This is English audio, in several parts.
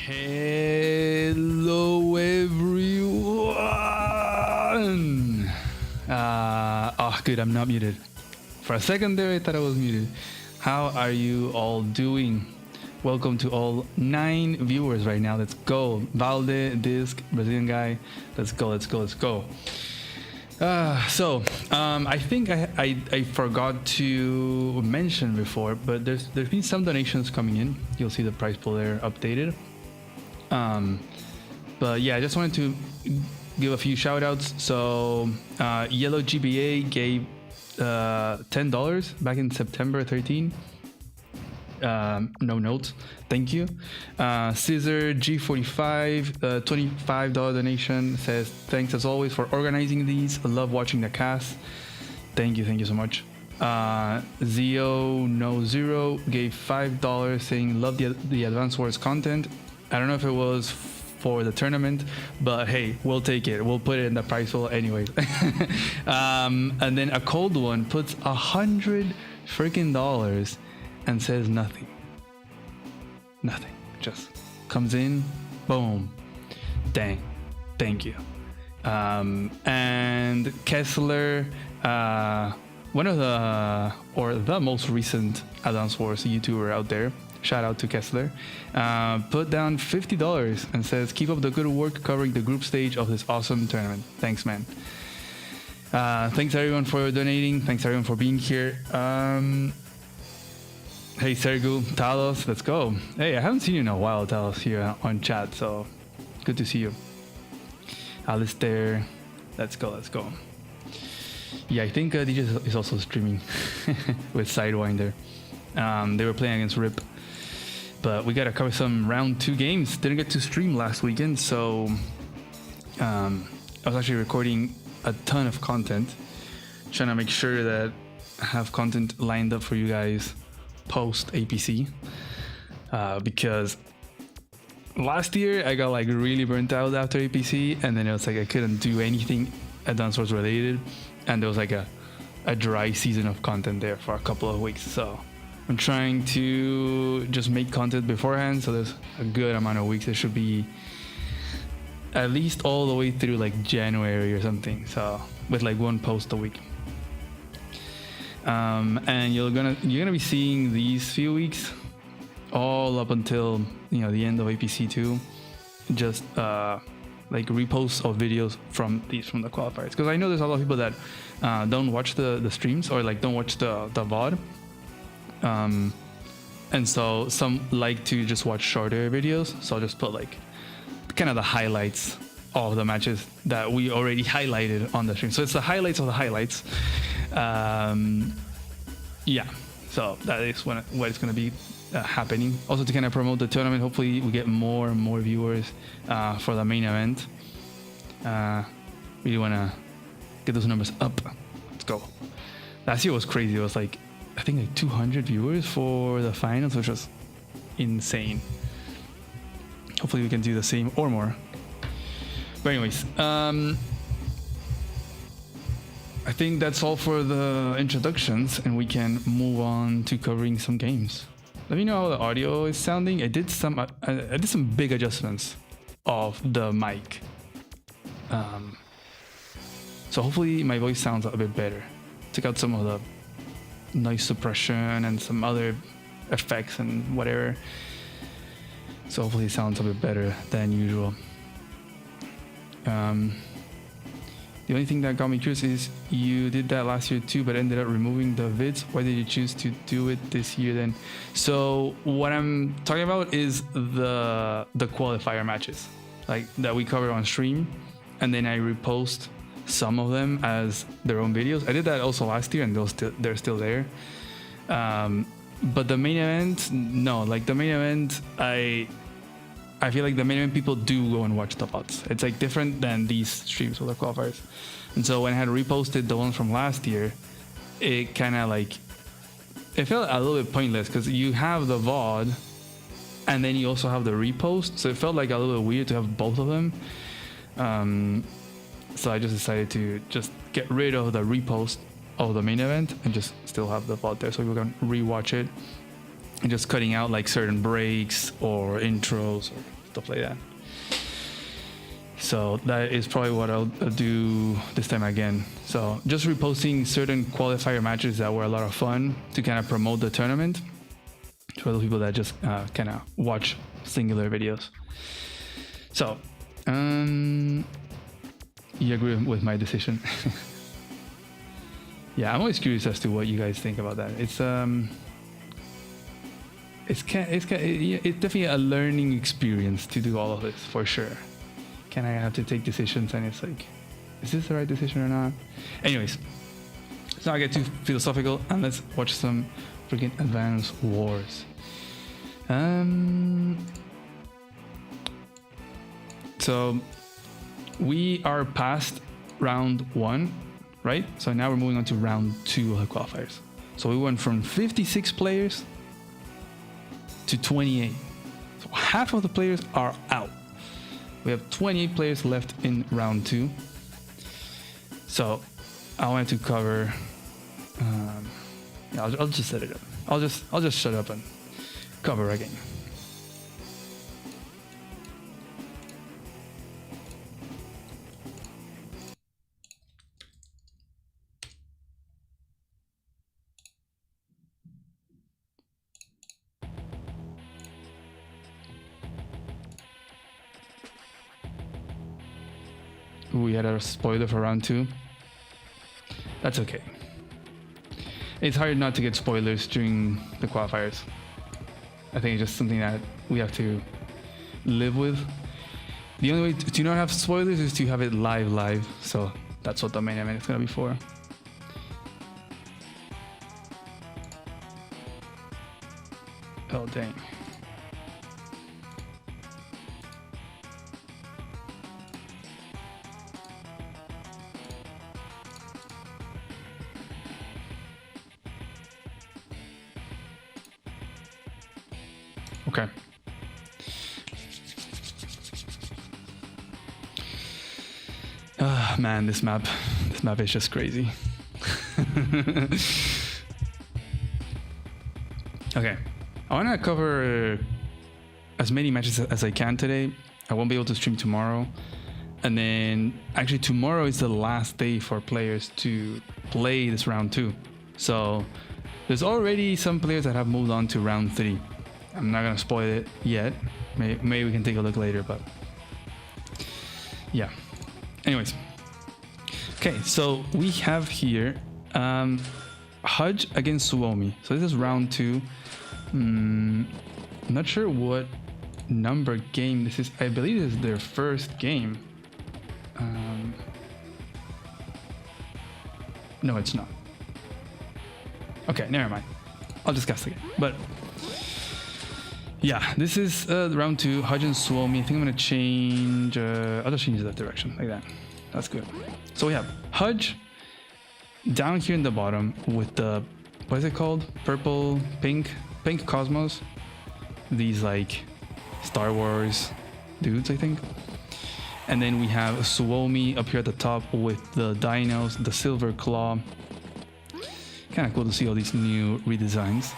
Hello everyone. Good, I'm not muted. For a second there I thought I was muted. How are you all doing? Welcome to all 9 viewers right now. Let's go. Valde, Disc, Brazilian guy. Let's go. I think I forgot to mention before, but there's been some donations coming in. You'll see the price pool there updated. But yeah, I just wanted to give a few shout outs. So Yellow GBA gave $10 back in September 13. No notes, thank you. Scissor G45, $25 donation, says thanks as always for organizing these. I love watching the cast. Thank you so much. Zio No Zero gave $5 saying love the Advance Wars content. I don't know if it was for the tournament, but hey, we'll take it. We'll put it in the prize pool anyways. And then a cold one puts $100 freaking and says nothing. Just comes in, boom, dang, thank you. And Kessler, one of the most recent Add-Ons Wars YouTuber out there, shout out to Kessler, put down $50 and says keep up the good work covering the group stage of this awesome tournament. Thanks, man. Thanks everyone for donating. Thanks everyone for being here. Hey Sergu, Talos, let's go. Hey, I haven't seen you in a while, Talos, here on chat, so good to see you. Alistair, let's go. Yeah, I think DJ is also streaming with Sidewinder. They were playing against RIP, but we gotta cover some round 2 games. Didn't get to stream last weekend, so I was actually recording a ton of content, trying to make sure that I have content lined up for you guys post APC, because last year I got like really burnt out after APC, and then it was like I couldn't do anything Advance Wars related, and there was like a dry season of content there for a couple of weeks. So I'm trying to just make content beforehand, so there's a good amount of weeks. There should be at least all the way through like January or something, so with like 1 post a week. And you're gonna be seeing these few weeks all up until the end of APC2, just like reposts of videos from the qualifiers, because I know there's a lot of people that don't watch the streams, or like don't watch the VOD, and so some like to just watch shorter videos, so I'll just put like kind of the highlights of the matches that we already highlighted on the stream. So it's the highlights of the highlights. Yeah, so that is what it's going to be happening. Also to kind of promote the tournament, hopefully we get more and more viewers for the main event. Really want to get those numbers up. Let's go. Last year was crazy. It was like, I think like 200 viewers for the finals, which was insane. Hopefully we can do the same or more. But anyways, I think that's all for the introductions, and we can move on to covering some games. Let me know how the audio is sounding. I did some big adjustments of the mic, so hopefully my voice sounds a bit better. Took out some of the noise suppression and some other effects and whatever, so hopefully it sounds a bit better than usual. The only thing that got me curious is you did that last year too, but ended up removing the vids. Why did you choose to do it this year then? So what I'm talking about is the qualifier matches, like that we cover on stream, and then I repost some of them as their own videos. I did that also last year, and they're still there. But the main event, no, like the main event, I feel like the main event people do go and watch the VODs. It's like different than these streams with the qualifiers. And so when I had reposted the ones from last year, it kind of like, it felt a little bit pointless, because you have the VOD and then you also have the repost. So it felt like a little bit weird to have both of them. So I just decided to just get rid of the repost of the main event and just still have the VOD there, so people can rewatch it, and just cutting out like certain breaks or intros or to play that. So that is probably what I'll do this time again. So just reposting certain qualifier matches that were a lot of fun to kind of promote the tournament for those people that just kind of watch singular videos. So you agree with my decision? Yeah, I'm always curious as to what you guys think about that. It's definitely a learning experience to do all of this, for sure. Can I have to take decisions and it's like, is this the right decision or not? Anyways, let's not get too philosophical and let's watch some freaking Advance Wars. So we are past round 1, right? So now we're moving on to round 2 of the qualifiers. So we went from 56 players to 28. So half of the players are out. We have 28 players left in round 2. So I wanted to cover. Yeah, I'll just set it up. I'll just shut up and cover a game. We had a spoiler for round 2. That's okay. It's hard not to get spoilers during the qualifiers. I think it's just something that we have to live with. The only way to not have spoilers is to have it live. So that's what the main event is gonna be for. Oh dang. Okay. Man, this map is just crazy. Okay, I want to cover as many matches as I can today. I won't be able to stream tomorrow, and then actually tomorrow is the last day for players to play this round 2. So there's already some players that have moved on to round 3. I'm not gonna spoil it yet. Maybe we can take a look later, but yeah. Anyways, okay, so we have here Hudge against Suomi. So this is round 2. Not sure what number game this is. I believe this is their first game. No, it's not. Okay, never mind. I'll just guess again. But yeah, this is round 2, Hudge and Suomi. I think I'm gonna change. I'll just change that direction like that. That's good. So we have Hudge down here in the bottom with the, what is it called? Purple, pink Cosmos. These like Star Wars dudes, I think. And then we have Suomi up here at the top with the dinos, the Silver Claw. Kind of cool to see all these new redesigns.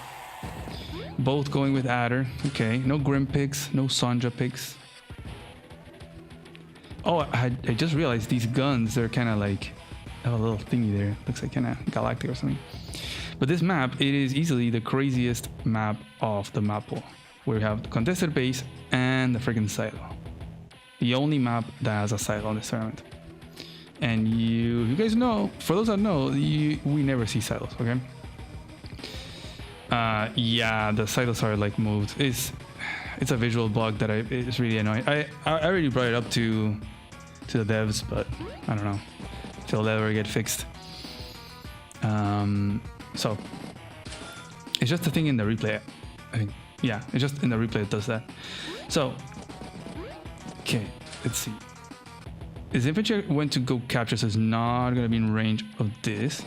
Both going with Adder. Okay, no Grim picks, no Sonja picks. Oh, I just realized these guns, they're kind of like, have a little thingy there. Looks like kind of galactic or something. But this map, it is easily the craziest map of the map pool. We have the contested base and the freaking silo. The only map that has a silo in this tournament. And you guys know, for those that know, we never see silos, okay? Yeah, the silos are like moved. It's a visual bug that it's really annoying. I already brought it up to the devs, but I don't know if it'll ever get fixed. So it's just a thing in the replay, I think. Yeah, it's just in the replay it does that. So okay, let's see. His infantry went to go capture, so it's not gonna be in range of this.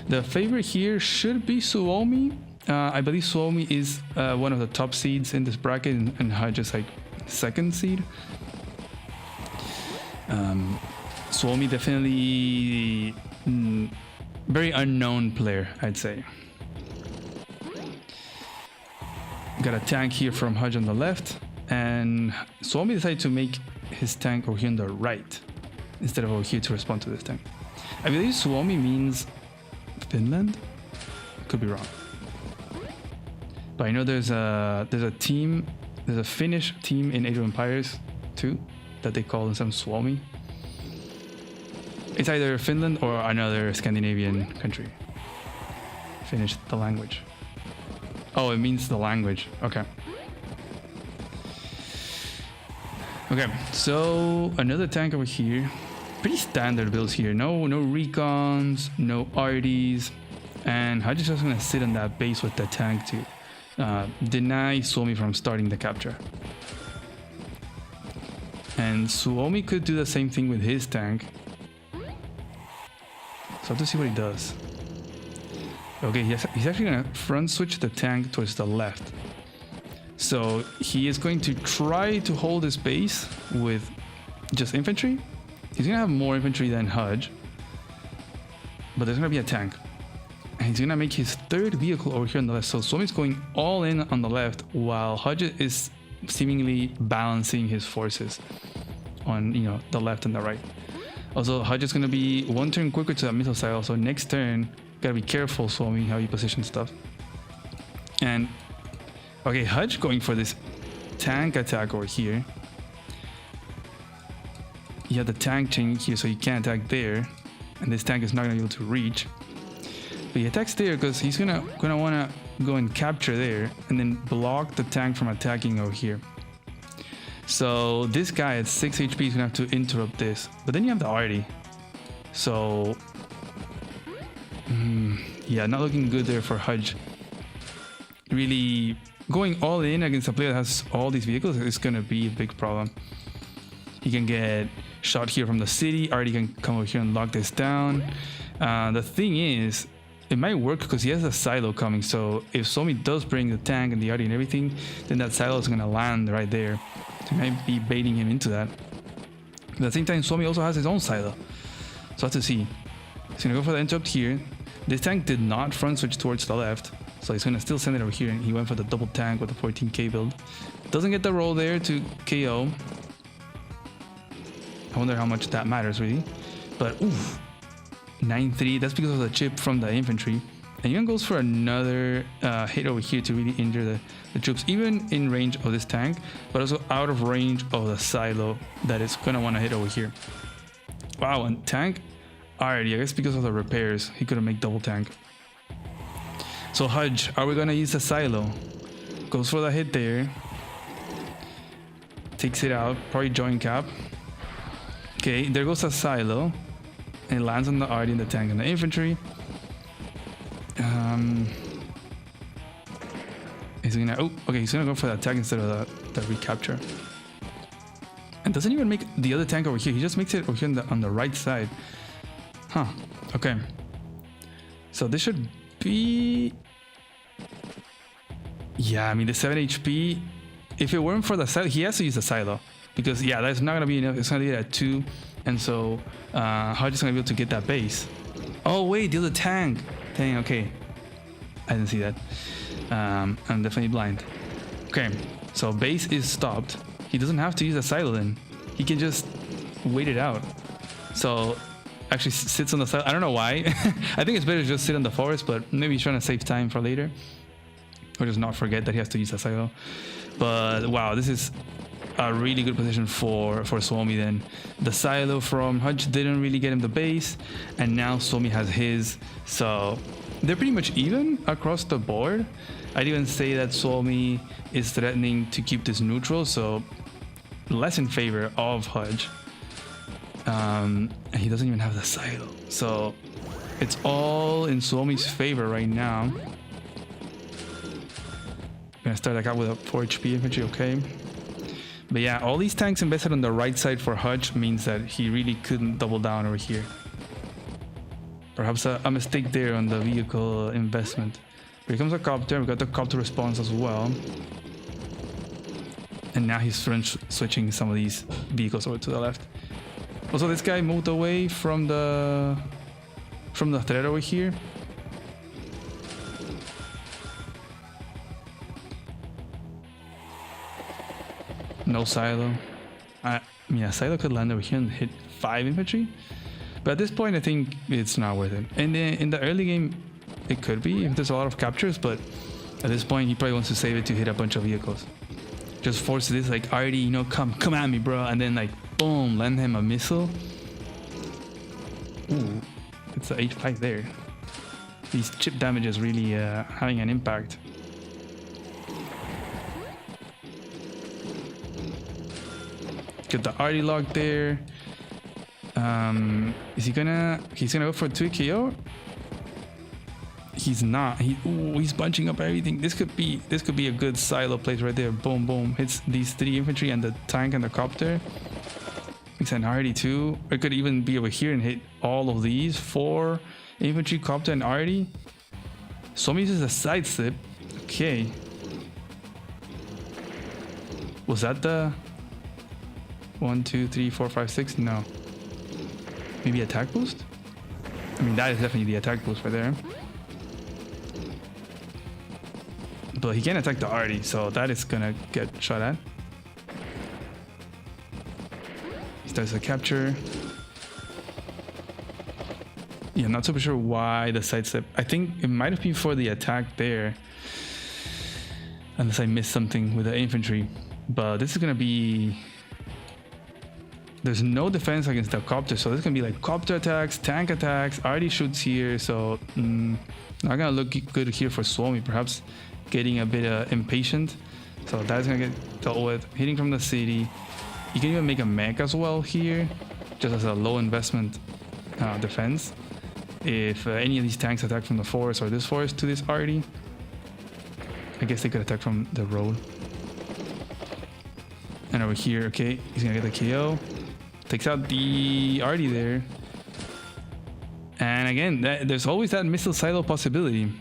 The favorite here should be Suomi. I believe Suomi is one of the top seeds in this bracket, and Hudge is like second seed. Suomi definitely very unknown player, I'd say. Got a tank here from Hudge on the left, And Suomi decided to make his tank over here on the right instead of over here to respond to this tank. I believe Suomi means Finland. Could be wrong. But I know there's a team, there's a Finnish team in Age of Empires 2 that they call themselves Suomi. It's either Finland or another Scandinavian country. Finnish, the language. Oh, it means the language. Okay. Okay, so another tank over here. Pretty standard builds here. No recons, no RDs, and Hajj is just gonna sit on that base with the tank to deny Suomi from starting the capture. And Suomi could do the same thing with his tank. So I have to see what he does. Okay, he's actually gonna front switch the tank towards the left. So he is going to try to hold his base with just infantry. He's gonna have more infantry than Hajj, but there's gonna be a tank. And he's gonna make his third vehicle over here on the left. So Suomi's going all in on the left while Hajj is seemingly balancing his forces on, you know, the left and the right. Also, Hajj is gonna be one turn quicker to that missile silo. So next turn, gotta be careful, Suomi, how you position stuff. And okay, Hajj going for this tank attack over here. You have the tank chain here, so you can't attack there, and this tank is not gonna be able to reach. But he attacks there because he's gonna wanna go and capture there, and then block the tank from attacking over here. So this guy at 6 HP is gonna have to interrupt this. But then you have the arty. So yeah, not looking good there for Hajj. Really going all in against a player that has all these vehicles is gonna be a big problem. He can get shot here from the city. Arty can come over here and lock this down. The thing is, it might work because he has a silo coming. So if Suomi does bring the tank and the arty and everything, then that silo is gonna land right there. So he might be baiting him into that. But at the same time, Suomi also has his own silo. So I have to see. He's gonna go for the interrupt here. This tank did not front switch towards the left, so he's gonna still send it over here, and he went for the double tank with the 14k build. Doesn't get the roll there to KO. I wonder how much that matters really. But oof, 9-3, that's because of the chip from the infantry. And even goes for another hit over here to really injure the troops, even in range of this tank, but also out of range of the silo that is gonna wanna hit over here. Wow, and tank already, I guess because of the repairs, he couldn't make double tank. So Hajj, are we gonna use the silo? Goes for the hit there. Takes it out, probably joint cap. Okay, there goes the silo. And it lands on the arty and the tank and the infantry. He's gonna, oh, okay, he's gonna go for the attack instead of the recapture. And doesn't even make the other tank over here, he just makes it over here on the right side. Huh, okay. So this should be... Yeah, I mean the 7 HP, if it weren't for the silo, he has to use the silo. Because yeah, that's not gonna be enough, it's gonna get at 2. And so Hajj is gonna be able to get that base. Oh wait, the other tank. Dang, okay. I didn't see that. I'm definitely blind. Okay, so base is stopped. He doesn't have to use a silo then. He can just wait it out. So actually sits on the silo. I don't know why. I think it's better to just sit on the forest, but maybe he's trying to save time for later. Or just not forget that he has to use a silo. But wow, this is a really good position for Suomi then. The silo from Hajj didn't really get him the base, and now Suomi has his, so they're pretty much even across the board. I'd even say that Suomi is threatening to keep this neutral, so less in favor of Hajj. And he doesn't even have the silo, so it's all in Suomi's favor right now. Gonna start that out with a 4 HP infantry, okay. But yeah, all these tanks invested on the right side for Hajj means that he really couldn't double down over here. Perhaps a mistake there on the vehicle investment. Here comes a copter, we got the copter response as well. And now he's front switching some of these vehicles over to the left. Also, this guy moved away from the threat over here. No silo. Yeah, silo could land over here and hit 5 infantry. But at this point, I think it's not worth it. And in the early game, it could be if there's a lot of captures, but at this point, he probably wants to save it to hit a bunch of vehicles. Just force this, like, already, you know, come at me, bro. And then, like, boom, land him a missile. Ooh, it's a H5 there. These chip damage is really having an impact. Get the arty log there. Is he gonna? He's gonna go for a 2 KO. He's not. He's bunching up everything. This could be a good silo place right there. Boom, boom. Hits these 3 infantry and the tank and the copter. It's an arty too. It could even be over here and hit all of these 4 infantry, copter, and arty. Suomi uses a side slip. Okay. Was that the 1, 2, 3, 4, 5, 6? No. Maybe attack boost? I mean, that is definitely the attack boost right there. But he can't attack the arty, so that is gonna get shot at. He starts a capture. Yeah, I'm not super sure why the side step. I think it might have been for the attack there. Unless I missed something with the infantry. But this is gonna be... There's no defense against the copter, so this can be like copter attacks, tank attacks, already shoots here, so not gonna look good here for Suomi, perhaps getting a bit impatient. So that's gonna get dealt with. Hitting from the city. You can even make a mech as well here, just as a low investment defense. If any of these tanks attack from the forest or this forest to this arty, I guess they could attack from the road. And over here, okay, he's gonna get the KO. Takes out the arty there. And again, there's always that missile silo possibility.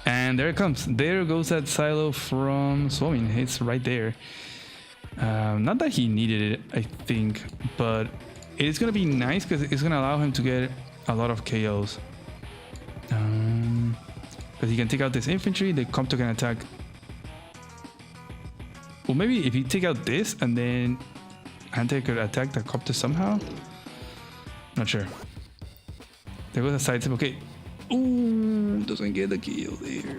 And there it comes. There goes that silo from Suomi. It's right there. Not that he needed it, I think, but it's gonna be nice because it's gonna allow him to get a lot of KOs. Because he can take out this infantry, the copter can attack. Well, maybe if you take out this and then Ante could attack the copter somehow. Not sure. There goes a side step. Okay. Ooh, doesn't get the kill there.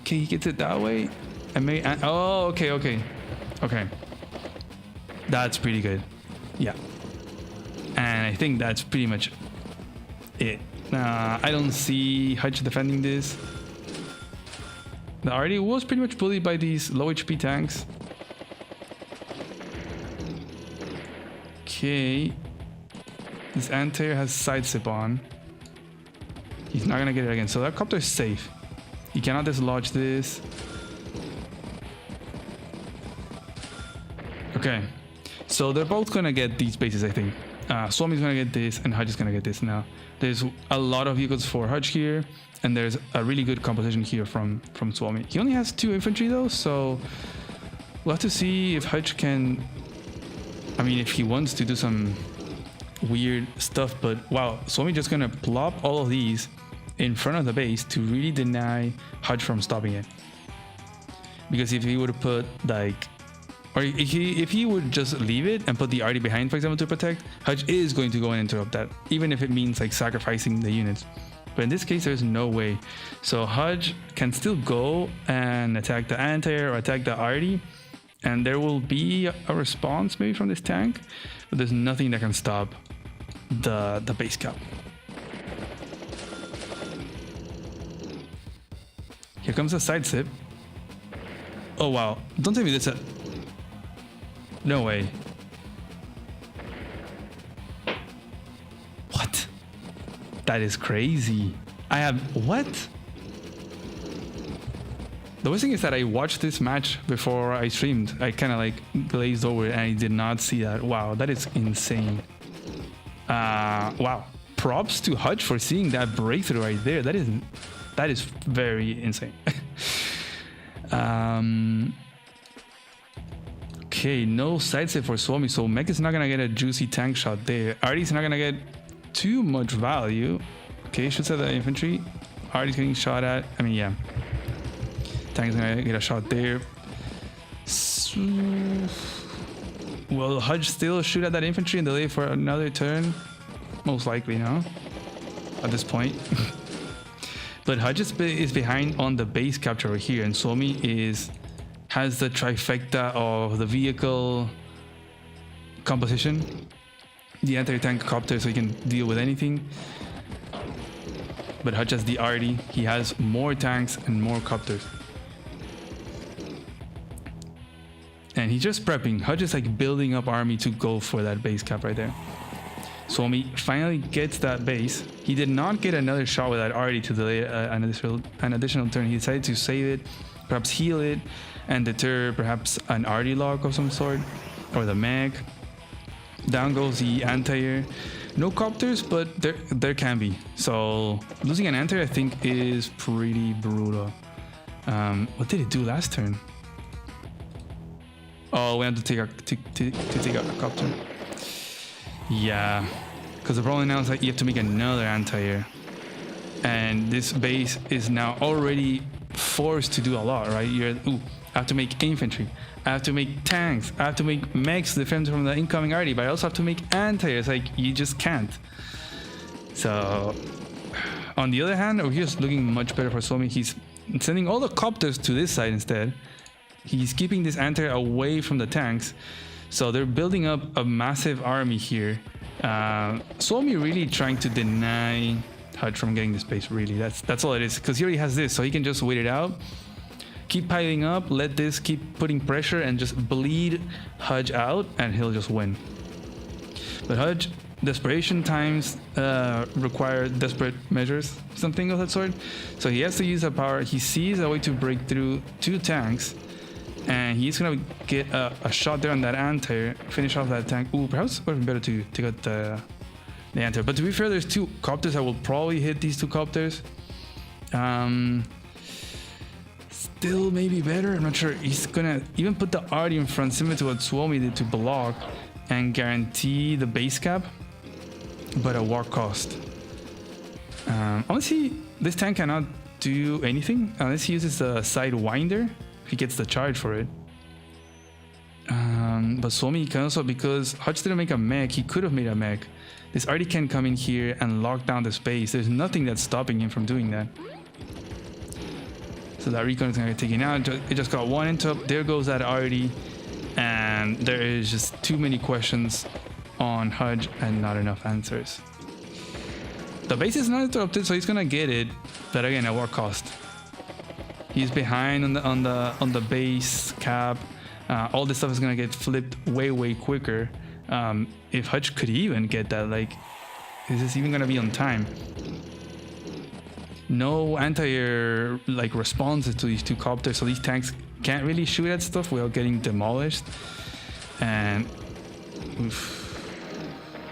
Okay, he gets it that way. And maybe. Oh, okay, okay. Okay. That's pretty good. Yeah. And I think that's pretty much it. I don't see Hutch defending this. The arty was pretty much bullied by these low HP tanks. Okay. This anti-air has side sip on. He's not gonna get it again. So that copter is safe. He cannot dislodge this. Okay. So they're both gonna get these bases, I think. Suomi's gonna get this and Hutch is gonna get this now. There's a lot of vehicles for Hutch here. And there's a really good composition here from Suomi. He only has 2 infantry though, so we'll have to see if Hutch can... I mean, if he wants to do some weird stuff, but wow, Suomi just gonna plop all of these in front of the base to really deny Hutch from stopping it. Because if he would have put like... Or if he would just leave it and put the arty behind, for example, to protect, Hutch is going to go and interrupt that, even if it means like sacrificing the units. But in this case, there's no way. So Hutch can still go and attack the anti-air or attack the arty, and there will be a response maybe from this tank, but there's nothing that can stop the base cap. Here comes a side sip. Oh wow! Don't tell me this. No way. What? That is crazy. I have... What? The worst thing is that I watched this match before I streamed. I kind of like glazed over it and I did not see that. Wow, that is insane. Wow. Props to Hutch for seeing that breakthrough right there. That is very insane. Okay, no side set for Suomi, so Mech is not gonna get a juicy tank shot there. Arty's not gonna get too much value. Okay, shoots at the infantry. Arty's getting shot at. I mean, yeah. Tank is gonna get a shot there. Will Hudge still shoot at that infantry and delay for another turn? Most likely, no? At this point. But Hudge is behind on the base capture over here, and Suomi has the trifecta of the vehicle composition, the anti-tank copter, so he can deal with anything. But Hudge has the arty. He has more tanks and more copters. And he's just prepping. Hudge is like building up army to go for that base cap right there. Suomi finally gets that base. He did not get another shot with that arty to delay an additional turn. He decided to save it, perhaps heal it, and deter perhaps an arty lock of some sort, or the mag. Down goes the anti-air. No copters, but there can be. So losing an anti-air, I think, is pretty brutal. What did it do last turn? Oh, we had to take out a copter. Yeah, because the problem now is that you have to make another anti-air, and this base is now already forced to do a lot, right? I have to make infantry, I have to make tanks, I have to make mechs to defend from the incoming arty, but I also have to make anti-airs. Like, you just can't. So on the other hand, over here is looking much better for Suomi. He's sending all the copters to this side instead. He's keeping this anti-air away from the tanks. So they're building up a massive army here. Suomi really trying to deny Hudge from getting this base, really. That's all it is, because he already has this, so he can just wait it out, keep piling up, let this keep putting pressure, and just bleed Hudge out, and he'll just win. But Hudge, desperation times require desperate measures, something of that sort. So he has to use that power. He sees a way to break through 2 tanks, and he's gonna get a shot there on that anti-air, finish off that tank. Ooh, perhaps it would have been better to take out the anti-air. But to be fair, there's 2 copters that will probably hit these 2 copters. Still maybe better, I'm not sure. He's gonna even put the arty in front, similar to what Suomi did to block and guarantee the base cap, but at what cost? Honestly, this tank cannot do anything unless he uses the sidewinder. He gets the charge for it. But Suomi can also, because Hudge didn't make a mech, he could have made a mech. This arty can come in here and lock down the space. There's nothing that's stopping him from doing that. So that recon is gonna get taken out. It just got 1 interrupt. There goes that arty, and there is just too many questions on Hudge and not enough answers. The base is not interrupted, so he's gonna get it, but again, at what cost? He's behind on the base cap. All this stuff is gonna get flipped way quicker. If Hudge could even get that, like, is this even gonna be on time? No anti-air like responses to these 2 copters, so these tanks can't really shoot at stuff without getting demolished. And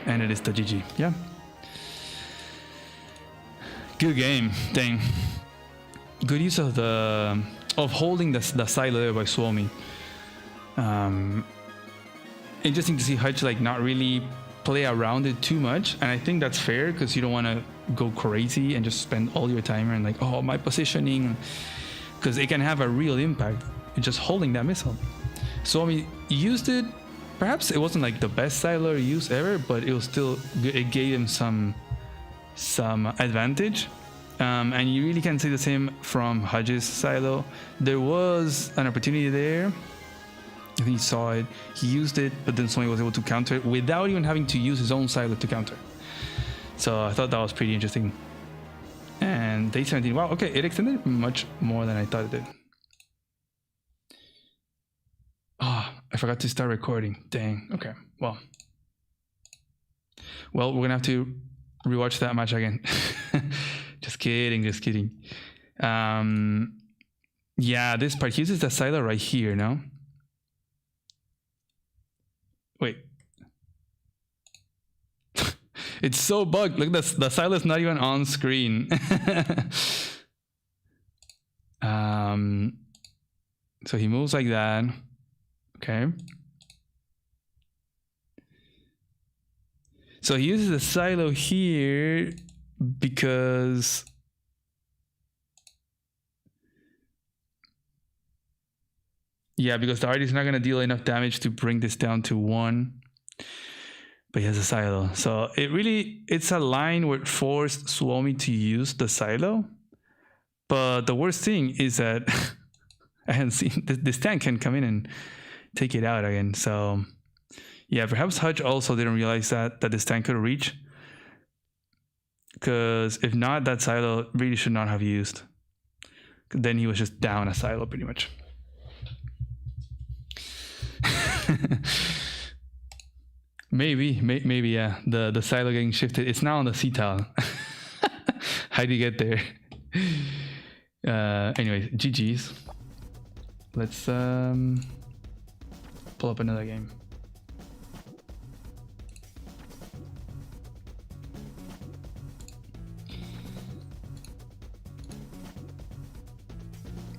and it is the GG. Yeah. Good game. Dang. Good use of holding the silo there by Suomi. Interesting to see Hudge like not really play around it too much, and I think that's fair, because you don't want to go crazy and just spend all your timer and like, oh, my positioning, because it can have a real impact in just holding that missile. Suomi used it. Perhaps it wasn't like the best silo use ever, but it was still, it gave him some advantage. And you really can't say the same from Hudge's silo. There was an opportunity there. I think he saw it, he used it, but then Suomi was able to counter it without even having to use his own silo to counter. So I thought that was pretty interesting. And day 17, wow, okay, it extended much more than I thought it did. Ah, oh, I forgot to start recording. Dang, okay, well, we're gonna have to rewatch that match again. Just kidding. Yeah, this part, he uses the silo right here, no? Wait. It's so bugged. Look, the silo is not even on screen. So he moves like that. Okay. So he uses the silo here because Yeah, because the artist is not going to deal enough damage to bring this down to 1. But he has a silo. So it's a line where it forced Suomi to use the silo. But the worst thing is that I hadn't seen this tank can come in and take it out again. So yeah, perhaps Hutch also didn't realize that this tank could reach. Because if not, that silo really should not have used. Then he was just down a silo pretty much. maybe, yeah. The silo getting shifted. It's now on the C tile. How do you get there? Anyways, GG's. Let's pull up another game.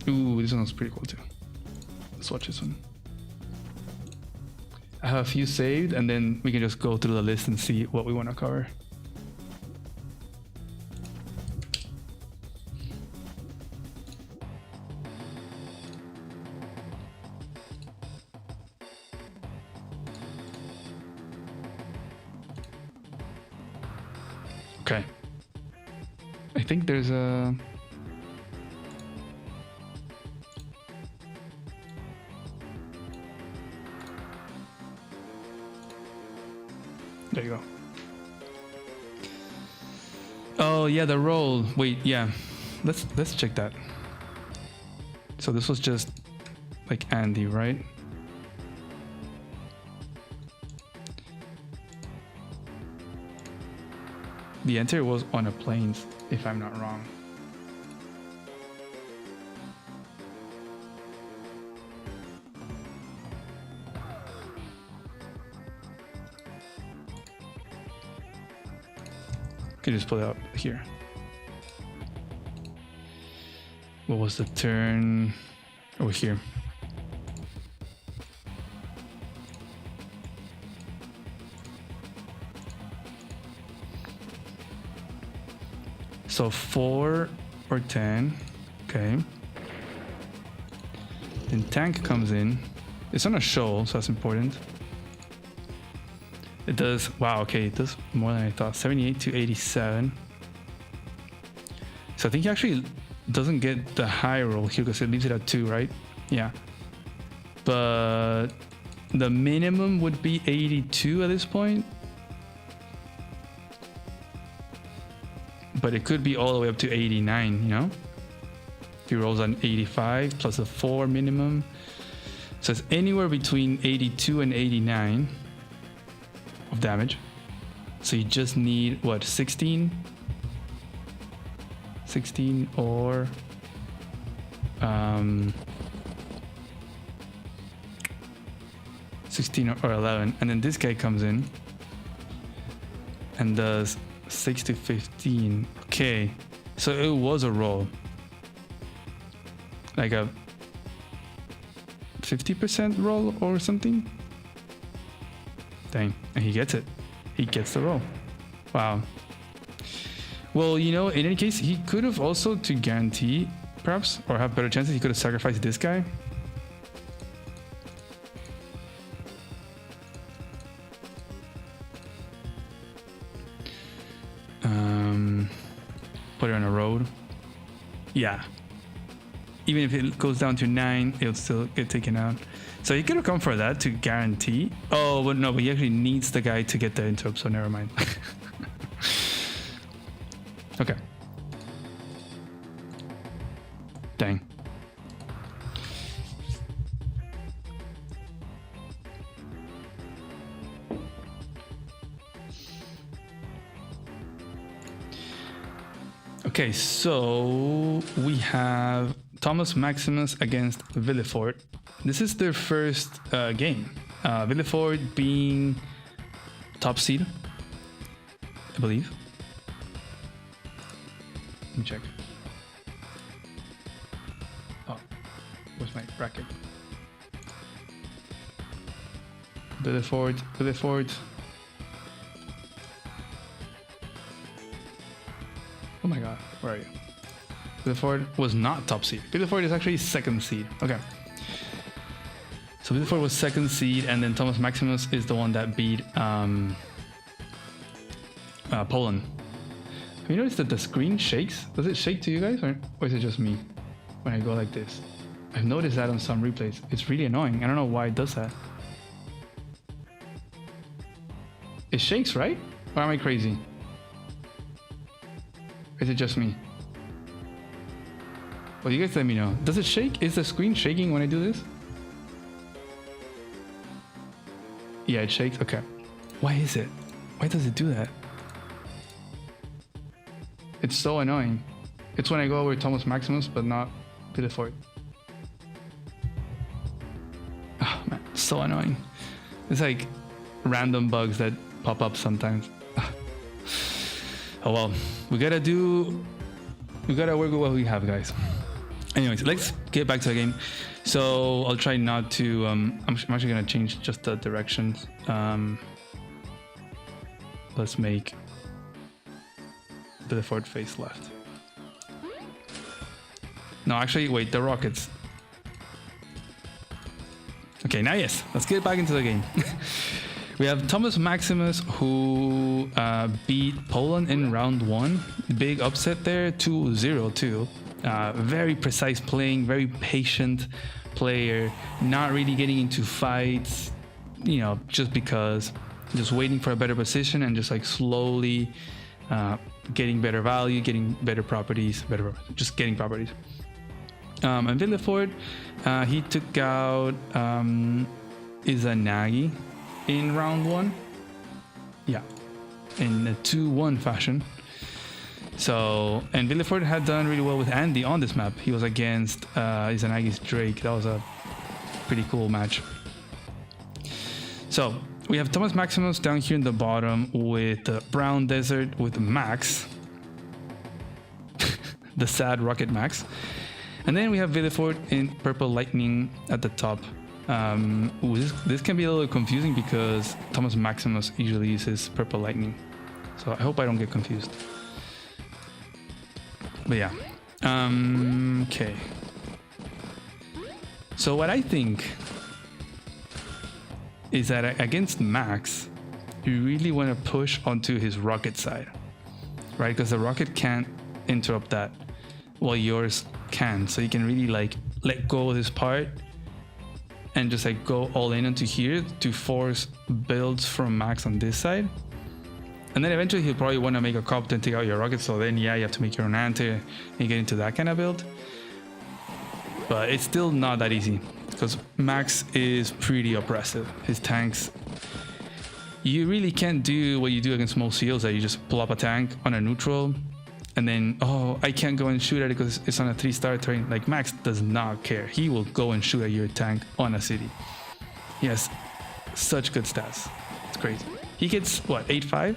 Ooh, this one was pretty cool too. Let's watch this one. I have a few saved, and then we can just go through the list and see what we want to cover. Okay. I think there's a... There you go. Oh yeah, the roll. Wait, yeah. Let's check that. So this was just like Andy, right? The enter was on a plains, if I'm not wrong. Can just pull it up here. What was the turn over here? So 4 or 10, okay. Then tank comes in. It's on a shoal, so that's important. It does, wow, okay, it does more than I thought. 78 to 87. So I think he actually doesn't get the high roll here because it leaves it at 2, right? Yeah. But the minimum would be 82 at this point. But it could be all the way up to 89, you know? If he rolls on 85 plus a 4 minimum. So it's anywhere between 82 and 89 of damage. So you just need, what, 16? 16 or... 16 or 11. And then this guy comes in and does 6 to 15. Okay, so it was a roll, like a 50% roll or something. Dang, and he gets it. He gets the roll. Wow. Well, you know, in any case, he could have also, to guarantee perhaps, or have better chances, he could have sacrificed this guy. Put it on a road. Yeah. Even if it goes down to 9, it'll still get taken out. So he could have come for that to guarantee. Oh, but no, but he actually needs the guy to get the interrupt, so never mind. Okay. Dang. Okay, so we have Thomas Maximus against Villefort. This is their first game. Villefort being top seed, I believe. Let me check. Oh, where's my bracket? Villefort. Oh my god, where are you? Villefort was not top seed. Villefort is actually second seed. Okay. So Villefort was second seed, and then Thomas Maximus is the one that beat Poland. Have you noticed that the screen shakes? Does it shake to you guys, or is it just me when I go like this? I've noticed that on some replays. It's really annoying. I don't know why it does that. It shakes, right? Or am I crazy? Or is it just me? Well, you guys let me know. Does it shake? Is the screen shaking when I do this? Yeah, it shakes. Okay. Why is it? Why does it do that? It's so annoying. It's when I go over Thomas Maximus, but not Villefort. Oh man, it's so annoying. It's like random bugs that pop up sometimes. Oh well, we gotta work with what we have, guys. Anyways, let's get back to the game. So I'll try not to, I'm actually gonna change just the directions. Let's make Villefort face left. No, actually, wait, the rockets. Okay, now yes, let's get back into the game. We have Thomas Maximus, who beat Poland in round 1. Big upset there, 2-0 too. Very precise playing, very patient player, not really getting into fights, you know, just because, just waiting for a better position and just like slowly getting better value, getting better properties, just getting properties. And Villefort, he took out Izanagi in round 1. Yeah, in a 2-1 fashion. So, and Villefort had done really well with Andy on this map. He was against Izanagi's Drake. That was a pretty cool match. So, we have Thomas Maximus down here in the bottom with the Brown Desert with Max. The sad Rocket Max. And then we have Villefort in Purple Lightning at the top. This can be a little confusing because Thomas Maximus usually uses Purple Lightning. So I hope I don't get confused. But yeah. Okay. So what I think is that against Max, you really want to push onto his rocket side, right? Because the rocket can't interrupt that, while yours can. So you can really like let go of this part and just like go all in onto here to force builds from Max on this side. And then eventually he'll probably want to make a cop and take out your rocket. So then yeah, you have to make your own anti and get into that kind of build. But it's still not that easy because Max is pretty oppressive. His tanks, you really can't do what you do against most CEOs, that you just pull up a tank on a neutral and then, oh, I can't go and shoot at it because it's on a 3-star terrain. Like, Max does not care. He will go and shoot at your tank on a city. He has such good stats. It's crazy. He gets, what, 8-5?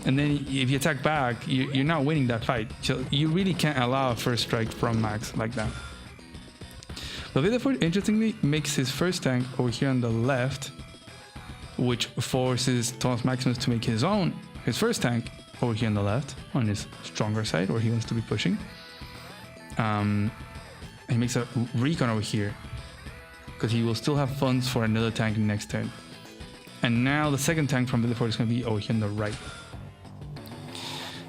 And then if you attack back, you're not winning that fight. So you really can't allow a first strike from Max like that. But Villefort, interestingly, makes his first tank over here on the left, which forces Thomas Maximus to make his first tank over here on the left, on his stronger side, where he wants to be pushing. He makes a recon over here, because he will still have funds for another tank next turn. And now the second tank from Villefort is going to be over here on the right.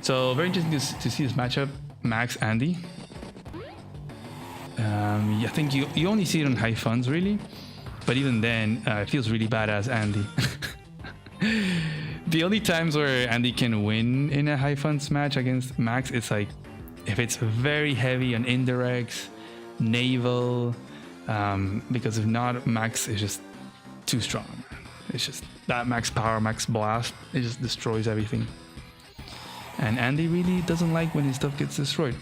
So very interesting to see this matchup, Max Andy. I think you only see it on high funds really, but even then it feels really badass Andy. The only times where Andy can win in a high funds match against Max, it's like if it's very heavy on indirects, naval, because if not, Max is just too strong. It's just that max power, max blast, it just destroys everything. And Andy really doesn't like when his stuff gets destroyed.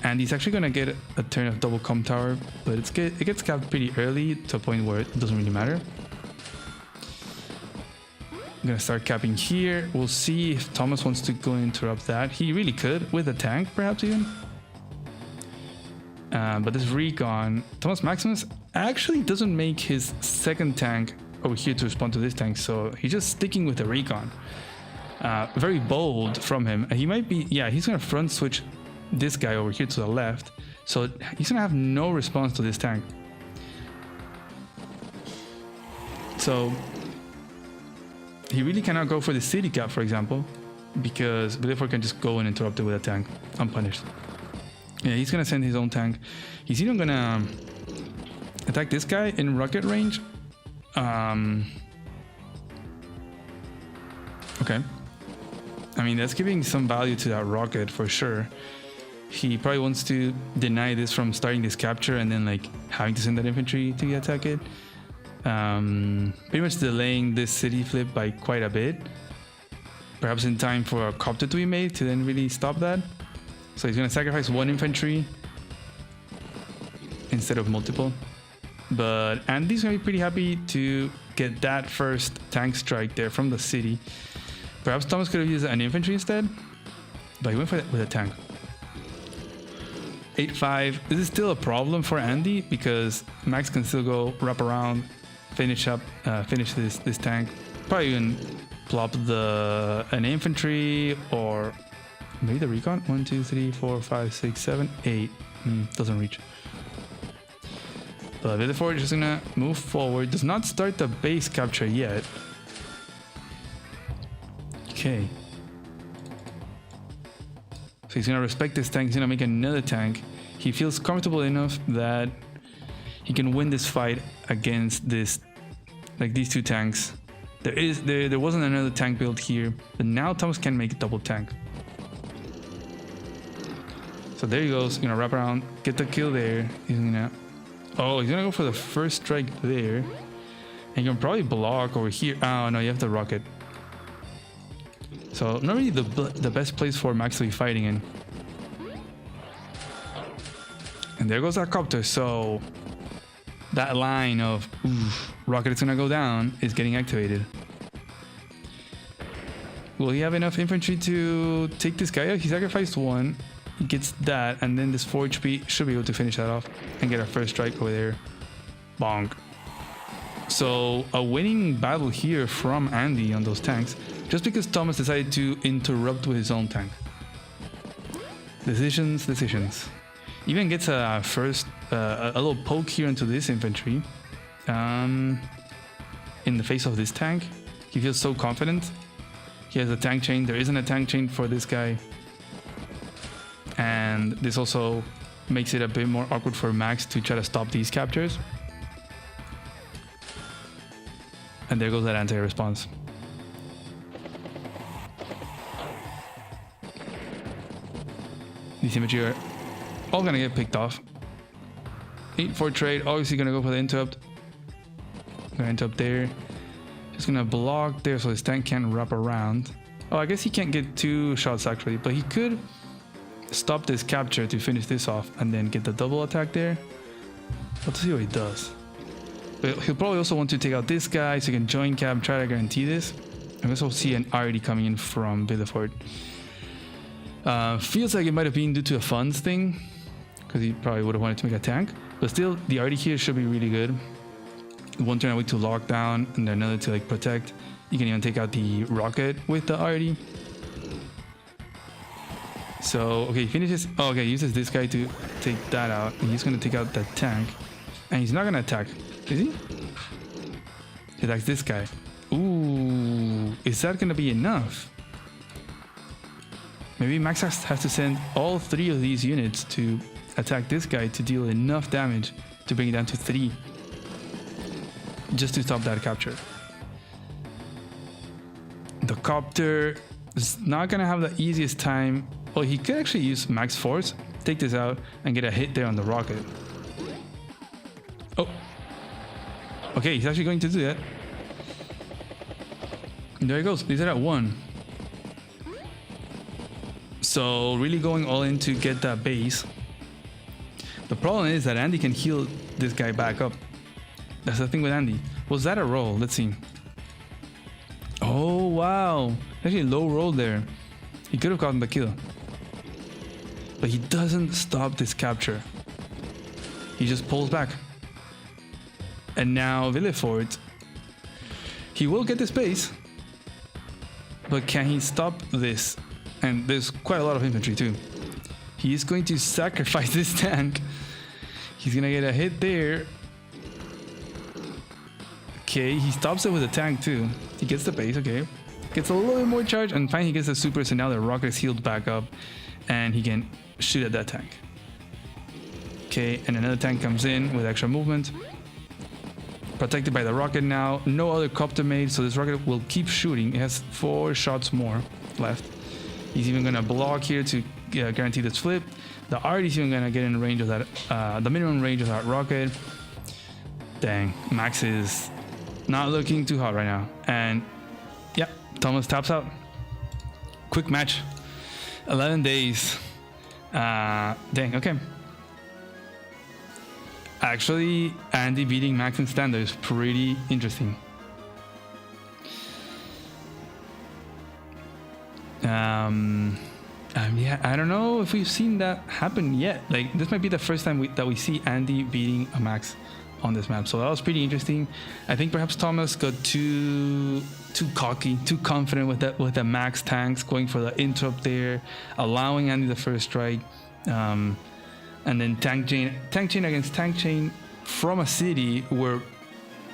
And he's actually gonna get a turn of double comp tower, but it gets capped pretty early to a point where it doesn't really matter. I'm gonna start capping here. We'll see if Thomas wants to go and interrupt that. He really could with a tank, perhaps even. But this recon, Thomas Maximus actually doesn't make his second tank over here to respond to this tank, so he's just sticking with the recon. Very bold from him. He might be, yeah, he's gonna front switch this guy over here to the left, so he's gonna have no response to this tank. So he really cannot go for the city cap, for example, because Billiford can just go and interrupt it with a tank unpunished. Yeah, he's gonna send his own tank. He's even gonna attack this guy in rocket range. Okay. I mean, that's giving some value to that rocket for sure. He probably wants to deny this from starting this capture and then like having to send that infantry to attack it. Pretty much delaying this city flip by quite a bit. Perhaps in time for a copter to be made to then really stop that. So he's gonna sacrifice one infantry instead of multiple. But Andy's gonna be pretty happy to get that first tank strike there from the city. Perhaps Thomas could have used an infantry instead, but he went for it with a tank. 8-5. This is still a problem for Andy because Max can still go wrap around, finish this tank. Probably even plop an infantry or maybe the recon. 1, 2, 3, 4, 5, 6, 7, 8. Doesn't reach. But Villefort is just gonna move forward. Does not start the base capture yet. Okay. So he's gonna respect this tank. He's gonna make another tank. He feels comfortable enough that he can win this fight against this, like these two tanks. There wasn't another tank build here, but now Thomas can make a double tank. So there he goes. He's gonna wrap around, get the kill there. He's gonna go for the first strike there. And you can probably block over here. Oh no, you have the rocket. So not really the best place for Max to be fighting in. And there goes that copter. So that line of rocket is gonna go down is getting activated. Will he have enough infantry to take this guy out? He sacrificed one. He gets that, and then this 4 HP should be able to finish that off and get a first strike over there. Bonk. So a winning battle here from Andy on those tanks, just because Thomas decided to interrupt with his own tank. Decisions. Even gets a little poke here into this infantry. In the face of this tank, he feels so confident. He has a tank chain. There isn't a tank chain for this guy. And this also makes it a bit more awkward for Max to try to stop these captures. And there goes that anti-response. These infantry are all gonna get picked off. 8-4 trade, obviously gonna go for the interrupt. Gonna interrupt there. Just gonna block there so his tank can't wrap around. Oh, I guess he can't get 2 shots actually, but he could stop this capture to finish this off and then get the double attack there. Let's see what he does. But he'll probably also want to take out this guy so he can join cap and try to guarantee this. And we also see an RD coming in from Villefort. Feels like it might have been due to a funds thing, because he probably would have wanted to make a tank. But still, the RD here should be really good. One turn away to lock down and then another to like protect. You can even take out the rocket with the RD. So, okay, he finishes. Oh, okay, he uses this guy to take that out. And he's going to take out that tank. And he's not going to attack. Is he? He attacks this guy. Ooh, is that going to be enough? Maybe Max has to send all 3 of these units to attack this guy to deal enough damage to bring it down to 3. Just to stop that capture. The copter is not going to have the easiest time. Oh, he could actually use max force, take this out, and get a hit there on the rocket. Oh. Okay, he's actually going to do that. And there he goes. He's at 1. So really going all in to get that base. The problem is that Andy can heal this guy back up. That's the thing with Andy. Was that a roll? Let's see. Oh, wow. Actually, low roll there. He could have gotten the kill. But he doesn't stop this capture. He just pulls back. And now Villefort, he will get this base. But can he stop this? And there's quite a lot of infantry too. He is going to sacrifice this tank. He's gonna get a hit there. Okay, he stops it with a tank too. He gets the base, okay. Gets a little bit more charge, and finally he gets the super, so now the rocket is healed back up, and he can shoot at that tank. Okay, and another tank comes in with extra movement. Protected by the rocket now. No other copter made, so this rocket will keep shooting. It has 4 shots more left. He's even gonna block here to guarantee this flip. The art is even gonna get in range of that, the minimum range of that rocket. Dang, Max is not looking too hot right now. And yeah, Thomas taps out. Quick match. 11 days. Dang, okay. Actually, Andy beating Max in standard is pretty interesting. Yeah, I don't know if we've seen that happen yet. Like, this might be the first time that we see Andy beating a Max on this map, so that was pretty interesting. I think perhaps Thomas got too cocky, too confident with the Max tanks, going for the interrupt there, allowing Andy the first strike, and then tank chain against tank chain from a city where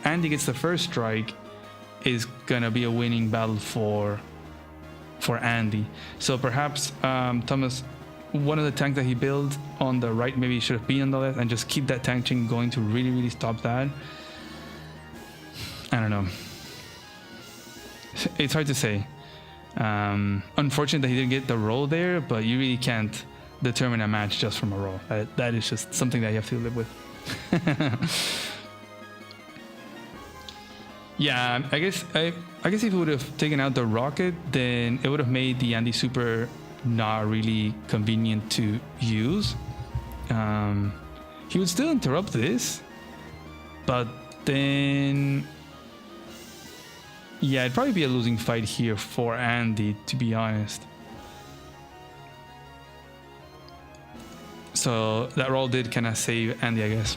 Andy gets the first strike is gonna be a winning battle for Andy. So perhaps Thomas, one of the tanks that he built on the right maybe should have been on the left and just keep that tank chain going to really stop that. I don't know. It's hard to say. Unfortunate that he didn't get the roll there, but you really can't determine a match just from a roll. That is just something that you have to live with. Yeah, I guess if he would have taken out the rocket, then it would have made the Andy super not really convenient to use. He would still interrupt this, but then yeah, it'd probably be a losing fight here for Andy, to be honest. So that roll did kind of save Andy, I guess.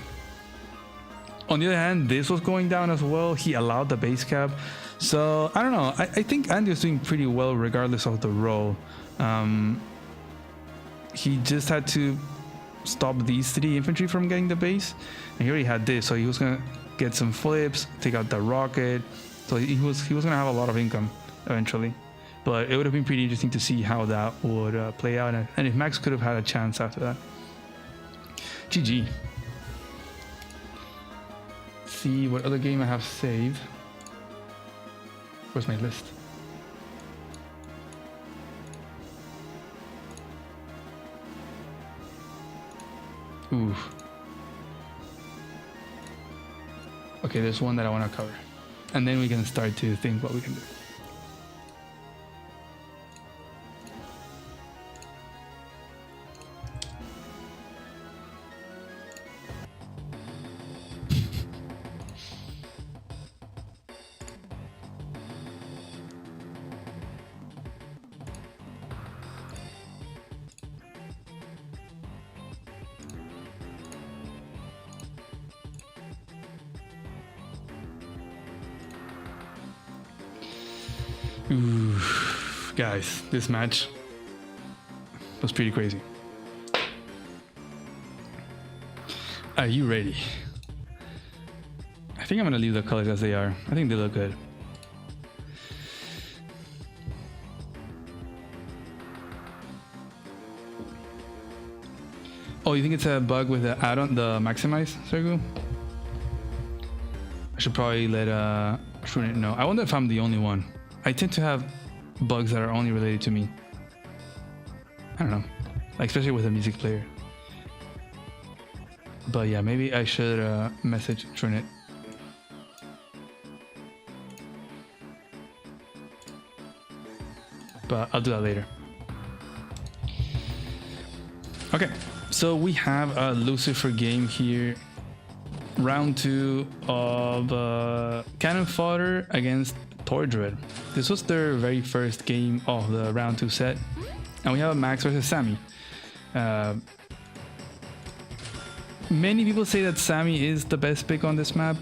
On the other hand, this was going down as well. He allowed the base cap. So I don't know. I think Andy was doing pretty well regardless of the roll. He just had to stop these 3 infantry from getting the base. And he already had this, so he was going to get some flips, take out the rocket. So he was going to have a lot of income eventually. But it would have been pretty interesting to see how that would play out. And if Max could have had a chance after that. GG. See what other game I have saved. Where's my list? Ooh. Okay, there's one that I want to cover. And then we can start to think what we can do. Ooh, guys, this match was pretty crazy. Are you ready? I think I'm gonna leave the colors as they are. I think they look good. Oh, you think it's a bug with the add-on, the maximize circle? I should probably let Trunet know. I wonder if I'm the only one. I tend to have bugs that are only related to me. I don't know, like especially with a music player. But yeah, maybe I should message Trunet. But I'll do that later. Okay, so we have a Lucifer game here. Round 2 of Cannon Fodder against Tordred. This was their very first game of the round 2 set, and we have a Max versus Sammy. Many people say that Sammy is the best pick on this map.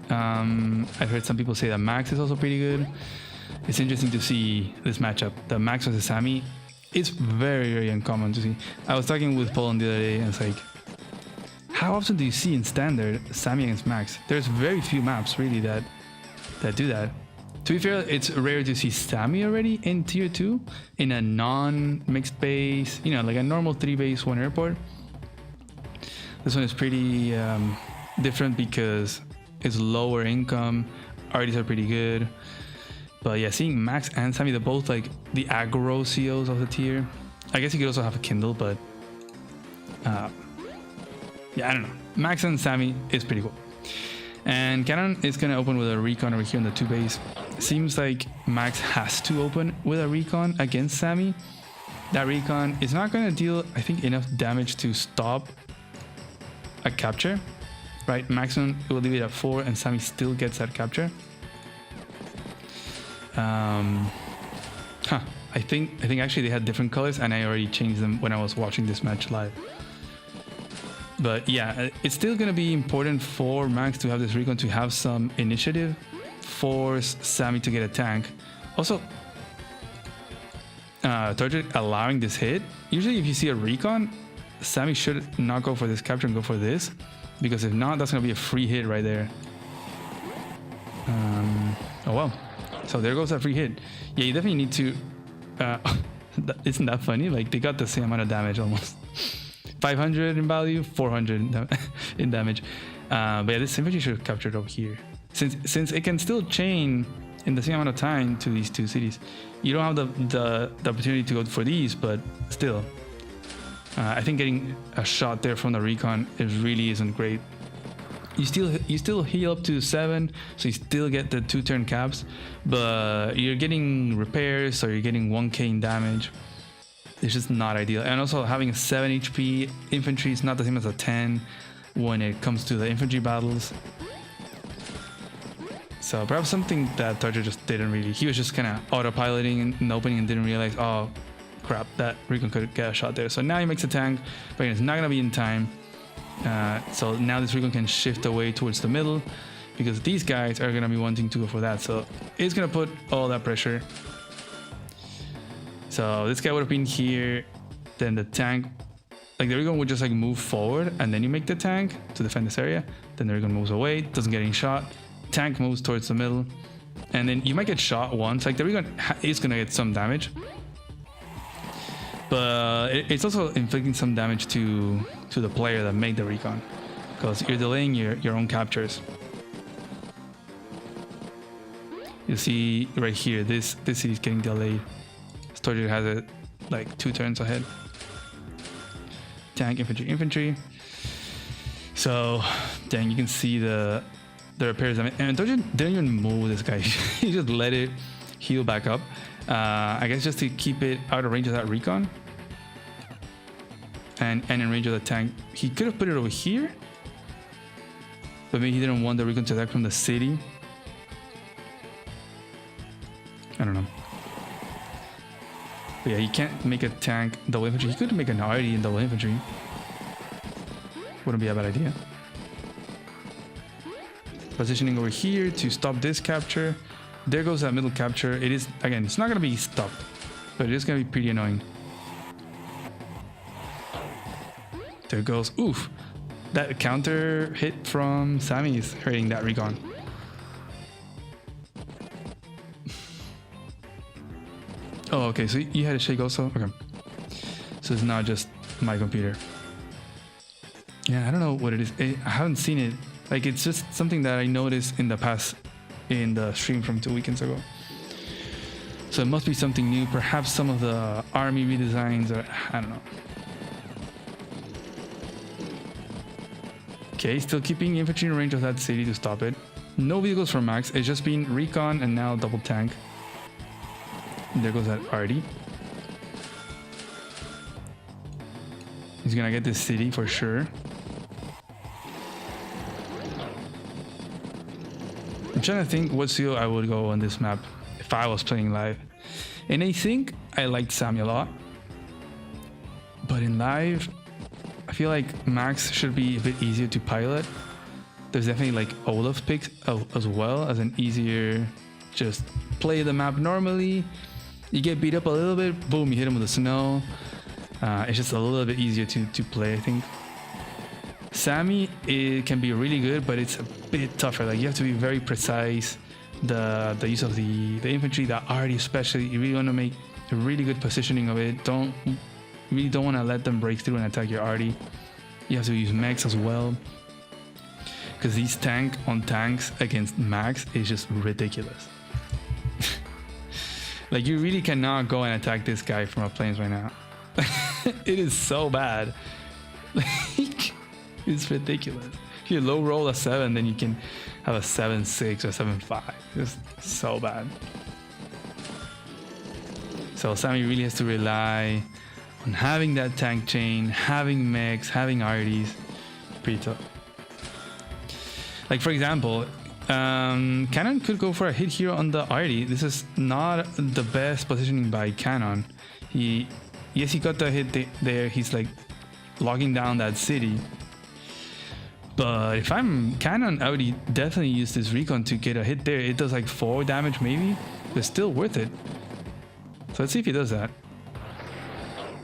I've heard some people say that Max is also pretty good. It's interesting to see this matchup, the Max versus Sammy. It's very uncommon to see. I was talking with Paul the other day, and it's like, how often do you see in standard Sammy against Max? There's very few maps really that that do that. To be fair, it's rare to see Sammy already in tier 2 in a non-mixed base, you know, like a normal 3 base 1 airport. This one is pretty different because it's lower income. RDs are pretty good. But yeah, seeing Max and Sammy, they're both like the aggro COs of the tier. I guess you could also have a Kindle, but yeah, I don't know. Max and Sammy is pretty cool. And Cannon is going to open with a recon over here in the 2 base. Seems like Max has to open with a recon against Sammy. That recon is not going to deal, I think, enough damage to stop a capture. Right, maximum it will leave it at 4 and Sammy still gets that capture. I think actually they had different colors and I already changed them when I was watching this match live. But yeah, it's still going to be important for Max to have this recon, to have some initiative, force Sammy to get a tank. Also, Target allowing this hit. Usually if you see a recon, Sammy should not go for this capture and go for this, because if not, that's going to be a free hit right there. Oh well. So there goes that free hit. Yeah, you definitely need to... isn't that funny? Like, they got the same amount of damage almost. 500 in value, 400 in damage. But yeah, this infantry should have captured over here. Since it can still chain in the same amount of time to these 2 cities. You don't have the opportunity to go for these, but still. I think getting a shot there from the recon really isn't great. You still heal up to 7, so you still get the 2-turn caps, but you're getting repairs, or you're getting 1k in damage. It's just not ideal. And also having a 7 HP infantry is not the same as a 10 when it comes to the infantry battles. So perhaps something that Target just didn't really... He was just kind of autopiloting in the opening and didn't realize, oh crap, that recon could get a shot there. So now he makes a tank, but it's not going to be in time. So now this recon can shift away towards the middle, because these guys are going to be wanting to go for that. So it's going to put all that pressure. So this guy would have been here, then the tank, like the recon would just like move forward, and then you make the tank to defend this area. Then the recon moves away, doesn't get any shot. Tank moves towards the middle, and then you might get shot once. Like the recon is going to get some damage, but it's also inflicting some damage to the player that made the recon, because you're delaying your own captures. You see right here, this city is getting delayed. Storage has it like 2 turns ahead. Tank, infantry. So dang, you can see the repairs. I mean, and Torture didn't even move this guy. He just let it heal back up. I guess just to keep it out of range of that recon. And in range of the tank. He could have put it over here, but maybe he didn't want the recon to attack from the city. I don't know. But yeah, he can't make a tank double infantry. He could make an RD in double infantry. Wouldn't be a bad idea. Positioning over here to stop this capture. There goes that middle capture. It is, again, it's not going to be stopped, but it is going to be pretty annoying. There goes, oof. That counter hit from Sammy is hurting that recon. Oh, okay, so you had a shake also? Okay. So it's not just my computer. Yeah, I don't know what it is. I haven't seen it. Like, it's just something that I noticed in the past, in the stream from 2 weekends ago. So it must be something new. Perhaps some of the army redesigns, or I don't know. Okay, still keeping infantry in range of that city to stop it. No vehicles for Max. It's just been recon and now double tank. And there goes that RD. He's gonna get this city for sure. I'm trying to think what seal I would go on this map if I was playing live. And I think I liked Sammy a lot. But in live, I feel like Max should be a bit easier to pilot. There's definitely like Olaf picks as well as an easier, just play the map normally. You get beat up a little bit, boom, you hit him with the snow. It's just a little bit easier to play, I think. Sammy, it can be really good, but it's a bit tougher. Like, you have to be very precise the use of the infantry, the arty especially. You really want to make a really good positioning of it. Really don't want to let them break through and attack your arty. You have to use mechs as well, because these tank on tanks against max is just ridiculous. Like, you really cannot go and attack this guy from up planes right now. It is so bad. Like, it's ridiculous. If you low roll a 7, then you can have a 7-6 or 7-5. It's so bad. So Sammy really has to rely on having that tank chain, having mechs, having arties. Pretty tough. Like, for example, Cannon could go for a hit here on the arty. This is not the best positioning by Cannon. Yes, he got the hit there. He's like logging down that city. But if I'm Cannon, I would definitely use this recon to get a hit there. It does like 4 damage maybe, but still worth it. So let's see if he does that.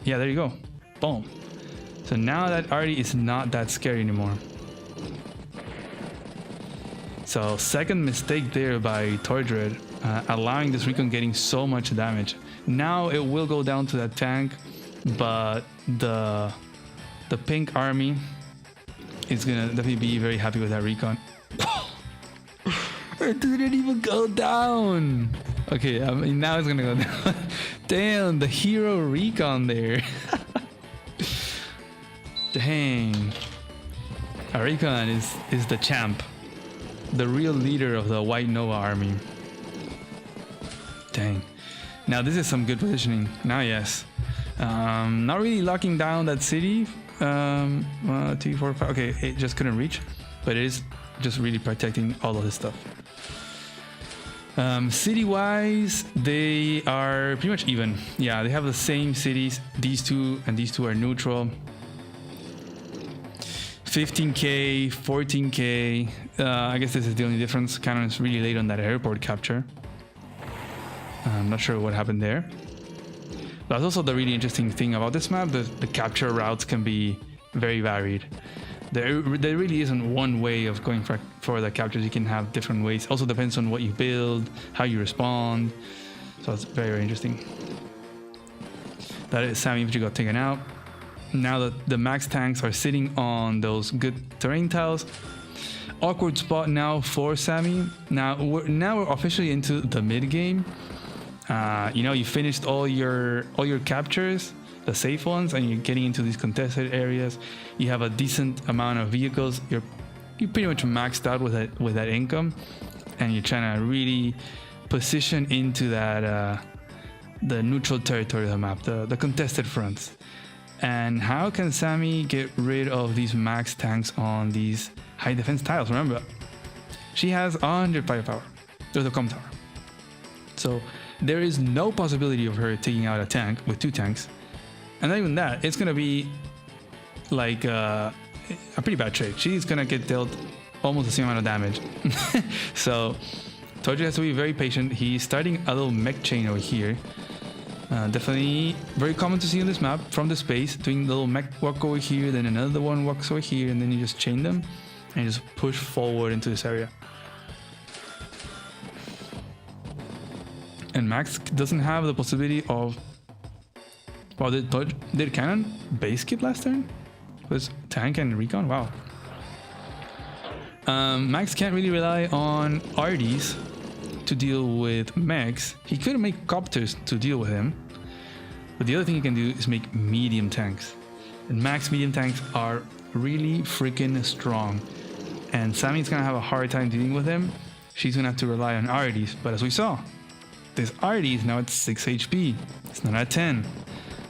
Yeah, there you go. Boom. So now that arty is not that scary anymore. So second mistake there by Tordred, allowing this recon getting so much damage. Now it will go down to that tank, but the pink army is gonna definitely be very happy with that recon. It didn't even go down. Okay, I mean, now it's gonna go down. Damn, the hero recon there. Dang. Our recon is the champ. The real leader of the White Nova army. Dang. Now this is some good positioning. Now yes. Not really locking down that city. 1, 2, 4, 5. Okay, it just couldn't reach. But it is just really protecting all of this stuff. City-wise, they are pretty much even. Yeah, they have the same cities. These two and these two are neutral. 15k, 14k. I guess this is the only difference. Cannon is really late on that airport capture. I'm not sure what happened there. That's also the really interesting thing about this map. The capture routes can be very varied. There really isn't one way of going for the captures. You can have different ways. Also depends on what you build, how you respond. So it's very, very interesting. That is Sammy infantry got taken out. Now that the max tanks are sitting on those good terrain tiles. Awkward spot now for Sammy. Now we're officially into the mid game. You know, you finished all your captures, the safe ones, and you're getting into these contested areas. You have a decent amount of vehicles. You're pretty much maxed out with that income, and you're trying to really position into that the neutral territory of the map, the contested fronts. And how can Sammy get rid of these max tanks on these high defense tiles? Remember, she has 100 firepower. There's a comm tower. So there is no possibility of her taking out a tank with 2 tanks. And not even that, it's going to be like a pretty bad trade. She's going to get dealt almost the same amount of damage. So Toji has to be very patient. He's starting a little mech chain over here. Definitely very common to see on this map from the space, doing a little mech walk over here, then another one walks over here, and then you just chain them and you just push forward into this area. And Max doesn't have the possibility of... Wow, did Cannon base skip last turn? Was tank and recon? Wow. Max can't really rely on RDs to deal with mechs. He could make copters to deal with him, but the other thing he can do is make medium tanks. And Max medium tanks are really freaking strong, and Sammy's gonna have a hard time dealing with them. She's gonna have to rely on RDs, but as we saw, this RD is now at 6 HP. It's not at 10.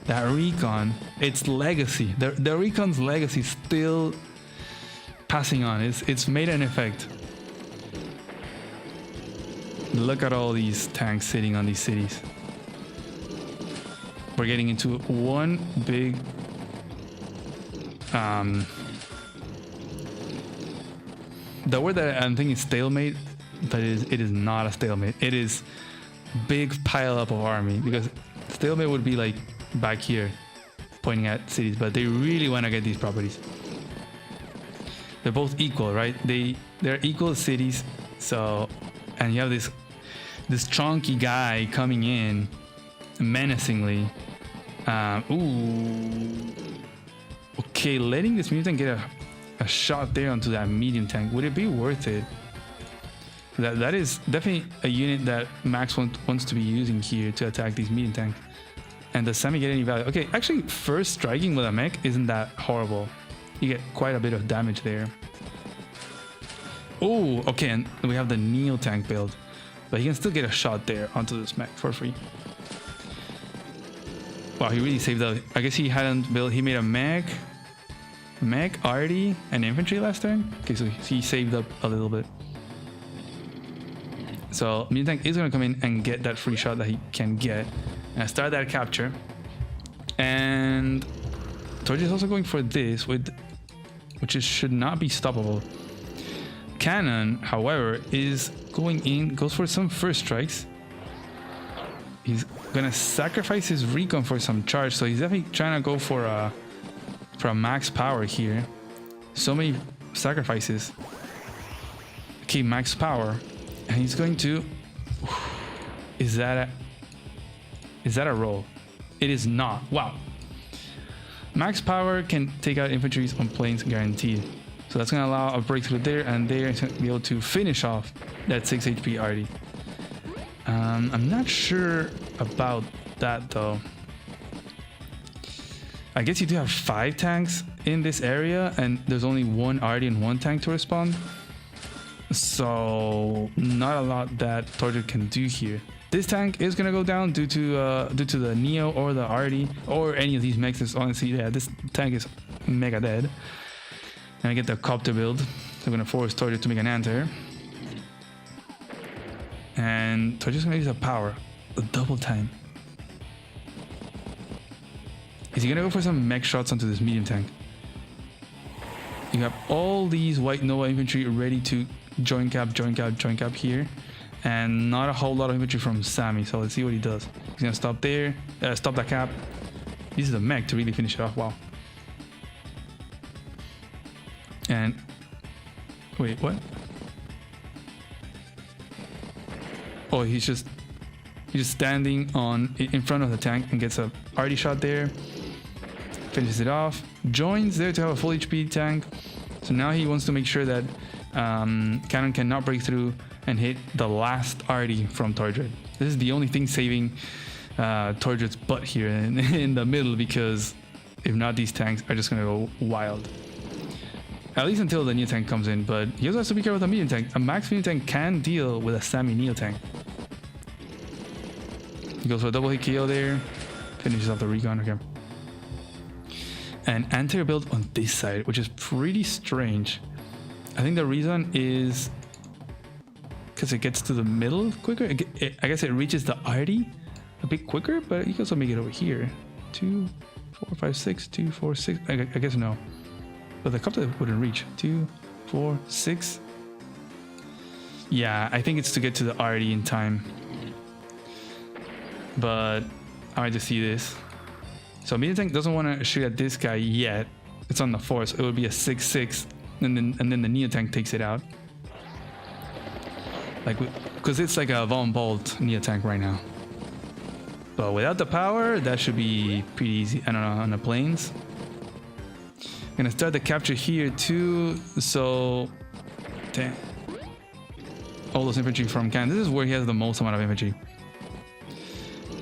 That recon, its legacy, the recon's legacy is still passing on. It's made an effect. Look at all these tanks sitting on these cities. We're getting into one big the word that I'm thinking is stalemate, but it is not a stalemate. It is big pile up of army, because stalemate would be like back here pointing at cities, but they really want to get these properties. They're both equal, right? They're equal cities, so and you have this chunky guy coming in menacingly. Ooh. Okay, letting this medium tank get a shot there onto that medium tank. Would it be worth it? That is definitely a unit that Max wants to be using here to attack these medium tanks. And does Sammy get any value? Okay, actually, first striking with a mech isn't that horrible. You get quite a bit of damage there. Oh, okay, and we have the Neo tank build. But he can still get a shot there onto this mech for free. Wow, he really saved up. I guess he hadn't built... He made a mech, arty, and infantry last turn. Okay, so he saved up a little bit. So medium tank is going to come in and get that free shot that he can get. And start that capture. And Torch is also going for this, which should not be stoppable. Cannon, however, is going in, goes for some first strikes. He's gonna sacrifice his recon for some charge, so he's definitely trying to go for a max power here. So many sacrifices. Okay, max power, and he's going to. Is that a roll? It is not. Wow. Max power can take out infantries on planes guaranteed. So that's going to allow a breakthrough there, and there to be able to finish off that 6 HP arty. I'm not sure about that though. I guess you do have 5 tanks in this area, and there's only 1 arty and 1 tank to respond. So not a lot that Torjid can do here. This tank is gonna go down due to the Neo or the arty or any of these mechs. Honestly, yeah, this tank is mega dead. And I get the copter build. So I'm gonna force Torjid to make an answer. And Torjid's gonna use a power, a double time. Is he gonna go for some mech shots onto this medium tank? You have all these white Nova infantry ready to join cap here. And not a whole lot of infantry from Sammy, so let's see what he does. He's gonna stop there, stop that cap. This is a mech to really finish it off. Wow. And wait, what? Oh, he's just standing in front of the tank and gets a arty shot there. Finishes it off. Joins there to have a full HP tank. So now he wants to make sure that Cannon cannot break through and hit the last arty from Torjid. This is the only thing saving Torjid's butt here in the middle, because if not, these tanks are just gonna go wild. At least until the Neo tank comes in, but he also has to be careful with a medium tank. A max medium tank can deal with a Sammy Neo tank. He goes for a double hit KO there, finishes off the recon. Okay. And anti-air build on this side, which is pretty strange. I think the reason is because it gets to the middle quicker. I guess it reaches the arty a bit quicker, but you can also make it over here. 2, 4, 5, 6, 2, 4, 6. I guess no. But the copter wouldn't reach. 2, 4, 6. Yeah, I think it's to get to the arty in time. But I might just see this. So medium tank doesn't want to shoot at this guy yet. It's on the 4, so it would be a 6-6, and then the Neo tank takes it out. Like, because it's like a Von Bolt Neo tank right now. But without the power, that should be pretty easy. I don't know, on the planes. I'm gonna start the capture here too. So, damn. All those infantry from Cannon. This is where he has the most amount of infantry.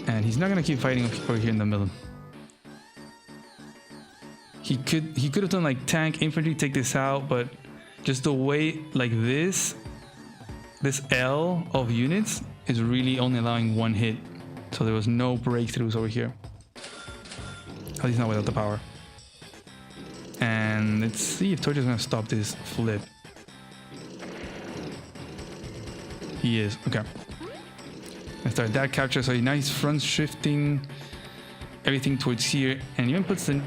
And he's not gonna keep fighting over here in the middle. He could have done like tank infantry, take this out, but just the way like this L of units is really only allowing 1 hit. So there was no breakthroughs over here. At least not without the power. And let's see if Torch is gonna stop this flip. He is, okay. Let's start that capture. So now he's front shifting everything towards here, and even puts the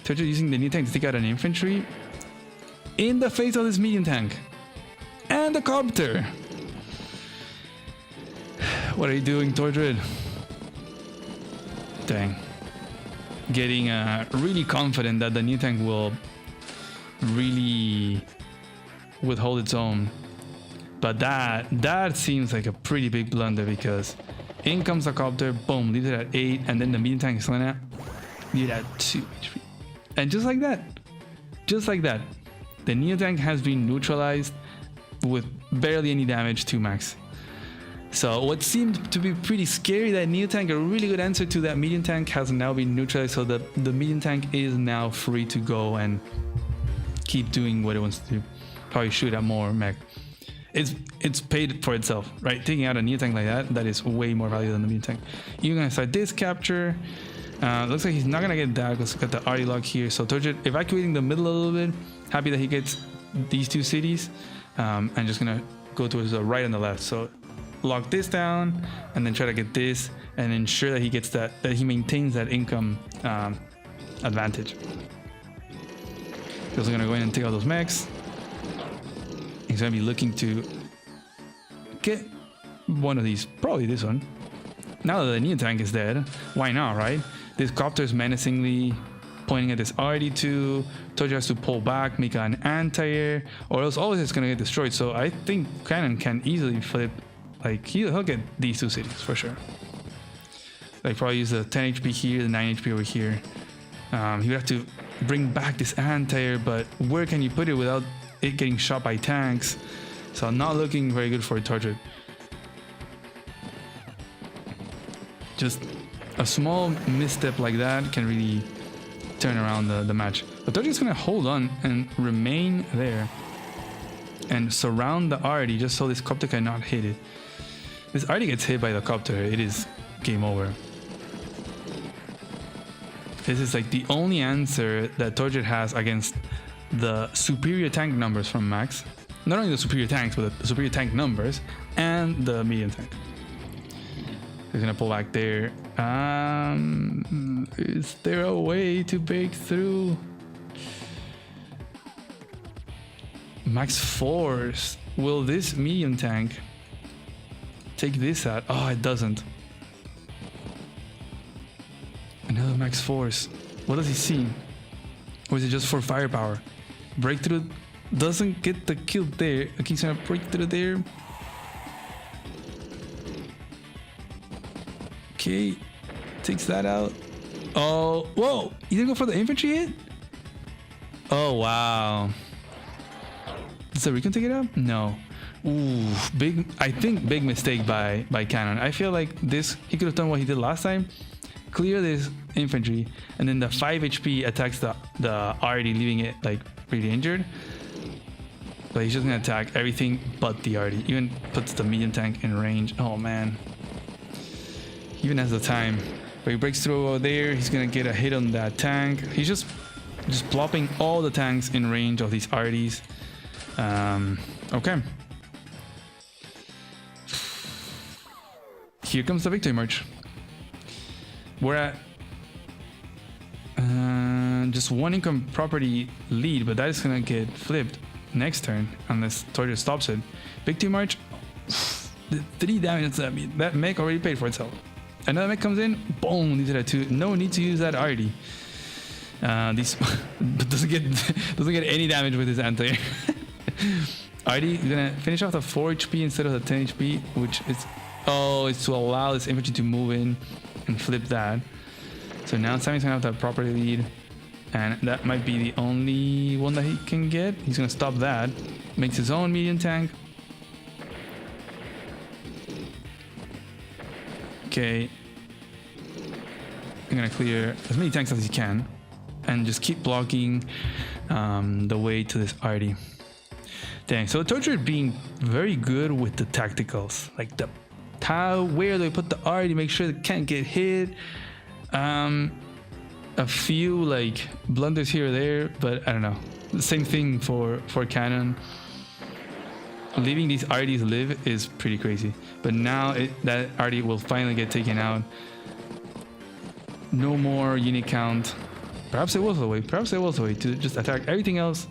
Torch is using the Neo tank to take out an infantry in the face of this medium tank. And the copter. What are you doing, Torjid? Dang. Getting really confident that the Neo tank will really withhold its own. But that seems like a pretty big blunder, because in comes the copter, boom, leaves it at 8, and then the medium tank is gonna leave it at 2 HP. And just like that, the neo tank has been neutralized with barely any damage to Max. So what seemed to be pretty scary, that neo tank, a really good answer to that medium tank, has now been neutralized, so the medium tank is now free to go and keep doing what it wants to do. Probably shoot at more mech. It's paid for itself, right? Taking out a neo tank like that is way more valuable than the medium tank. You're gonna start this capture. Looks like he's not gonna get that because he's got the RD lock here. So Tortured evacuating the middle a little bit. Happy that he gets these 2 cities, and just gonna go towards the right and the left. So lock this down and then try to get this and ensure that he gets that he maintains that income advantage. He's also gonna go in and take out those mechs. He's gonna be looking to get one of these, probably this one. Now that the neo tank is dead, why not, right? This copter is menacingly pointing at this RD2. Tojo has to pull back, make an anti-air, or else always it's gonna get destroyed. So I think Cannon can easily flip, like he'll get these 2 cities for sure. Like probably use the 10 HP here, the 9 HP over here. He would have to bring back this anti-air, but where can you put it without it getting shot by tanks? So not looking very good for Tortured. Just a small misstep like that can really turn around the match. But Tortured's gonna hold on and remain there and surround the RD just so this copter cannot hit it. This RD gets hit by the copter, it is game over. This is like the only answer that Tortured has against the superior tank numbers from Max. Not only the superior tanks, but the superior tank numbers and the medium tank. He's gonna pull back there. Is there a way to break through? Max Force. Will this medium tank take this out? Oh, it doesn't. Another Max Force. What does he see? Or is it just for firepower? Breakthrough doesn't get the kill there. Okay, he's gonna break through there. Okay, takes that out. Oh, whoa! You didn't go for the infantry hit? Oh, wow. Does the recon take it out? No. Ooh, I think big mistake by Cannon. I feel like this, he could have done what he did last time. Clear this infantry, and then the 5 HP attacks the RD, leaving it like pretty injured. But he's just gonna attack everything but the RD. Even puts the medium tank in range. Oh man. He even has the time. But he breaks through over there. He's gonna get a hit on that tank. He's just plopping all the tanks in range of these RDs. Okay. Here comes the victory march. We're at just 1 income property lead, but that is gonna get flipped next turn unless Torture stops it. Victory march, the 3 damage that mech already paid for itself. Another mech comes in, boom, leaves it at 2. No need to use that RD. These doesn't get any damage with his anti. RD is gonna finish off the 4 HP instead of the 10 HP, which is it's to allow this infantry to move in and flip that. So now Sammy's gonna have that property lead, and that might be the only one that he can get. He's gonna stop that, makes his own medium tank. Okay, I'm gonna clear as many tanks as he can and just keep blocking the way to this RD. Dang, so Torture being very good with the tacticals, like where they put the RD, make sure they can't get hit. A few like blunders here or there, but I don't know. The same thing for Cannon. Leaving these RDs live is pretty crazy, but now that RD will finally get taken out. No more unit count. Perhaps it was the way. Perhaps it was the way to just attack everything else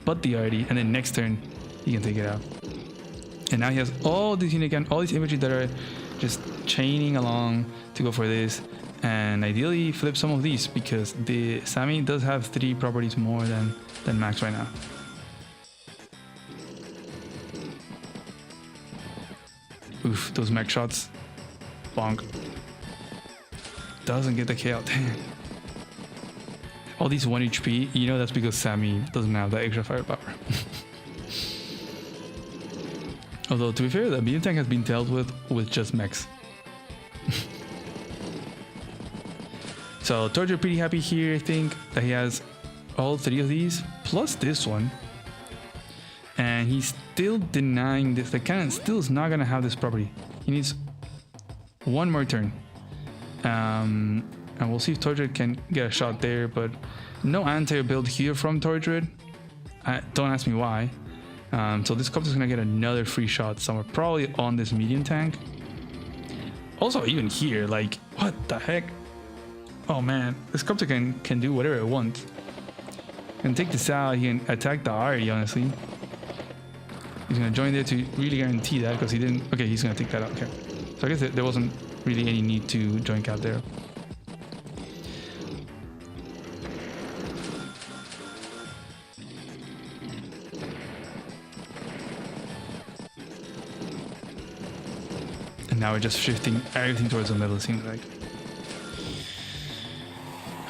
but the RD, and then next turn he can take it out. And now he has all these unit count, all these infantry that are just chaining along to go for this, and ideally flip some of these because the Sammy does have 3 properties more than Max right now. Oof, those mech shots. Bonk. Doesn't get the kill. Damn. All these 1 HP, you know that's because Sammy doesn't have that extra firepower. Although, to be fair, the medium tank has been dealt with just mechs. So, Torture pretty happy here, I think, that he has all 3 of these, plus this one. And he's still denying this. The cannon still is not going to have this property. He needs 1 more turn. And we'll see if Torture can get a shot there, but no anti build here from Torture. Don't ask me why. So this copter is gonna get another free shot somewhere, probably on this medium tank. Also, even here, like, what the heck? Oh man, this copter can do whatever it wants. Can take this out. He can attack the Ari, honestly. He's gonna join there to really guarantee that, because he didn't. Okay, he's gonna take that out. Okay, so I guess there wasn't really any need to join cap there. And now we're just shifting everything towards the middle, it seems like.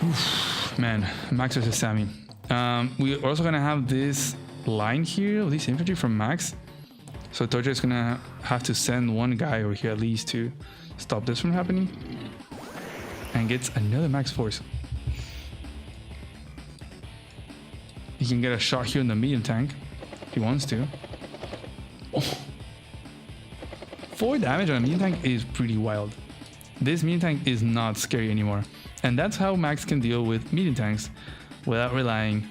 Oof, man, Max versus Sammy. We're also gonna have this line here of this infantry from Max. So Torture is gonna have to send 1 guy over here at least to stop this from happening. And gets another Max force. He can get a shot here in the medium tank if he wants to. Oh. 4 damage on a medium tank is pretty wild. This medium tank is not scary anymore. And that's how Max can deal with medium tanks without relying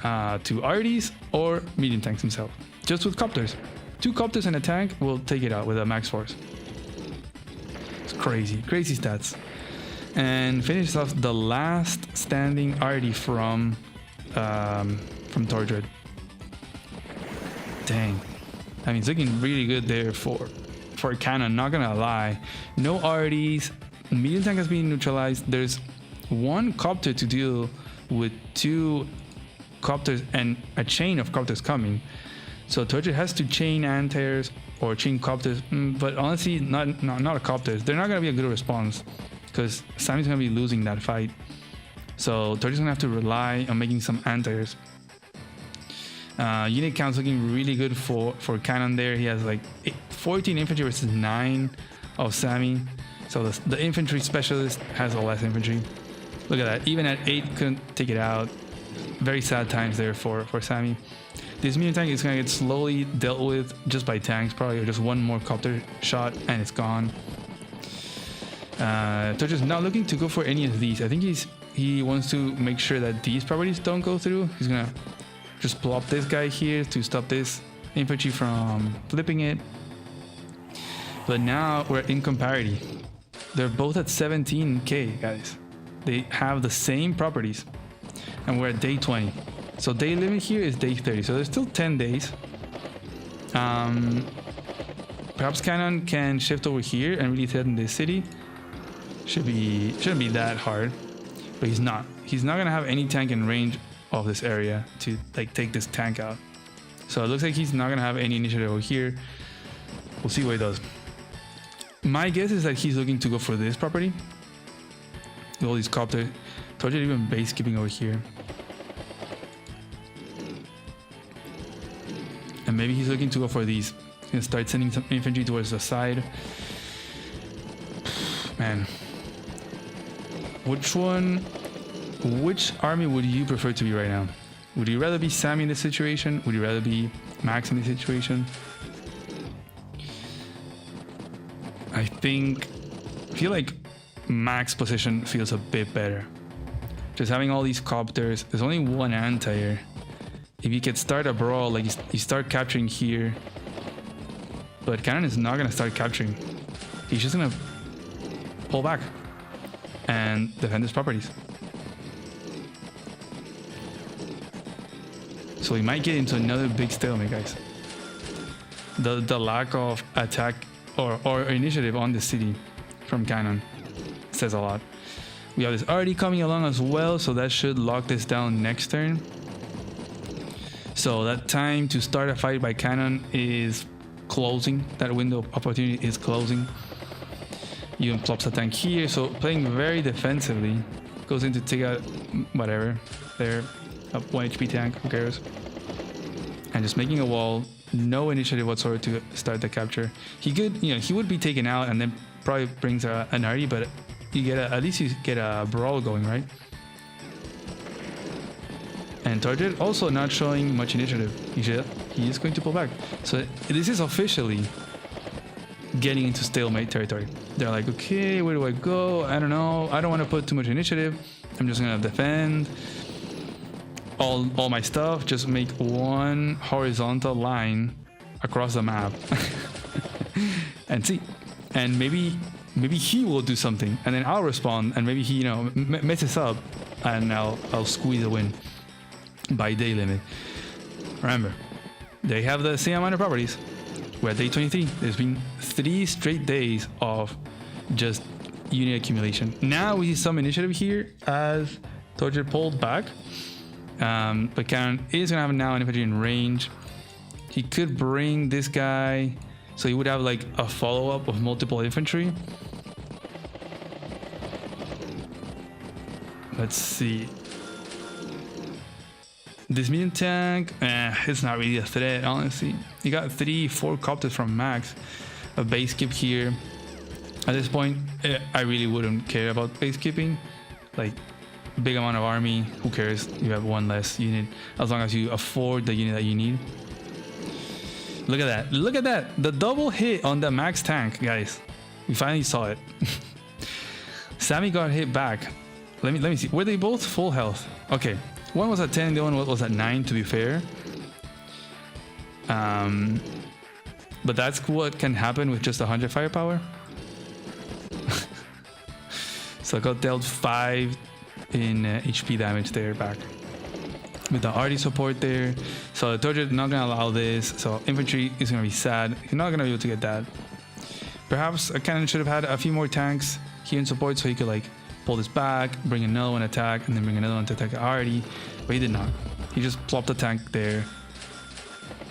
to RDs or medium tanks himself. Just with copters. 2 copters and a tank will take it out with a Max force. It's crazy, crazy stats. And finishes off the last standing RD from Tortured. Dang. I mean, it's looking really good there for Cannon, not gonna lie. No RDs, medium tank has been neutralized. There's 1 copter to deal with 2 copters and a chain of copters coming. So Torture has to chain anti-airs or chain copters, but honestly, not a copters. They're not gonna be a good response because Sammy's gonna be losing that fight. So Torture's gonna have to rely on making some anti-airs. Unit count's looking really good for Cannon there. He has like 14 infantry versus 9 of Sammy. So the infantry specialist has a less infantry. Look at that. Even at 8, couldn't take it out. Very sad times there for Sammy. This medium tank is going to get slowly dealt with just by tanks, probably, or just 1 more copter shot and it's gone. Torture's not looking to go for any of these. I think he wants to make sure that these properties don't go through. He's going to just plop this guy here to stop this infantry from flipping it. But now we're in comparity. They're both at 17k, guys. They have the same properties. And we're at day 20. So day limit here is day 30. So there's still 10 days. Perhaps Cannon can shift over here and really threaten this city. Shouldn't be that hard. But he's not. He's not gonna have any tank in range of this area to like take this tank out. So it looks like he's not gonna have any initiative over here. We'll see what he does. My guess is that he's looking to go for this property. With all these copters. Torture even base keeping over here. And maybe he's looking to go for these. He's gonna start sending some infantry towards the side. Man. Which army would you prefer to be right now? Would you rather be Sammy in this situation? Would you rather be Max in this situation? I feel like Max position feels a bit better. Just having all these copters, there's only 1 anti-air. If you could start a brawl, like you start capturing here. But Cannon is not gonna start capturing. He's just gonna pull back and defend his properties. So we might get into another big stalemate, guys. The lack of attack or initiative on the city from Cannon says a lot. We have this already coming along as well, so that should lock this down next turn. So that time to start a fight by Cannon is closing. That window of opportunity is closing. Even plops a tank here, so playing very defensively. Goes in to take out whatever. There, a 1 HP tank, who cares? And just making a wall, no initiative whatsoever to start the capture. He could, you know, he would be taken out and then probably brings an arty, but you get at least you get a brawl going, right? And Torjred also not showing much initiative. He is going to pull back. So this is officially getting into stalemate territory. They're like, okay, where do I go? I don't know. I don't want to put too much initiative. I'm just gonna defend all my stuff. Just make one horizontal line across the map and see. And maybe he will do something, and then I'll respond, and maybe he, you know, messes up, and I'll squeeze a win by day limit. Remember, they have the same amount of properties. We're at day 23. There's been 3 straight days of just unit accumulation. Now we see some initiative here as Torjred pulled back. But Cannon is gonna have now an infantry in range. He could bring this guy, so he would have like a follow-up of multiple infantry. Let's see. This medium tank, it's not really a threat, honestly. You got 3-4 copters from max. A base skip here. At this point, I really wouldn't care about base skipping. Like, big amount of army, who cares? You have 1 less unit, as long as you afford the unit that you need. Look at that. Look at that. The double hit on the max tank, guys. We finally saw it. Sammy got hit back. Let me see. Were they both full health? Okay. One was at 10, the other one was at 9, to be fair. But that's what can happen with just 100 firepower. So I got dealt 5 in HP damage there back. With the arty support there. So the Torjred not gonna allow this. So infantry is gonna be sad. He's not gonna be able to get that. Perhaps a cannon should have had a few more tanks here in support, so he could like pull this back, bring another one attack, and then bring another one to attack arty. But he did not. He just plopped a tank there.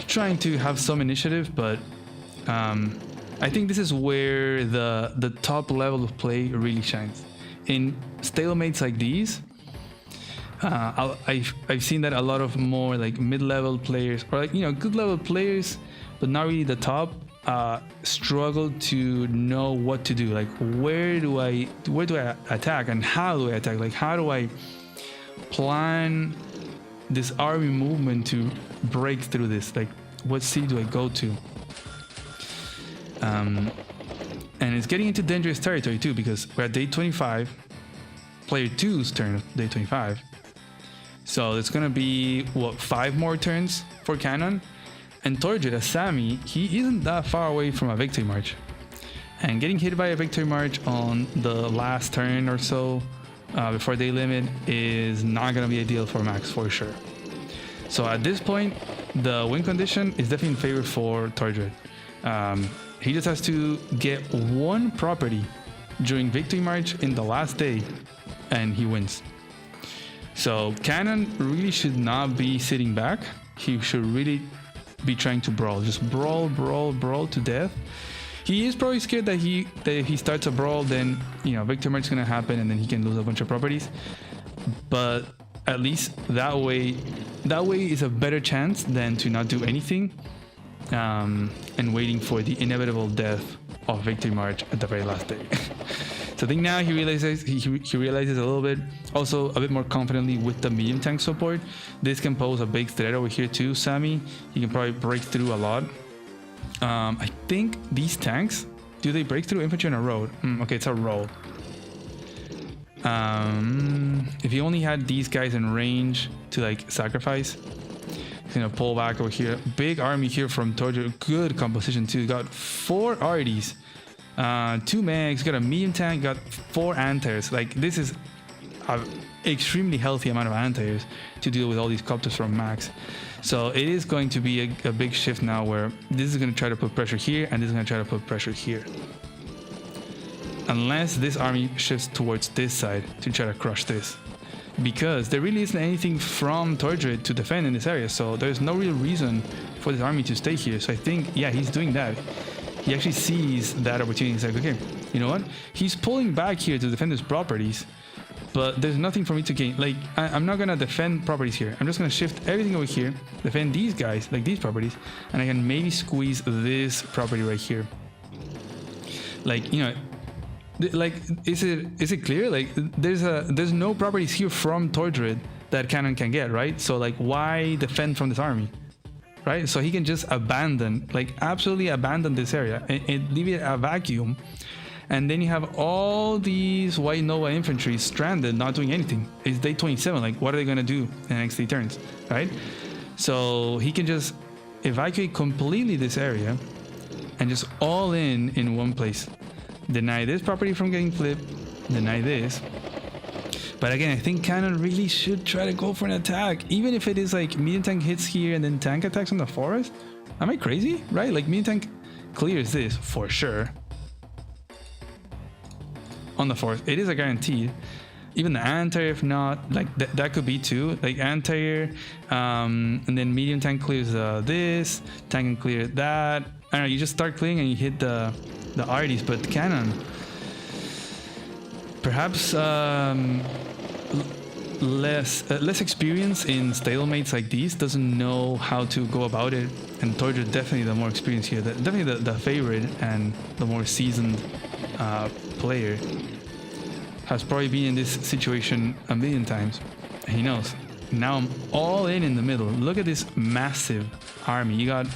Trying to have some initiative, but I think this is where the top level of play really shines. In stalemates like these, I've seen that a lot of more like mid-level players, or like, you know, good level players, but not really the top, struggle to know what to do. Like, where do I attack, and how do I attack? Like, how do I plan this army movement to break through this? Like, what city do I go to? And it's getting into dangerous territory too, because we're at day 25, player 2's turn of day 25. So it's gonna be, what, 5 more turns for Cannon? And Torjred, as Sammy, he isn't that far away from a victory march. And getting hit by a victory march on the last turn or so before day limit is not gonna be ideal for Max, for sure. So at this point, the win condition is definitely in favor for Torjred. He just has to get 1 property during victory march in the last day, and he wins. So Cannon really should not be sitting back. He should really be trying to brawl, just brawl to death. He is probably scared that if he starts a brawl, then, you know, victory march is gonna happen, and then he can lose a bunch of properties. But at least that way is a better chance than to not do anything, and waiting for the inevitable death of victory march at the very last day. So I think now he realizes a little bit, also a bit more confidently with the medium tank support. This can pose a big threat over here too, Sammy. He can probably break through a lot. I think these tanks, do they break through infantry on a road? Okay, it's a road. If he only had these guys in range to like sacrifice, he's gonna pull back over here. Big army here from Torjred. Good composition too. Got 4 arties, 2 mags, got a medium tank, got 4 anti-airs. Like, this is an extremely healthy amount of anti-airs to deal with all these copters from max. So it is going to be a big shift now, where this is going to try to put pressure here, and this is going to try to put pressure here. Unless this army shifts towards this side to try to crush this. because there really isn't anything from Tordred to defend in this area, so there's no real reason for this army to stay here. So I think, yeah, he's doing that. He actually sees that opportunity. He's like, okay, you know what? He's pulling back here to defend his properties, but there's nothing for me to gain. Like, I'm not gonna defend properties here. I'm just gonna shift everything over here, defend these guys, like these properties, and I can maybe squeeze this property right here. Like, you know, like, is it clear? Like, there's no properties here from Tordred that Cannon can get, right? So like, why defend from this army, right? So he can just abandon, like absolutely abandon this area and leave it a vacuum, and then you have all these White Nova infantry stranded, not doing anything. It's day 27. Like, what are they gonna do in the next 3 turns, right? So he can just evacuate completely this area and just all in one place. Deny this property from getting flipped, deny this. But again, I think Cannon really should try to go for an attack, even if it is like medium tank hits here and then tank attacks on the forest. Am I crazy? Right? Like, medium tank clears this for sure. On the forest, it is a guaranteed. Even the anti-air, if not, like that could be too. Like anti-air, and then medium tank clears this, tank can clear that. I don't know, you just start clearing and you hit the arties, but Cannon perhaps less experience in stalemates like these, doesn't know how to go about it, and Tordred definitely the more experienced here, definitely the favorite and the more seasoned player, has probably been in this situation a million times. He knows. Now I'm all in the middle. Look at this massive army. You got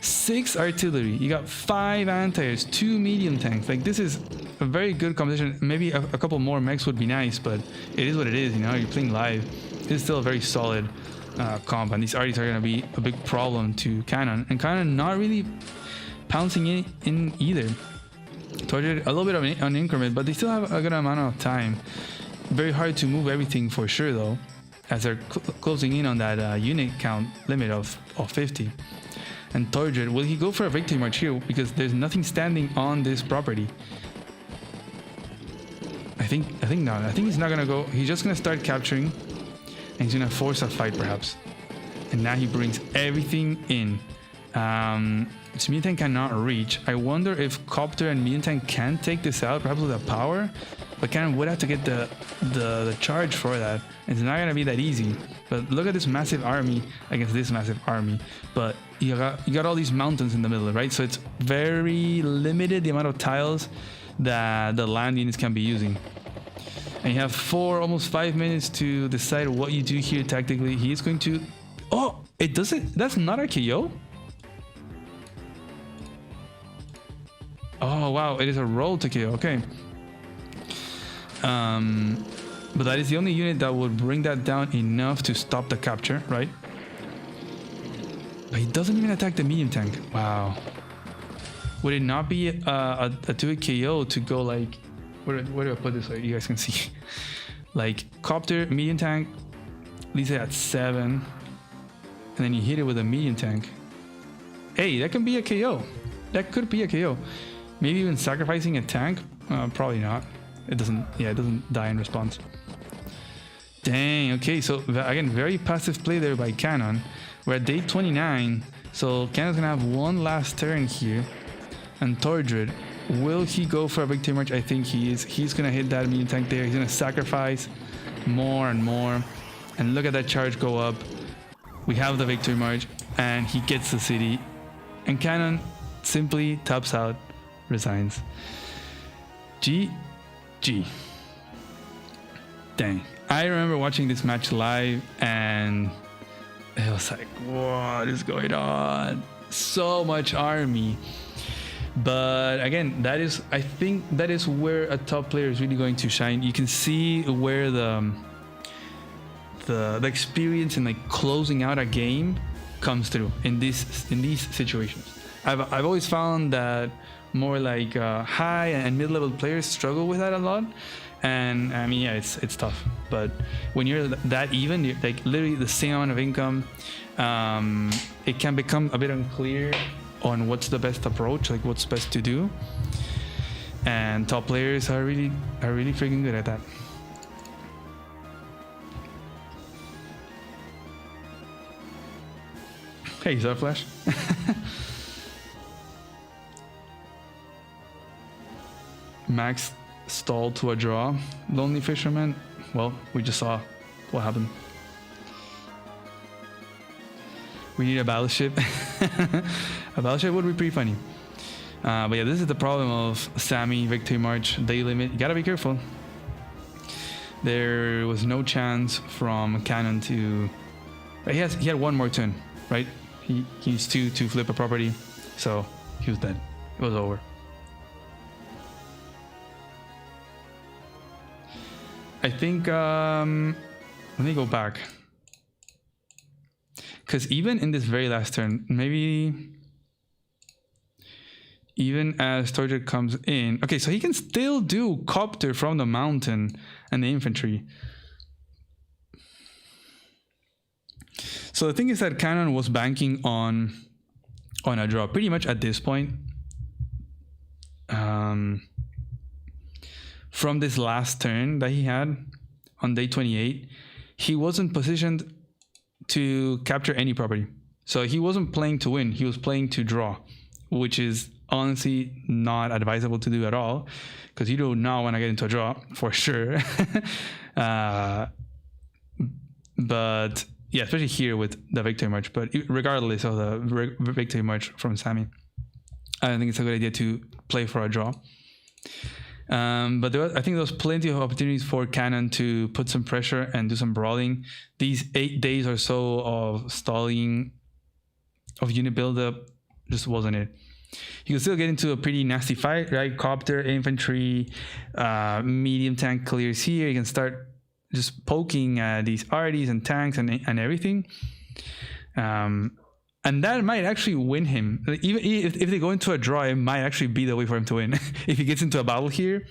6 artillery, you got 5 anti-airs, 2 medium tanks. Like, this is a very good competition. Maybe a couple more mechs would be nice, but it is what it is, you know, you're playing live. It's still a very solid comp, and these arties are going to be a big problem to Cannon, and Cannon not really pouncing in either. Tordred a little bit of an increment, but they still have a good amount of time. Very hard to move everything for sure though, as they're closing in on that unit count limit of 50. And Tordred, will he go for a victory march here? Because there's nothing standing on this property. I think not. I think he's not gonna go. He's just gonna start capturing, and he's gonna force a fight perhaps. And now he brings everything in. So medium tank cannot reach. I wonder if Copter and medium tank can take this out, perhaps with a power. But Cannon would have to get the charge for that. It's not gonna be that easy. But look at this massive army against this massive army. But you got all these mountains in the middle, right? So it's very limited the amount of tiles that the land units can be using. And you have almost 5 minutes to decide what you do here tactically. He is going to... Oh, it doesn't... That's not a KO? Oh, wow. It is a roll to KO. Okay. But that is the only unit that would bring that down enough to stop the capture, right? But he doesn't even attack the medium tank. Wow. Would it not be a 2-hit KO to go like... Where do I put this so you guys can see? Like, Copter, medium tank, leaves it at 7. And then you hit it with a medium tank. Hey, that can be a KO. That could be a KO. Maybe even sacrificing a tank? Probably not. It doesn't die in response. Dang, okay, so again, very passive play there by Cannon. We're at day 29, so Cannon's gonna have one last turn here. And Tordred, will he go for a victory march? I think he is. He's gonna hit that medium tank there. He's gonna sacrifice more and more. And look at that charge go up. We have the victory march, and he gets the city. And Cannon simply taps out, resigns. GG. Dang. I remember watching this match live, and it was like, what is going on? So much army. But again, I think that is where a top player is really going to shine. You can see where the experience in like closing out a game comes through in these situations. I've always found that more like high and mid-level players struggle with that a lot. And I mean, yeah, it's tough, but when you're that even, you're like literally the same amount of income, it can become a bit unclear on what's the best approach, like what's best to do. And top players are really freaking good at that. Hey, is that a flash? Max stalled to a draw. Lonely Fisherman. Well, we just saw what happened. We need a battleship. A battleship would be pretty funny. But yeah, this is the problem of Sammy, Victory March, Day Limit. You gotta be careful. There was no chance from Cannon to... He had one more turn, right? He used two to flip a property, so he was dead. It was over. I think, let me go back. Because even in this very last turn, maybe... Even as Torture comes in... Okay, so he can still do Copter from the mountain and the infantry. So the thing is that Cannon was banking on a draw pretty much at this point. From this last turn that he had on day 28, he wasn't positioned to capture any property. So he wasn't playing to win, he was playing to draw, which is honestly not advisable to do at all, because you do not want to get into a draw for sure. But yeah, especially here with the Victory March. But regardless of the Victory March from Sammy, I don't think it's a good idea to play for a draw. But I think there was plenty of opportunities for Cannon to put some pressure and do some brawling. These 8 days or so of stalling of unit buildup just wasn't it. He could still get into a pretty nasty fight, right? Copter, infantry, medium tank clears here. You can start just poking at these arties and tanks and everything. And that might actually win him. Even if they go into a draw, it might actually be the way for him to win. If he gets into a battle here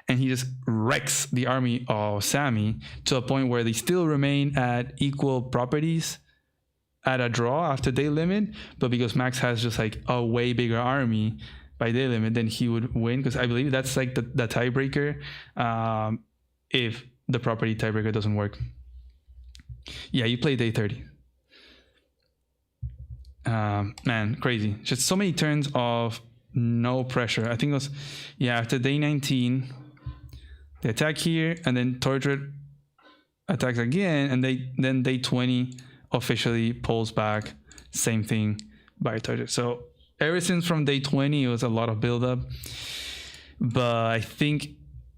and he just wrecks the army of Sammy to a point where they still remain at equal properties at a draw after day limit, but because Max has just like a way bigger army by day limit, then he would win, because I believe that's like the tiebreaker if the property tiebreaker doesn't work. Yeah, you play day 30. Man, crazy. Just so many turns of no pressure. I think it was, yeah, after day 19, they attack here, and then Tortured attacks again, and then day 20 officially pulls back. Same thing by Tortured. So ever since from day 20, it was a lot of buildup. But I think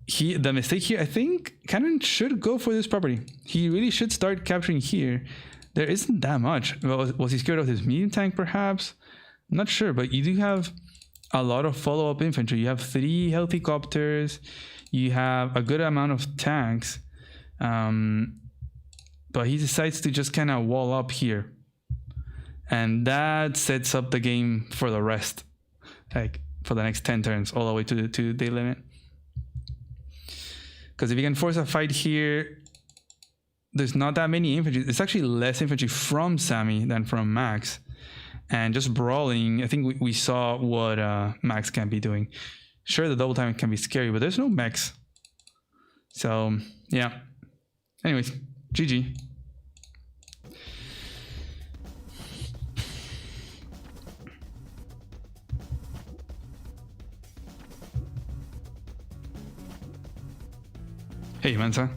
the mistake here, I think Cannon should go for this property. He really should start capturing here. There isn't that much. Was he scared of his medium tank, perhaps? I'm not sure, but you do have a lot of follow-up infantry. You have 3 healthy copters. You have a good amount of tanks. But he decides to just kind of wall up here. And that sets up the game for the rest. Like, for the next 10 turns, all the way to day limit. Because if you can force a fight here, there's not that many infantry. It's actually less infantry from Sammy than from Max. And just brawling, I think we saw what Max can be doing. Sure, the double time can be scary, but there's no mechs. So, yeah. Anyways, GG. Hey, Mensa.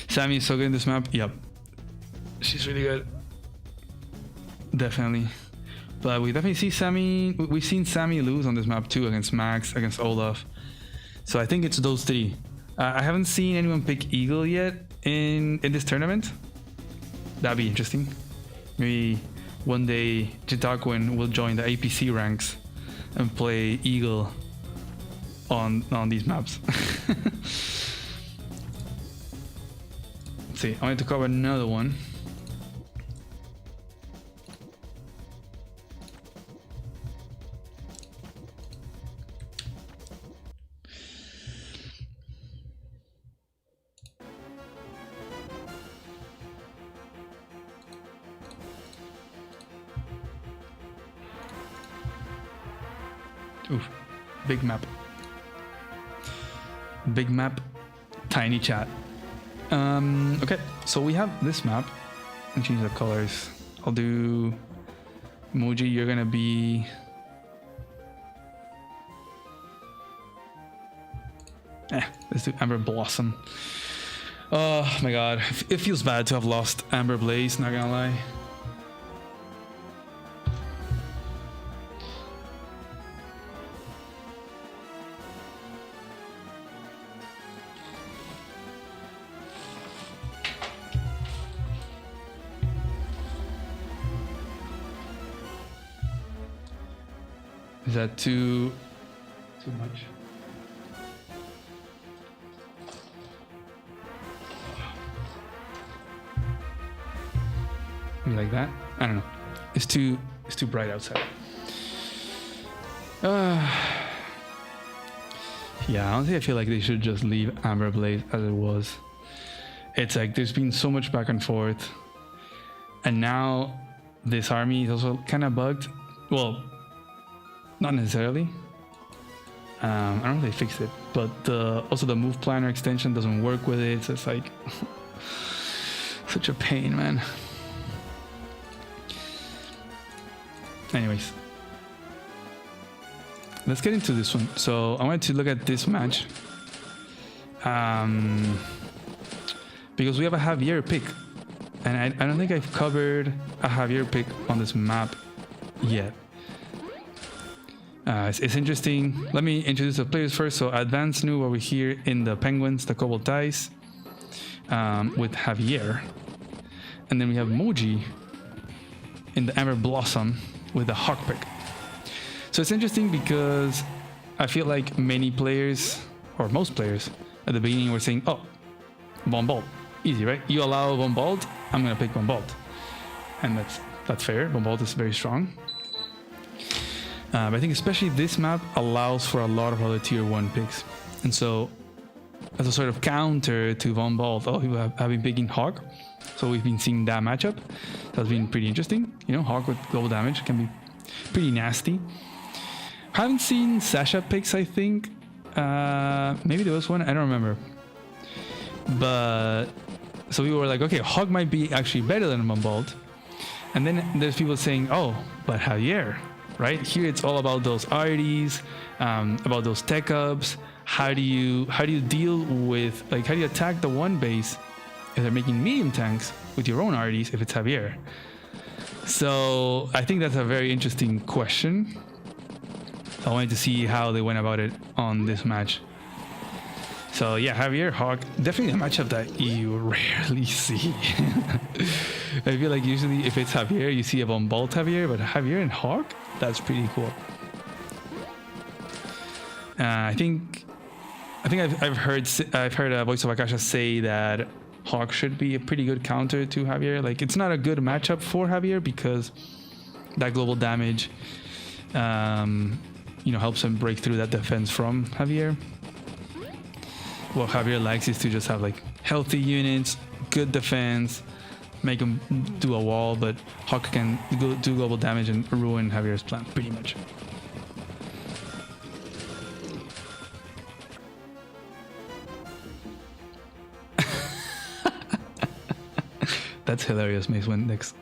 Sammy is so good in this map. Yep. She's really good. Definitely. But we definitely see Sammy... We've seen Sammy lose on this map too, against Max, against Olaf. So I think it's those 3. I haven't seen anyone pick Eagle yet in this tournament. That'd be interesting. Maybe one day Jitakwin will join the APC ranks and play Eagle on these maps. See, I want to cover another one. Oof, big map. Big map, tiny chat. Okay, so we have this map. I'll change the colors. I'll do Muji, you're gonna be... let's do Amber Blossom. Oh my god, it feels bad to have lost Amber Blaze, not gonna lie. Is that too much? Maybe like that? I don't know. It's too bright outside. Yeah, honestly, I feel like they should just leave Amber Blaze as it was. It's like there's been so much back and forth, and now this army is also kind of bugged. Well, not necessarily. I don't know if they fixed it, but also the move planner extension doesn't work with it, so it's like such a pain, man. Anyways, let's get into this one. So I wanted to look at this match because we have a Javier pick, and I don't think I've covered a Javier pick on this map yet. It's interesting. Let me introduce the players first. So Advanced Noob over here in the Penguins, the Cobalt Dice, with Javier. And then we have Moji in the Amber Blossom with the Hawk pick. So it's interesting because I feel like many players, or most players, at the beginning were saying, oh, Von Bolt. Easy, right? You allow Von Bolt, I'm going to pick Von Bolt. And that's fair. Von Bolt is very strong. But I think especially this map allows for a lot of other tier 1 picks. And so as a sort of counter to Von Bolt, a lot of people have been picking Hawk. So we've been seeing that matchup. That's been pretty interesting. You know, Hawk with global damage can be pretty nasty. Haven't seen Sasha picks, I think. Maybe there was one, I don't remember. But so we were like, okay, Hawk might be actually better than Von Bolt. And then there's people saying, oh, but Javier. Right here, it's all about those RDs, about those tech ups. How do you deal with, like, how do you attack the one base if they're making medium tanks with your own RDs if it's Javier? So I think that's a very interesting question. I wanted to see how they went about it on this match. So yeah, Javier Hawk, definitely a matchup that you rarely see. I feel like usually if it's Javier, you see a Von Bolt Javier, but Javier and Hawk, that's pretty cool. I think I've heard a Voice of Akasha say that Hawk should be a pretty good counter to Javier. Like, it's not a good matchup for Javier because that global damage, you know, helps him break through that defense from Javier. What Javier likes is to just have like healthy units, good defense, make him do a wall, but Hawk can do global damage and ruin Javier's plan pretty much. That's hilarious, Mace Windex.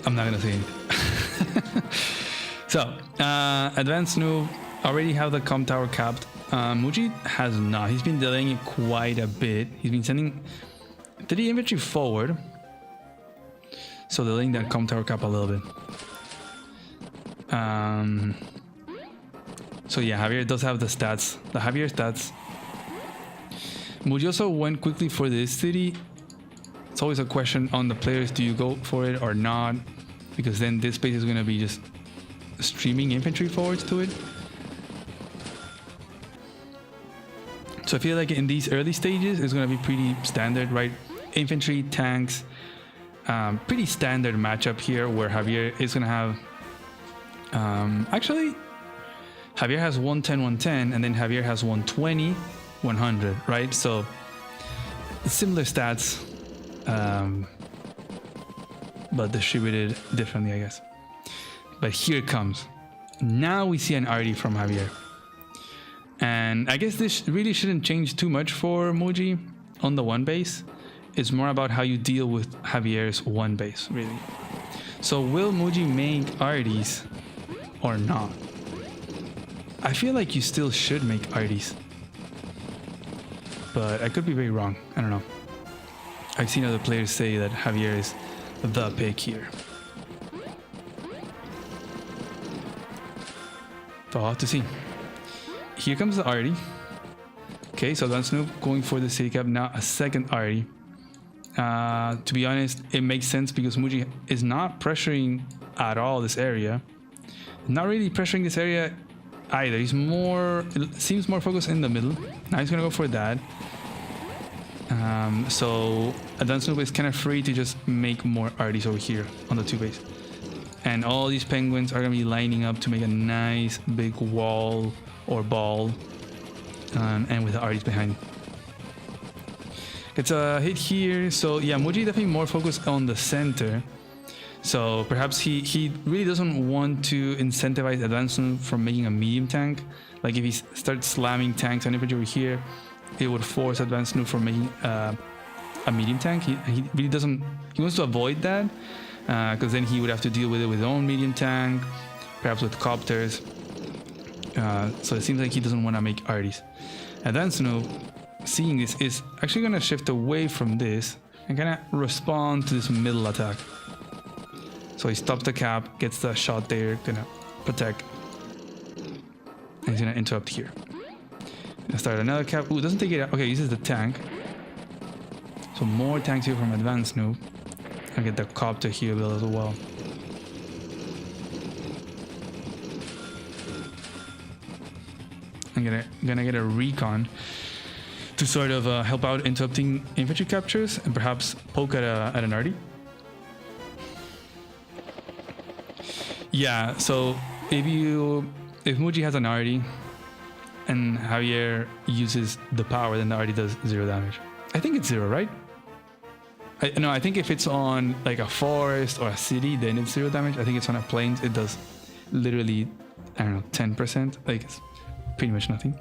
I'm not gonna say anything. So, Advanced Noob already have the com tower capped. Muji has not. He's been delaying it quite a bit. He's been sending 3 infantry forward, so delaying that com tower cap a little bit. So yeah, Javier does have the stats, the Javier stats. Muji also went quickly for this city. It's always a question on the players, do you go for it or not? Because then this base is going to be just streaming infantry forwards to it. So I feel like in these early stages, it's going to be pretty standard, right? Infantry, tanks, pretty standard matchup here where Javier is going to have... actually, Javier has 110, 110, and then Javier has 120, 100, right? So similar stats, but distributed differently, I guess. But here it comes. Now we see an RD from Javier. And I guess this really shouldn't change too much for Muji on the one base. It's more about how you deal with Javier's one base, really. So will Muji make arties or not? I feel like you still should make arties, but I could be very wrong. I don't know. I've seen other players say that Javier is the pick here. So I'll have to see. Here comes the arty. Okay, so that's Snoop going for the city cap, now a second arty. To be honest, it makes sense because Muji is not pressuring at all this area. Not really pressuring this area either. He's more, it seems more focused in the middle. Now he's gonna go for that. So Advanced Noob is kind of free to just make more arties over here on the 2 base. And all these penguins are gonna be lining up to make a nice big wall or ball. And with the arties behind. It's a hit here. So yeah, Muji definitely more focused on the center. So perhaps he really doesn't want to incentivize Advanced Noob from making a medium tank. Like if he starts slamming tanks on infantry over here, it would force Advanced Noob from making a medium tank. He really doesn't, he wants to avoid that because then he would have to deal with it with his own medium tank, perhaps with copters. So it seems like he doesn't want to make arties. Advanced Noob, seeing this, is actually going to shift away from this and kind of respond to this middle attack. So he stops the cap, gets the shot there, gonna protect, and he's gonna interrupt here. Gonna start another cap. Ooh, doesn't take it out. Okay, uses the tank. So more tanks here from Advanced Noob. And get the copter here built as well. I'm gonna get a recon to sort of help out interrupting infantry captures and perhaps poke at an arty. Yeah, so if Muji has an arty and Javier uses the power, then the arty does 0 damage. I think it's 0, right? No, I think if it's on like a forest or a city, then it's 0 damage. I think it's on a plains, it does literally, I don't know, 10%. Like it's pretty much nothing.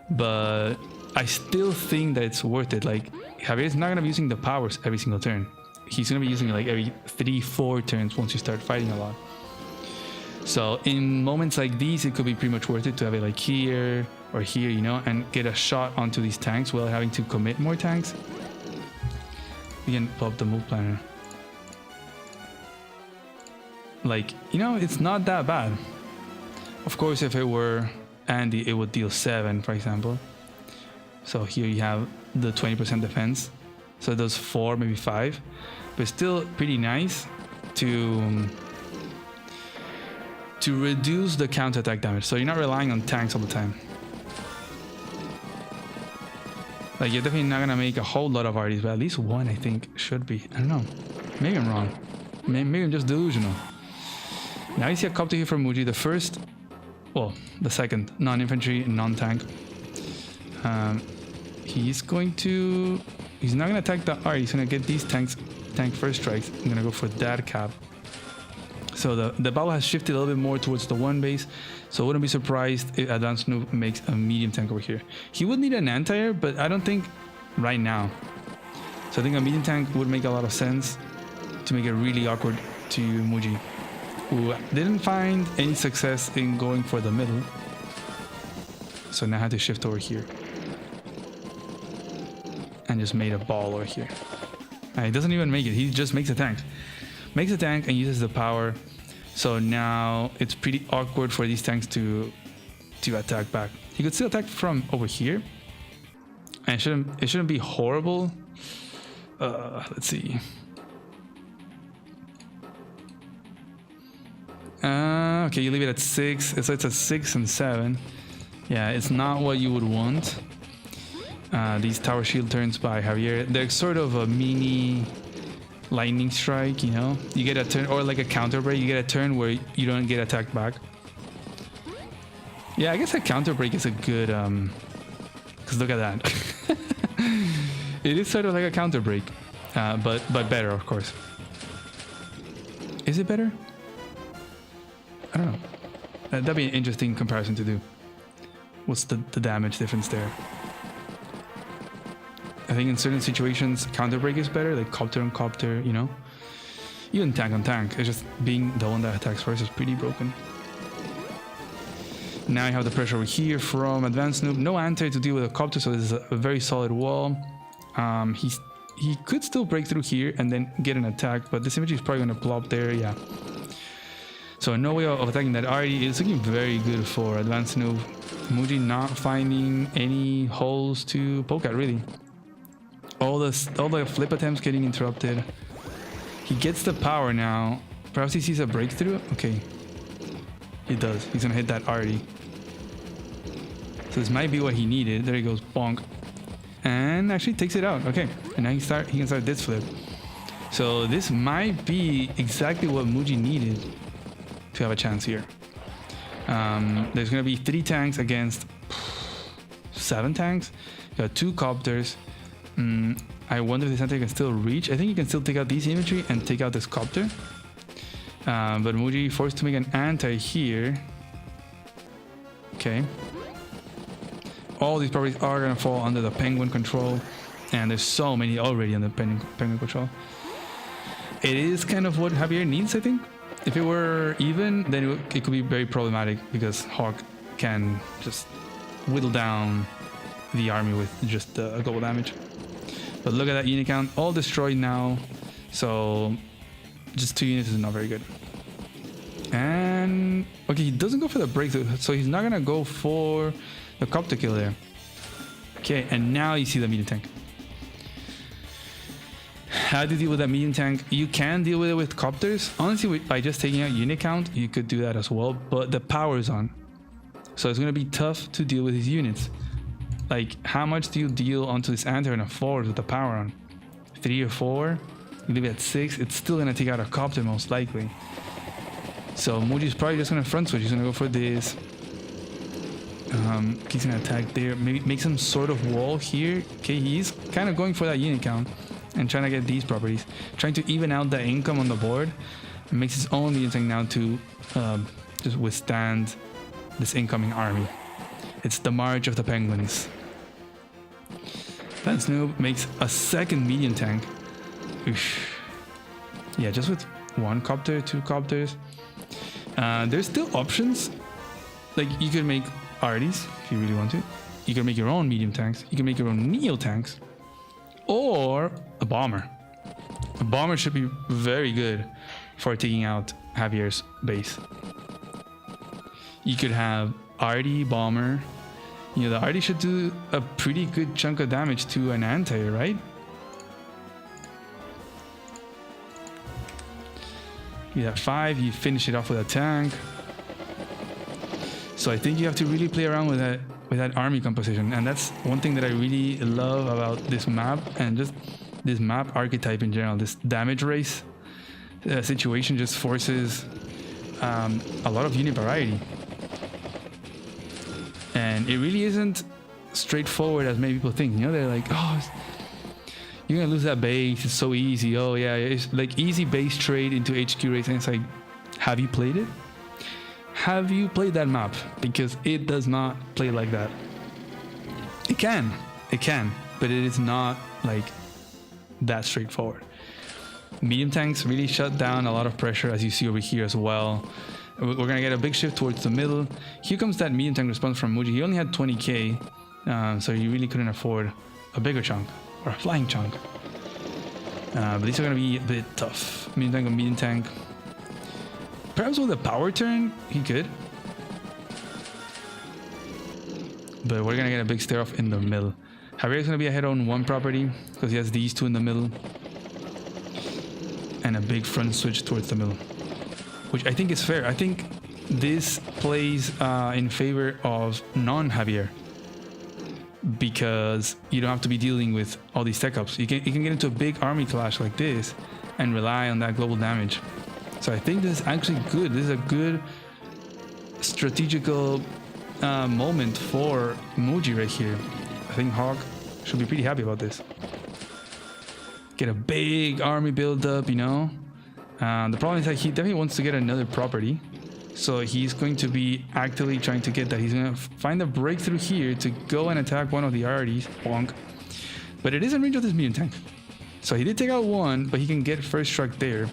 But I still think that it's worth it. Like Javier's not gonna be using the powers every single turn. He's gonna be using it like every 3-4 turns once you start fighting a lot. So in moments like these, it could be pretty much worth it to have it like here or here, you know, and get a shot onto these tanks without having to commit more tanks. We can pull up the move planner. Like, you know, it's not that bad. Of course, if it were Andy, it would deal 7, for example. So here you have the 20% defense. So it does 4, maybe 5. But still pretty nice to reduce the counterattack damage. So you're not relying on tanks all the time. Like you're definitely not gonna make a whole lot of arties, but at least 1 I think should be. I don't know. Maybe I'm wrong. Maybe I'm just delusional. Now you see a copter here from Muji. The first, well, the second non-infantry, non-tank. He's not gonna attack the arty. He's gonna get these tank first strikes. I'm gonna go for that cap. So the battle has shifted a little bit more towards the 1 base. So I wouldn't be surprised if Advanced Noob makes a medium tank over here. He would need an anti-air, but I don't think right now. So I think a medium tank would make a lot of sense to make it really awkward to Muji, who didn't find any success in going for the middle. So now I had to shift over here. And just made a ball over here. He doesn't even make it, he just makes a tank. Makes a tank and uses the power. So now it's pretty awkward for these tanks to attack back. He could still attack from over here. And it shouldn't be horrible. Let's see. Okay, you leave it at 6. So it's at 6 and 7. Yeah, it's not what you would want. These tower shield turns by Javier, they're sort of a mini lightning strike, you know? You get a turn, or like a counter break, you get a turn where you don't get attacked back. Yeah, I guess a counter break is a good, because look at that. It is sort of like a counter break, but better, of course. Is it better? I don't know. That'd be an interesting comparison to do. What's the damage difference there? I think in certain situations, counter break is better, like copter on copter, you know? Even tank on tank. It's just being the one that attacks first is pretty broken. Now I have the pressure over here from Advanced Noob. No anti to deal with a copter, so this is a very solid wall. He could still break through here and then get an attack, but this image is probably going to plop there, yeah. So no way of attacking that already. It's looking very good for Advanced Noob. Muji not finding any holes to poke at, really. All the flip attempts getting interrupted. He gets the power now. Perhaps he sees a breakthrough. Okay. He does. He's gonna hit that already. So this might be what he needed. There he goes, bonk. And actually takes it out. Okay. And now he can start this flip. So this might be exactly what Muji needed to have a chance here. There's gonna be 3 tanks against 7 tanks. You got 2 copters. I wonder if this anti can still reach. I think you can still take out these imagery and take out this copter. But Muji forced to make an anti here. Okay. All these properties are gonna fall under the penguin control, and there's so many already under penguin control. It is kind of what Javier needs, I think. If it were even, then it could be very problematic because Hawk can just whittle down the army with just a global damage. But look at that unit count, all destroyed now. So just 2 units is not very good. And okay, he doesn't go for the breakthrough, so he's not gonna go for the copter kill there. Okay, and now you see the medium tank. How to deal with that medium tank? You can deal with it with copters. Honestly, by just taking out unit count, you could do that as well, but the power is on. So it's gonna be tough to deal with his units. Like, how much do you deal onto this anti and a forward with the power on? 3 or 4? You leave it at 6, it's still gonna take out a copter most likely. So Muji's probably just gonna front switch. He's gonna go for this. He's gonna attack there, maybe make some sort of wall here. Okay, he's kind of going for that unit count and trying to get these properties, trying to even out the income on the board, and makes his own medium tank now to just withstand this incoming army. It's the march of the penguins. Advanced Noob makes a second medium tank. Oosh. Yeah, just with 1 copter, 2 copters. There's still options. Like, you could make Arties if you really want to. You can make your own medium tanks. You can make your own Neo tanks. Or a bomber. A bomber should be very good for taking out Javier's base. You could have Artie bomber. You know, the Artie should do a pretty good chunk of damage to an anti, right? You have 5, you finish it off with a tank. So I think you have to really play around with that army composition, and that's one thing that I really love about this map and just this map archetype in general. This damage race situation just forces a lot of unit variety. And it really isn't straightforward as many people think. You know, they're like, oh, you're gonna lose that base, it's so easy. Oh yeah, it's like easy base trade into HQ race. And it's like, have you played it? Have you played that map? Because it does not play like that. It can, but it is not like that straightforward. Medium tanks really shut down a lot of pressure, as you see over here as well. We're gonna get a big shift towards the middle. Here comes that medium tank response from Muji. He only had 20k, so he really couldn't afford a bigger chunk or a flying chunk. But these are gonna be a bit tough. Medium tank on medium tank. Perhaps with a power turn, he could. But we're gonna get a big stare off in the middle. Javier's gonna be ahead on 1 property because he has these 2 in the middle. And a big front switch towards the middle, which I think is fair. I think this plays in favor of non-Javier because you don't have to be dealing with all these tech ups. You can get into a big army clash like this and rely on that global damage. So I think this is actually good. This is a good strategical moment for Muji right here. I think Hawk should be pretty happy about this. Get a big army build up, you know. The problem is that he definitely wants to get another property, so he's going to be actively trying to get that. He's going to find a breakthrough here to go and attack one of the Arties. Bonk. but it is in range of this medium tank. So he did take out one, but he can get first strike there.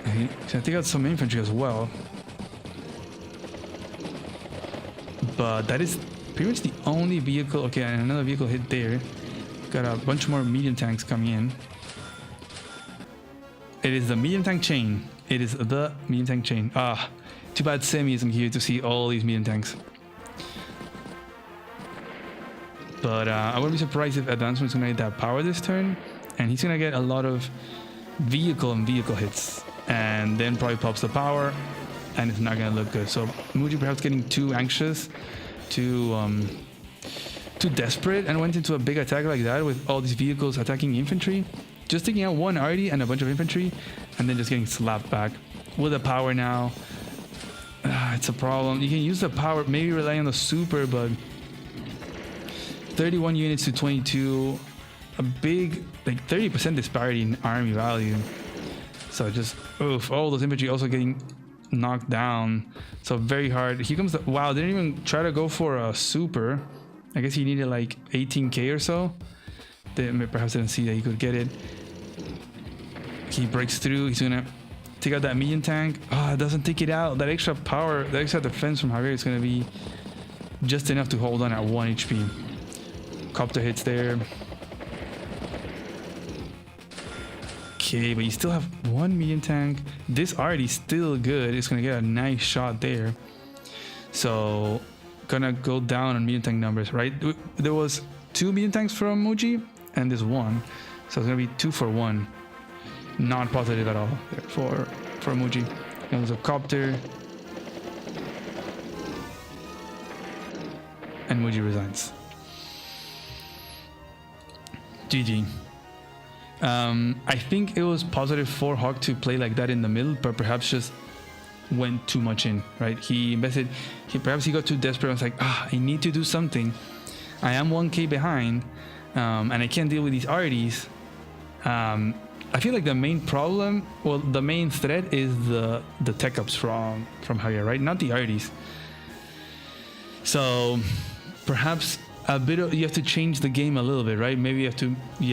And he's gonna take out some infantry as well. But that is pretty much the only vehicle. Okay, and another vehicle hit there. Got a bunch more medium tanks coming in. It is the medium tank chain. It is the medium tank chain. Ah, too bad Semi isn't here to see all these medium tanks. But I wouldn't be surprised if Advancement's gonna get that power this turn, and he's gonna get a lot of vehicle and vehicle hits, and then probably pops the power, and it's not gonna look good. So Muji perhaps getting too anxious, too desperate, and went into a big attack like that with all these vehicles attacking infantry, just taking out one arty and a bunch of infantry, and then just getting slapped back with the power now. It's a problem. You can use the power, maybe rely on the super, but 31 units to 22, a big like 30% disparity in army value. So just oof, all those infantry also getting knocked down. So very hard. Here comes the wow, they didn't even try to go for a super. I guess he needed like 18k or so. They perhaps didn't see that he could get it. He breaks through. He's gonna take out that medium tank. Ah, it doesn't take it out. That extra power, that extra defense from Javier is gonna be just enough to hold on at 1 HP. Copter hits there. Okay, but you still have one medium tank. This already still good. It's gonna get a nice shot there. So gonna go down on medium tank numbers, right? There was 2 medium tanks from Muji and this one, so it's gonna be 2 for 1. Not positive at all for Muji. There was a copter, and Muji resigns. GG. I think it was positive for Hawk to play like that in the middle, but perhaps just went too much in, right? He invested, perhaps he got too desperate and was like, I need to do something. I am 1k behind, and I can't deal with these arties. I feel like the main problem, well, the main threat is the tech ups from Javier, right? Not the arties. So perhaps a bit of, you have to change the game a little bit, right? Maybe you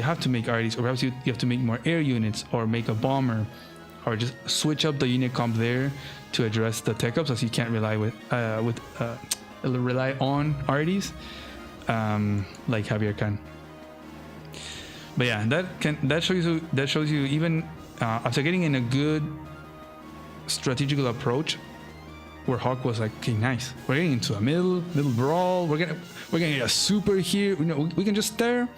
have to make arties, or perhaps you have to make more air units, or make a bomber, or just switch up the unit comp there to address the tech ups, as you can't rely rely on arties like Javier can. But yeah, that shows you even after getting in a good strategical approach, where Hawk was like, okay, nice, we're getting into a middle brawl, we're gonna get a super here, you know, we can just stare.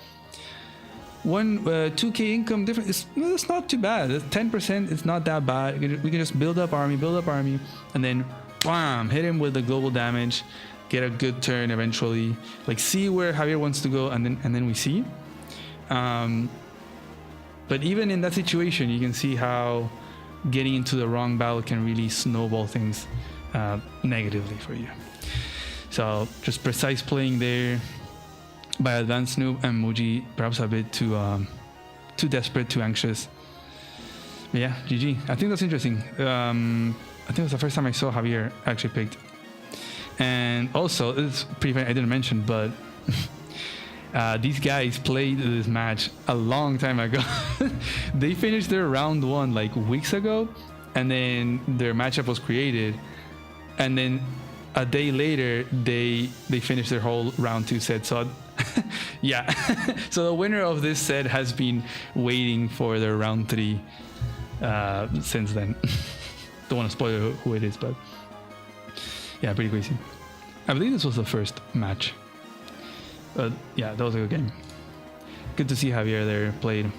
2k income difference, it's not too bad. 10%, it's not that bad. We can just build up army, and then bam, hit him with the global damage, get a good turn eventually, like see where Javier wants to go, and then we see. But even in that situation, you can see how getting into the wrong battle can really snowball things negatively for you. So just precise playing there by Advanced Noob and Muji, perhaps a bit too desperate, too anxious. But yeah, GG. I think that's interesting. I think it was the first time I saw Javier actually picked. And also, it's pretty funny, I didn't mention, but these guys played this match a long time ago. They finished their round 1 like weeks ago, and then their matchup was created, and then a day later they finished their whole round 2 set. So yeah, so the winner of this set has been waiting for their round 3 since then. Don't want to spoil who it is, but yeah, pretty crazy. I believe this was the first match. But yeah, that was a good game. Good to see Javier there played.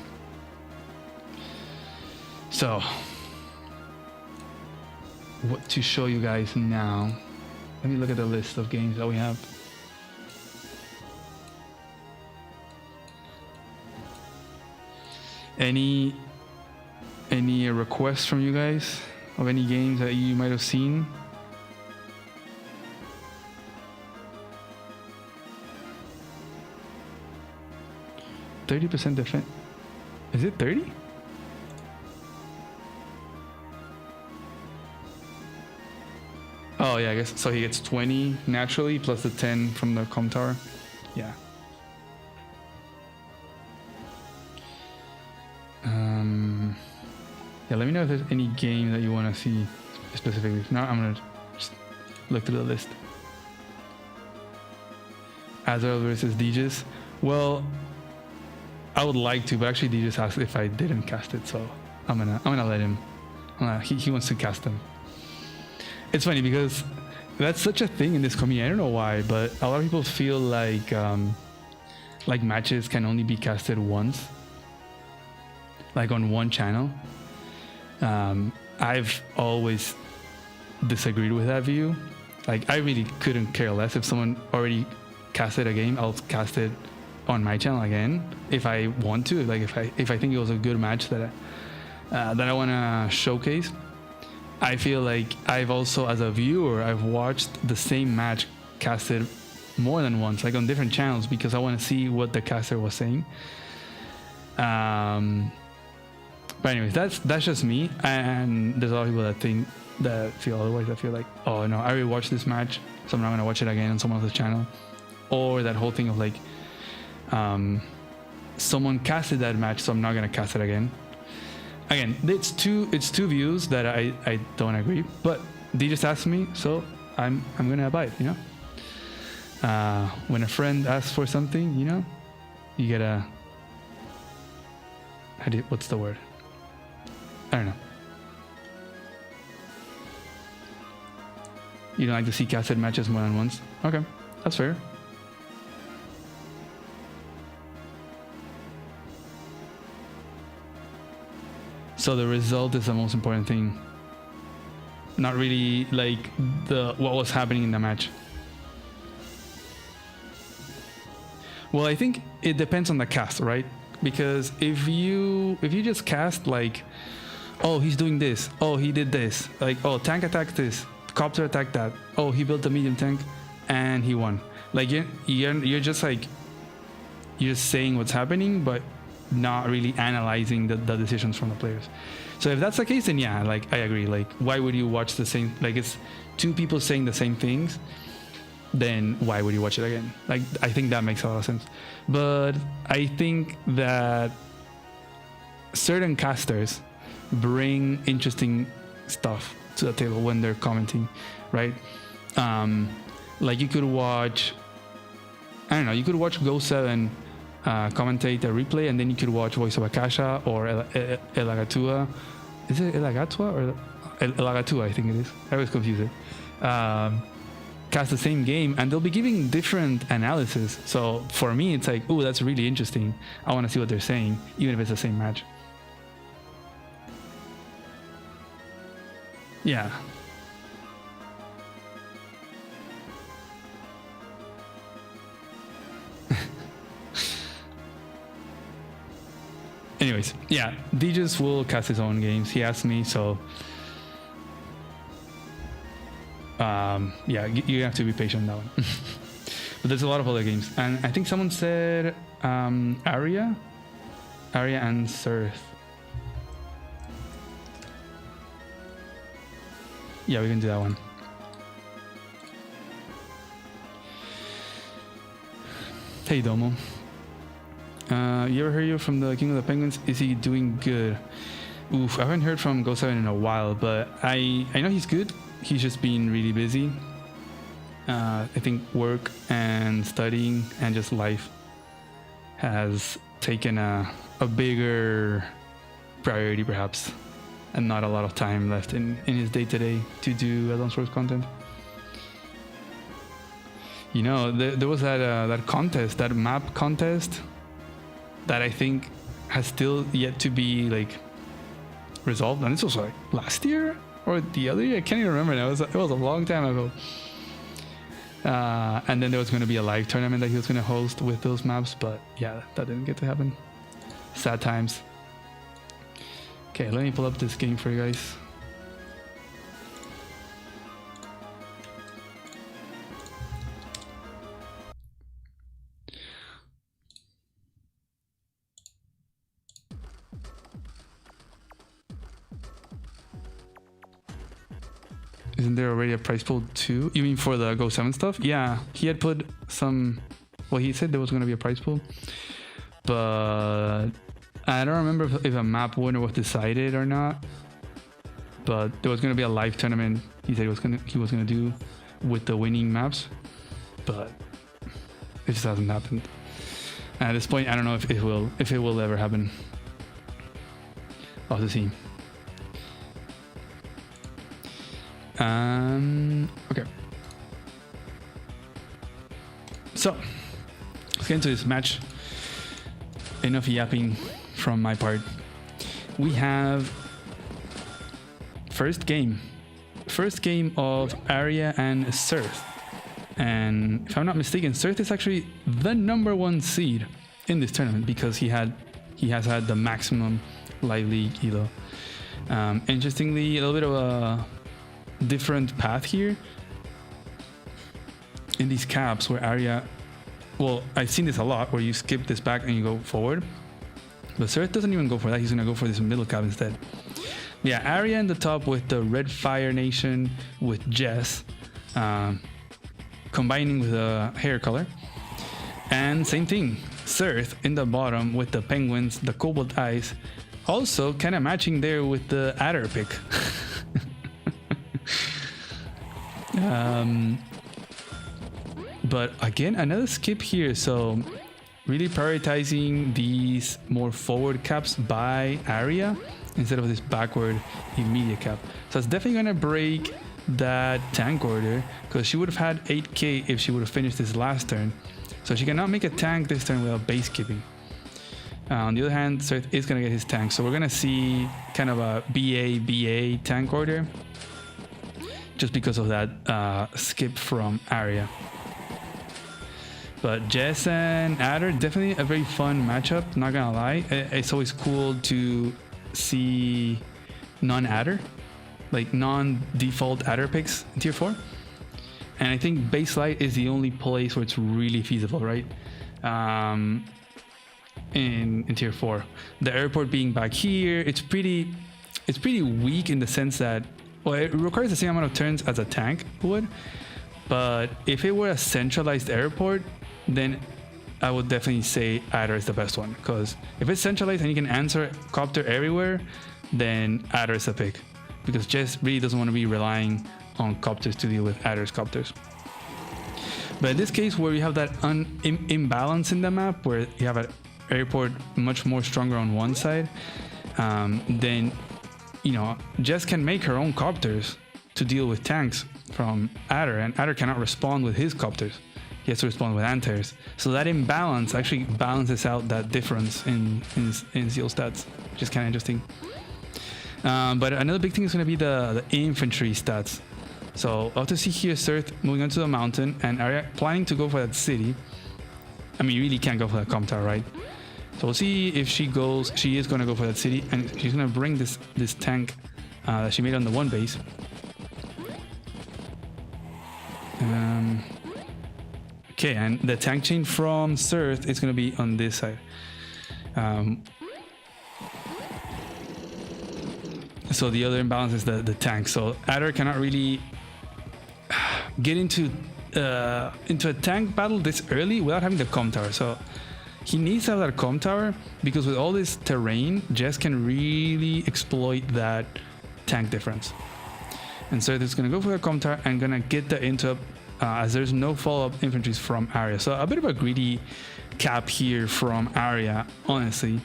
So, what to show you guys now? Let me look at the list of games that we have. Any requests from you guys of any games that you might have seen? %30 defense. Is it 30? Oh yeah, I guess so. He gets 20 naturally plus the 10 from the com tower. Yeah. Yeah, let me know if there's any game that you want to see specifically. If not, I'm gonna just look through the list. Azrael versus Deegis. Well, I would like to, but actually Deegis asked if I didn't cast it, so I'm gonna let him. He wants to cast them. It's funny because that's such a thing in this community. I don't know why, but a lot of people feel like matches can only be casted once, like on one channel. I've always disagreed with that view. Like, I really couldn't care less if someone already casted a game. I'll cast it on my channel again if I want to. Like, if I think it was a good match that I want to showcase. I feel like I've also, as a viewer, I've watched the same match casted more than once, like on different channels, because I want to see what the caster was saying. But anyways, that's just me, and there's a lot of people that feel otherwise. I feel like, oh no, I already watched this match, so I'm not gonna watch it again on someone else's channel. Or that whole thing of like, someone casted that match, so I'm not gonna cast it again. Again, it's two views that I don't agree, but they just asked me, so I'm gonna abide, you know. When a friend asks for something, you know, you gotta, what's the word? I don't know. You don't like to see casted matches more than once? Okay, that's fair. So the result is the most important thing. Not really like what was happening in the match. Well, I think it depends on the cast, right? Because if you just cast like, oh, he's doing this, oh, he did this, like, oh, tank attacked this, copter attacked that, oh, he built a medium tank and he won. Like, you're just like, you're just saying what's happening, but not really analyzing the decisions from the players. So if that's the case, then yeah, like, I agree. Like, why would you watch the same, like, it's two people saying the same things, then why would you watch it again? Like, I think that makes a lot of sense. But I think that certain casters bring interesting stuff to the table when they're commenting, right? Like, you could watch, I don't know, you could watch Go7 commentate a replay, and then you could watch Voice of Akasha or Elagatua. Is it Elagatua or Elagatua? I think it is. I always confuse it. Cast the same game, and they'll be giving different analysis. So for me, it's like, oh, that's really interesting. I want to see what they're saying, even if it's the same match. Yeah. Anyways, yeah, Deegis will cast his own games. He asked me, so yeah, you have to be patient on that one. But there's a lot of other games, and I think someone said Arya and Surth. Yeah, we can do that one. Hey Domo. You ever heard from the King of the Penguins? Is he doing good? Oof, I haven't heard from Go7 in a while, but I know he's good. He's just been really busy. I think work and studying and just life has taken a bigger priority perhaps, and not a lot of time left in his day-to-day to do Add-On source content. You know, there was that contest, that map contest, that I think has still yet to be like resolved, and this was like last year or the other year. I can't even remember now. It was a long time ago. And then there was going to be a live tournament that he was going to host with those maps, but yeah, that didn't get to happen. Sad times. Okay, let me pull up this game for you guys. Isn't there already a prize pool too? You mean for the Go7 stuff? Yeah, he had put some, well, he said there was going to be a prize pool, but I don't remember if a map winner was decided or not, but there was going to be a live tournament. He said he was gonna do with the winning maps, but it just hasn't happened. And at this point, I don't know if it will ever happen. I'll have to see. Okay. So let's get into this match. Enough yapping from my part. We have first game of Arya and Surth. And if I'm not mistaken, Surth is actually the #1 seed in this tournament because he has had the maximum live league elo. Interestingly, a little bit of a different path here in these caps where Arya, well, I've seen this a lot where you skip this back and you go forward, but Surth doesn't even go for that. He's gonna go for this middle cap instead. Yeah, Arya in the top with the Red Fire Nation with Jess, combining with the hair color, and same thing, Surth in the bottom with the penguins, the cobalt eyes, also kind of matching there with the Adder pick. But again, another skip here, so really prioritizing these more forward caps by Arya instead of this backward immediate cap. So it's definitely gonna break that tank order because she would have had 8k if she would have finished this last turn. So she cannot make a tank this turn without base skipping. On the other hand, Surth is gonna get his tank, so we're gonna see kind of a BA tank order just because of that skip from Arya. But Jess and Adder, definitely a very fun matchup, not gonna lie. It's always cool to see non-Adder, like non-default Adder picks in tier 4. And I think base light is the only place where it's really feasible, right? In tier 4. The airport being back here, it's pretty weak in the sense that, well, it requires the same amount of turns as a tank would, but if it were a centralized airport, then I would definitely say Adder is the best one, because if it's centralized and you can answer copter everywhere, then Adder is a pick, because Jess really doesn't want to be relying on copters to deal with Adder's copters. But in this case, where you have that imbalance in the map, where you have an airport much more stronger on one side, then, you know, Jess can make her own copters to deal with tanks from Adder, and Adder cannot respond with his copters. He has to respond with anti-airs. So that imbalance actually balances out that difference in Zeal stats, which is kind of interesting. But another big thing is going to be the infantry stats. So I'll have to see here Surth moving onto the mountain and Arya planning to go for that city. I mean, you really can't go for that comp tower, right? So we'll see if she goes. She is going to go for that city, and she's going to bring this tank that she made on the one base. Okay, and the tank chain from Surth is going to be on this side. So the other imbalance is the tank. So Adder cannot really get into a tank battle this early without having the comp tower. So he needs to have that comp tower, because with all this terrain, Jess can really exploit that tank difference. And so it's going to go for the comp tower and going to get the interrupt, as there's no follow-up infantries from Arya. So a bit of a greedy cap here from Arya, honestly.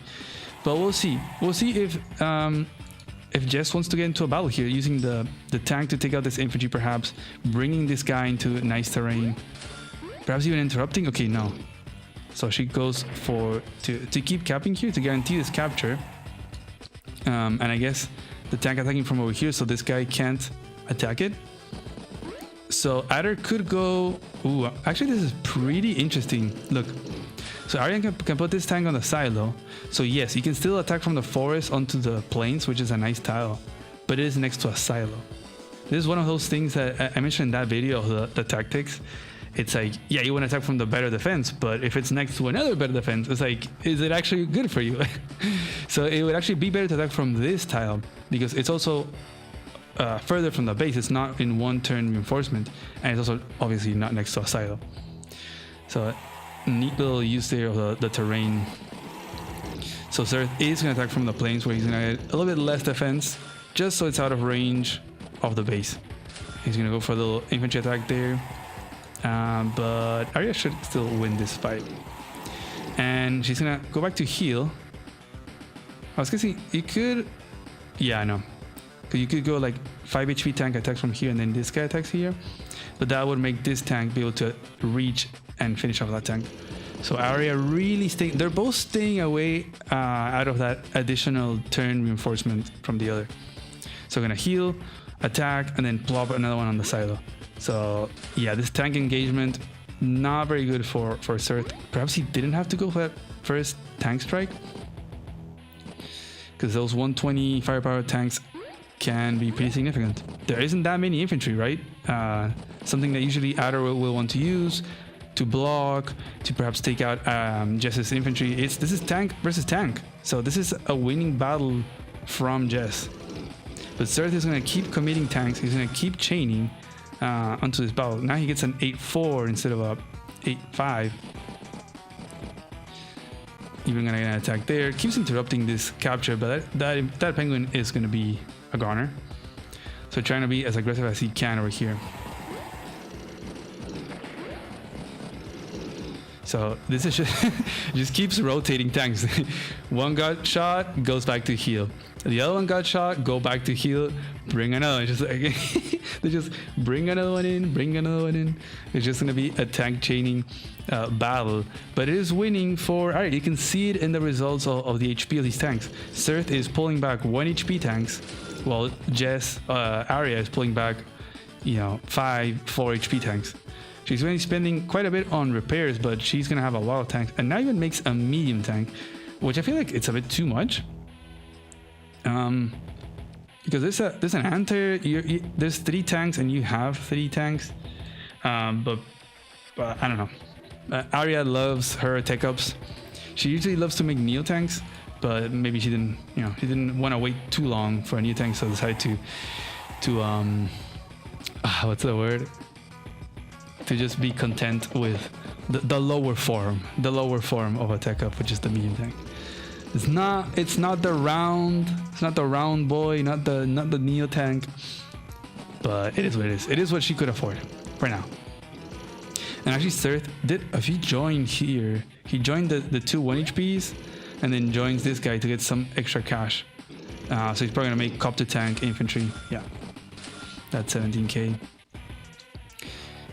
But we'll see. We'll see if Jess wants to get into a battle here, using the tank to take out this infantry, perhaps bringing this guy into nice terrain, perhaps even interrupting. Okay, no. So she goes for to keep capping here to guarantee this capture. And I guess the tank attacking from over here, so this guy can't attack it. So Adder could go. Ooh, actually this is pretty interesting. Look, so Arya can put this tank on the silo. So yes, you can still attack from the forest onto the plains, which is a nice tile, but it is next to a silo. This is one of those things that I mentioned in that video of the tactics. It's like, yeah, you want to attack from the better defense, but if it's next to another better defense, it's like, is it actually good for you? So it would actually be better to attack from this tile, because it's also further from the base. It's not in one turn reinforcement, and it's also obviously not next to a silo. So neat little use there of the terrain. So Zerth is going to attack from the plains, where he's going to get a little bit less defense, just so it's out of range of the base. He's going to go for a little infantry attack there. But Arya should still win this fight. And she's going to go back to heal. I was guessing you could... Yeah, I know. Because you could go like 5 HP tank attacks from here, and then this guy attacks here. But that would make this tank be able to reach and finish off that tank. So Arya really staying... They're both staying away out of that additional turn reinforcement from the other. So we're going to heal, attack, and then plop another one on the silo. So yeah, this tank engagement, not very good for Zerth. Perhaps he didn't have to go for that first tank strike, because those 120 firepower tanks can be pretty significant. There isn't that many infantry, right? Something that usually Adder will want to use to block, to perhaps take out Jess's infantry. This is tank versus tank. So this is a winning battle from Jess. But Zerth is going to keep committing tanks. He's going to keep chaining onto this battle. Now he gets an 8-4 instead of a 8-5. Even gonna get an attack there. Keeps interrupting this capture, but that penguin is gonna be a goner. So trying to be as aggressive as he can over here. So this is just keeps rotating tanks. One got shot, goes back to heal. The other one got shot, go back to heal, bring another. It's just like they just bring another one in, bring another one in. It's just gonna be a tank chaining battle, but it is winning for Arya. You can see it in the results of the HP of these tanks. Zerth is pulling back 1 HP tanks, while Arya is pulling back, 4 HP tanks. She's going to be spending quite a bit on repairs, but she's going to have a lot of tanks, and now even makes a medium tank, which I feel like it's a bit too much. Because there's an anti, there's 3 tanks and you have 3 tanks, but I don't know. Arya loves her tech ups. She usually loves to make neo tanks, but maybe she didn't want to wait too long for a new tank, so decided to what's the word? To just be content with the lower form of a tech up, which is the medium tank. It's not the round boy, not the neo tank, but it is what it is. It is what she could afford for now. And actually Zerth did, if he joined here, he joined the 2 1 HPs and then joins this guy to get some extra cash. So he's probably gonna make copter tank infantry. Yeah, that's 17k.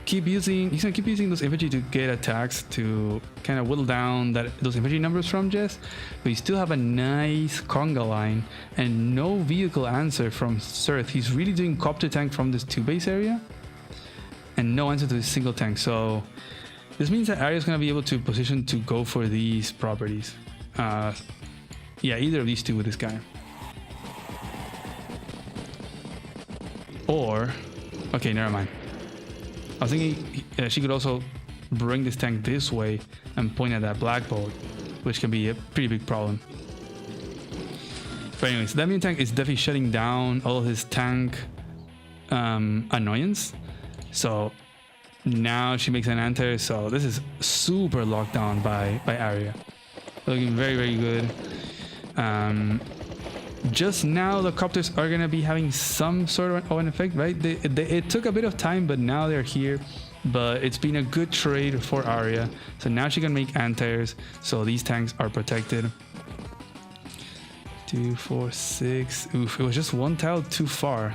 He's gonna keep using those infantry to get attacks to kind of whittle down those infantry numbers from Jess, but you still have a nice conga line and no vehicle answer from Zerth. He's really doing copter tank from this 2 base area and no answer to this single tank. So this means that Arya is gonna be able to position to go for these properties. Yeah, either of these 2 with this guy, or okay, never mind. I was thinking she could also bring this tank this way and point at that black bolt, which can be a pretty big problem. But anyways, that medium tank is definitely shutting down all of his tank annoyance. So now she makes an anti, so this is super locked down by Arya. Looking very, very good. Just now the copters are gonna be having some sort of an effect, right? It took a bit of time, but now they're here. But it's been a good trade for Arya. So now she can make anti-airs, so these tanks are protected. 2, 4, 6. Oof, it was just 1 tile too far,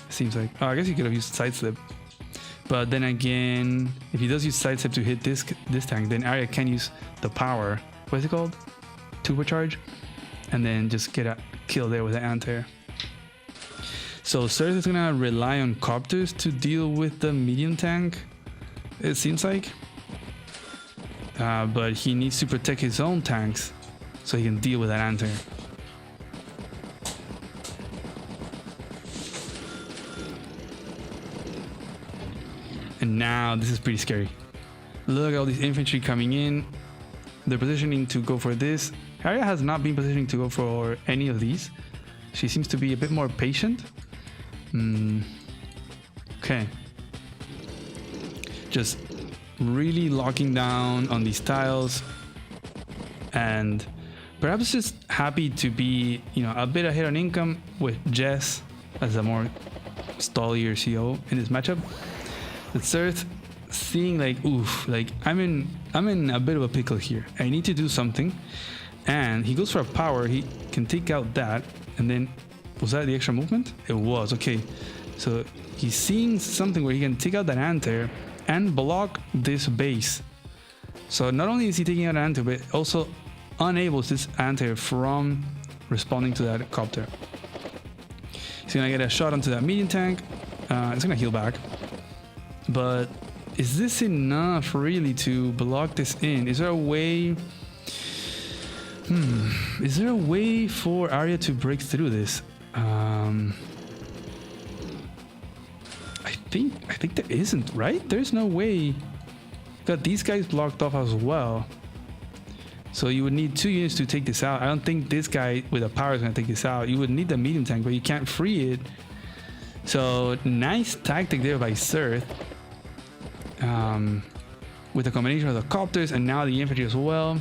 it seems like. Oh, I guess he could have used sidestep. But then again, if he does use sidestep to hit this tank, then Arya can use the power. What is it called? Turbocharge? And then just get a kill there with the anti-air. So Zerth is gonna rely on copters to deal with the medium tank, it seems like. But he needs to protect his own tanks so he can deal with that anti-air. And now this is pretty scary. Look at all these infantry coming in. They're positioning to go for this. Arya has not been positioning to go for any of these. She seems to be a bit more patient. Okay. Just really locking down on these tiles and perhaps just happy to be, you know, a bit ahead on income with Jess as a more stallier CO in this matchup. But Sirth seeing like, oof, like I'm in a bit of a pickle here. I need to do something. And he goes for a power. He can take out that, and then was that the extra movement? It was. Okay, so he's seeing something where he can take out that anti-air and block this base. So not only is he taking out an anti-air, but also enables this anti-air from responding to that copter. He's gonna get a shot onto that medium tank. It's gonna heal back, but is this enough really to block this in? Is there a way? Is there a way for Arya to break through this? I think there isn't, right? There's no way. Got these guys blocked off as well. So you would need 2 units to take this out. I don't think this guy with a power is gonna take this out. You would need the medium tank, but you can't free it. So nice tactic there by Sirth. With a combination of the copters and now the infantry as well.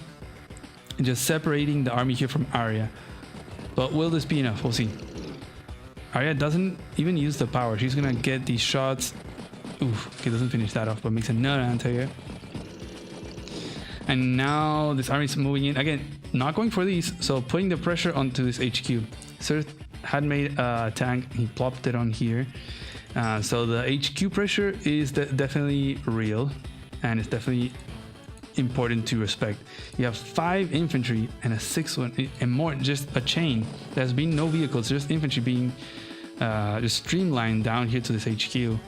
And just separating the army here from Arya. But will this be enough? We'll see. Arya doesn't even use the power. She's gonna get these shots. Oof, okay, doesn't finish that off, but makes another anti-air. And now this army is moving in. Again, not going for these, so putting the pressure onto this HQ. Sirth had made a tank, he plopped it on here. So the HQ pressure is definitely real, and it's definitely important to respect. You have 5 infantry and a 6th one, and more, just a chain. There's been no vehicles, just infantry being just streamlined down here to this HQ.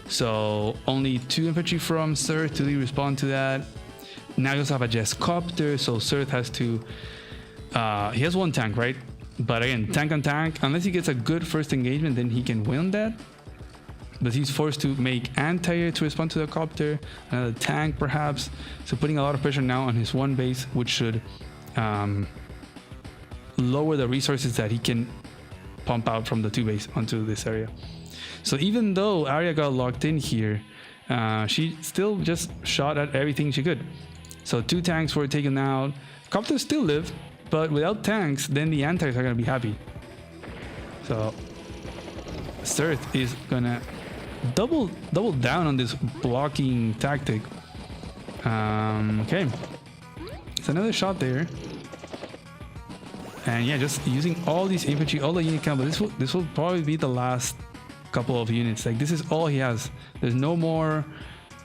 So only 2 infantry from Sirth to respond to that. Now you also have a Jess copter, so Sirth has to he has 1 tank, right? But again, tank on tank, unless he gets a good first engagement, then he can win that. But he's forced to make anti-air to respond to the copter, another tank perhaps. So putting a lot of pressure now on his 1 base, which should lower the resources that he can pump out from the 2 base onto this area. So even though Arya got locked in here, she still just shot at everything she could. So 2 tanks were taken out. Copters still live, but without tanks, then the anti-airs are gonna be happy. So Sirth is gonna double down on this blocking tactic. Okay, it's another shot there, and yeah, just using all these infantry, all the unit count. But this will probably be the last couple of units. Like, this is all he has. There's no more.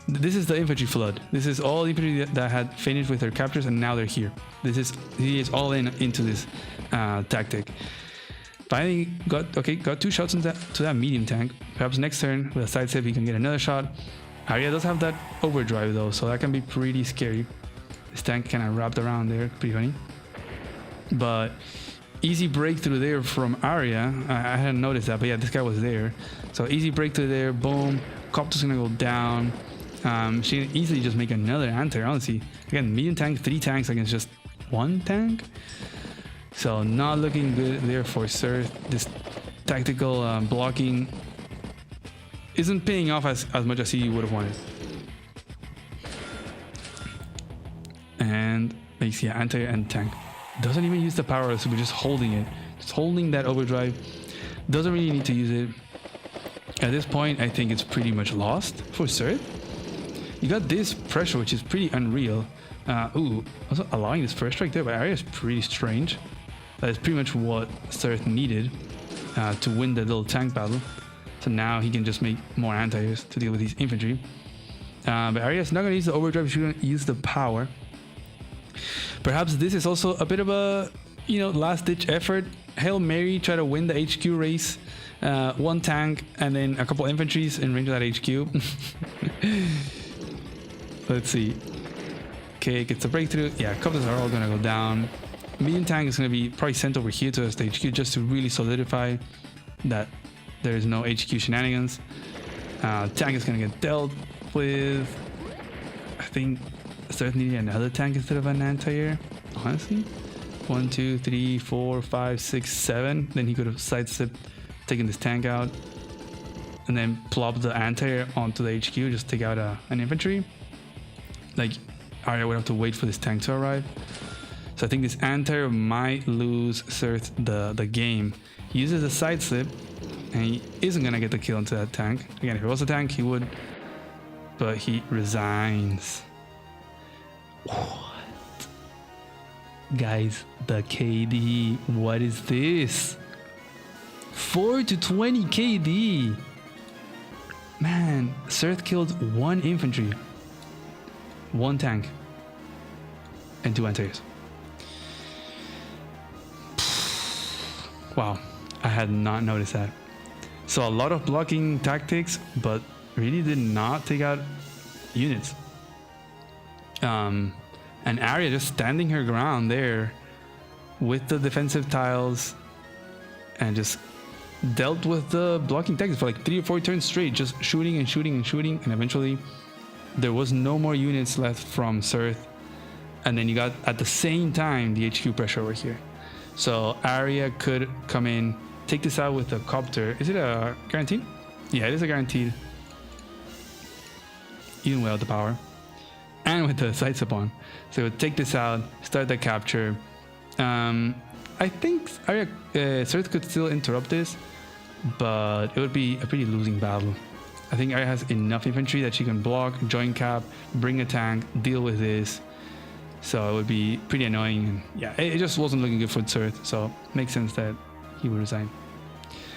This is the infantry flood. This is all infantry that had finished with their captures, and now they're here. He is all into this tactic. Finally got 2 shots into that medium tank. Perhaps next turn with a side step he can get another shot. Arya does have that overdrive though, so that can be pretty scary. This tank kind of wrapped around there, pretty funny. But easy breakthrough there from Arya. I hadn't noticed that, but yeah, this guy was there. So easy breakthrough there, boom. Copter's gonna go down. She can easily just make another anti-air, honestly. Again, medium tank, 3 tanks against just 1 tank. So not looking good there for Sirth. This tactical blocking isn't paying off as much as he would have wanted. And makes, yeah, anti-air and tank. Doesn't even use the power, so we're just holding it. Just holding that overdrive. Doesn't really need to use it. At this point, I think it's pretty much lost for Sirth. You got this pressure, which is pretty unreal. Ooh, also allowing this first strike there by Arya is pretty strange. That is pretty much what Sirth needed to win the little tank battle. So now he can just make more anti-airs to deal with these infantry. But Arya's not going to use the overdrive, she's going to use the power. Perhaps this is also a bit of a, you know, last-ditch effort. Hail Mary, try to win the HQ race. 1 tank and then a couple infantries in range of that HQ. Let's see. Okay, gets a breakthrough. Yeah, copters are all going to go down. Medium tank is going to be probably sent over here to the HQ just to really solidify that there is no HQ shenanigans. Tank is going to get dealt with. I think certainly another tank instead of an anti-air, honestly. 1, 2, 3, 4, 5, 6, 7. Then he could have sidestepped, taken this tank out, and then plop the anti-air onto the HQ, just take out an infantry. Like, Arya would have to wait for this tank to arrive. So I think this anti-air might lose Surth the game. He uses a side slip, and he isn't gonna get the kill into that tank. Again, if it was a tank, he would, but he resigns. What? Guys, the KD, what is this? 4 to 20 KD. Man, Surth killed 1 infantry, 1 tank, and 2 anti-airs. Wow, I had not noticed that. So a lot of blocking tactics, but really did not take out units. And Arya just standing her ground there with the defensive tiles and just dealt with the blocking tactics for like 3 or 4 turns straight, just shooting and shooting and shooting, and eventually there was no more units left from Surth. And then you got at the same time the HQ pressure over here. So Arya could come in, take this out with a copter. Is it a guaranteed? Yeah, it is a guaranteed. Even without the power. And with the sights upon. So it would take this out, start the capture. I think Arya Surth could still interrupt this, but it would be a pretty losing battle. I think Arya has enough infantry that she can block, join cap, bring a tank, deal with this. So it would be pretty annoying, and yeah, it just wasn't looking good for Surth, so it makes sense that he would resign.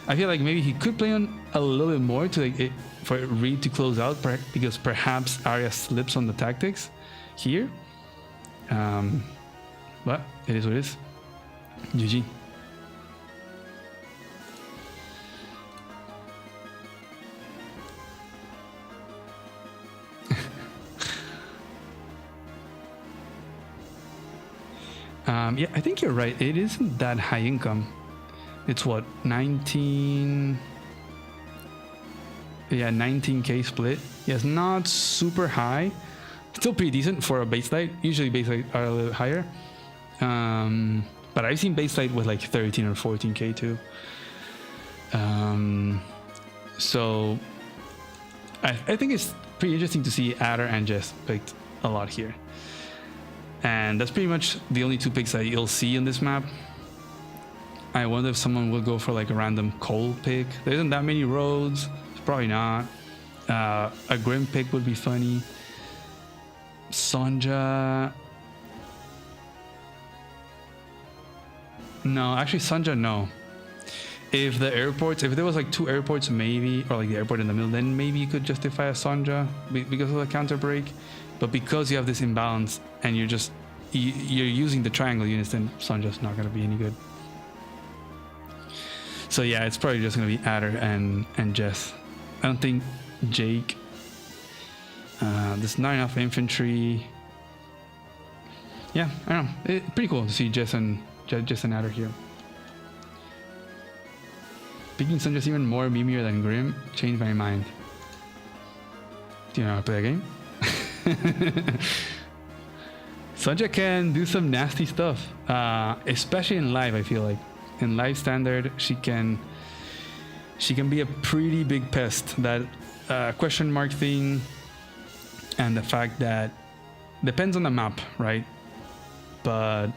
I feel like maybe he could play on a little bit more to like for Reed to close out, because perhaps Arya slips on the tactics here. But it is what it is. GG. Yeah, I think you're right. It isn't that high income. It's what, 19? Yeah, 19k split. Yeah, it's not super high. Still pretty decent for a base light. Usually base light are a little higher. But I've seen base light with like 13 or 14k too. So I think it's pretty interesting to see Adder and Jess picked a lot here. And that's pretty much the only 2 picks that you'll see in this map. I wonder if someone will go for like a random coal pick. There isn't that many roads. Probably not. A Grim pick would be funny. Sonja. No, actually Sonja, no. If the airports, if there was like 2 airports maybe, or like the airport in the middle, then maybe you could justify a Sonja because of the counter break. But because you have this imbalance and you're using the triangle units, then Sonja's not going to be any good. So yeah, it's probably just going to be Adder and Jess. I don't think Jake. There's not enough infantry. Yeah, I don't know. Pretty cool to see Jess and Adder here. Picking Sonja's even more memeier than Grim changed my mind. Do you know how to play a game? Sonja can do some nasty stuff, especially in live. I feel like in live standard she can be a pretty big pest. That question mark thing, and the fact that depends on the map, right? But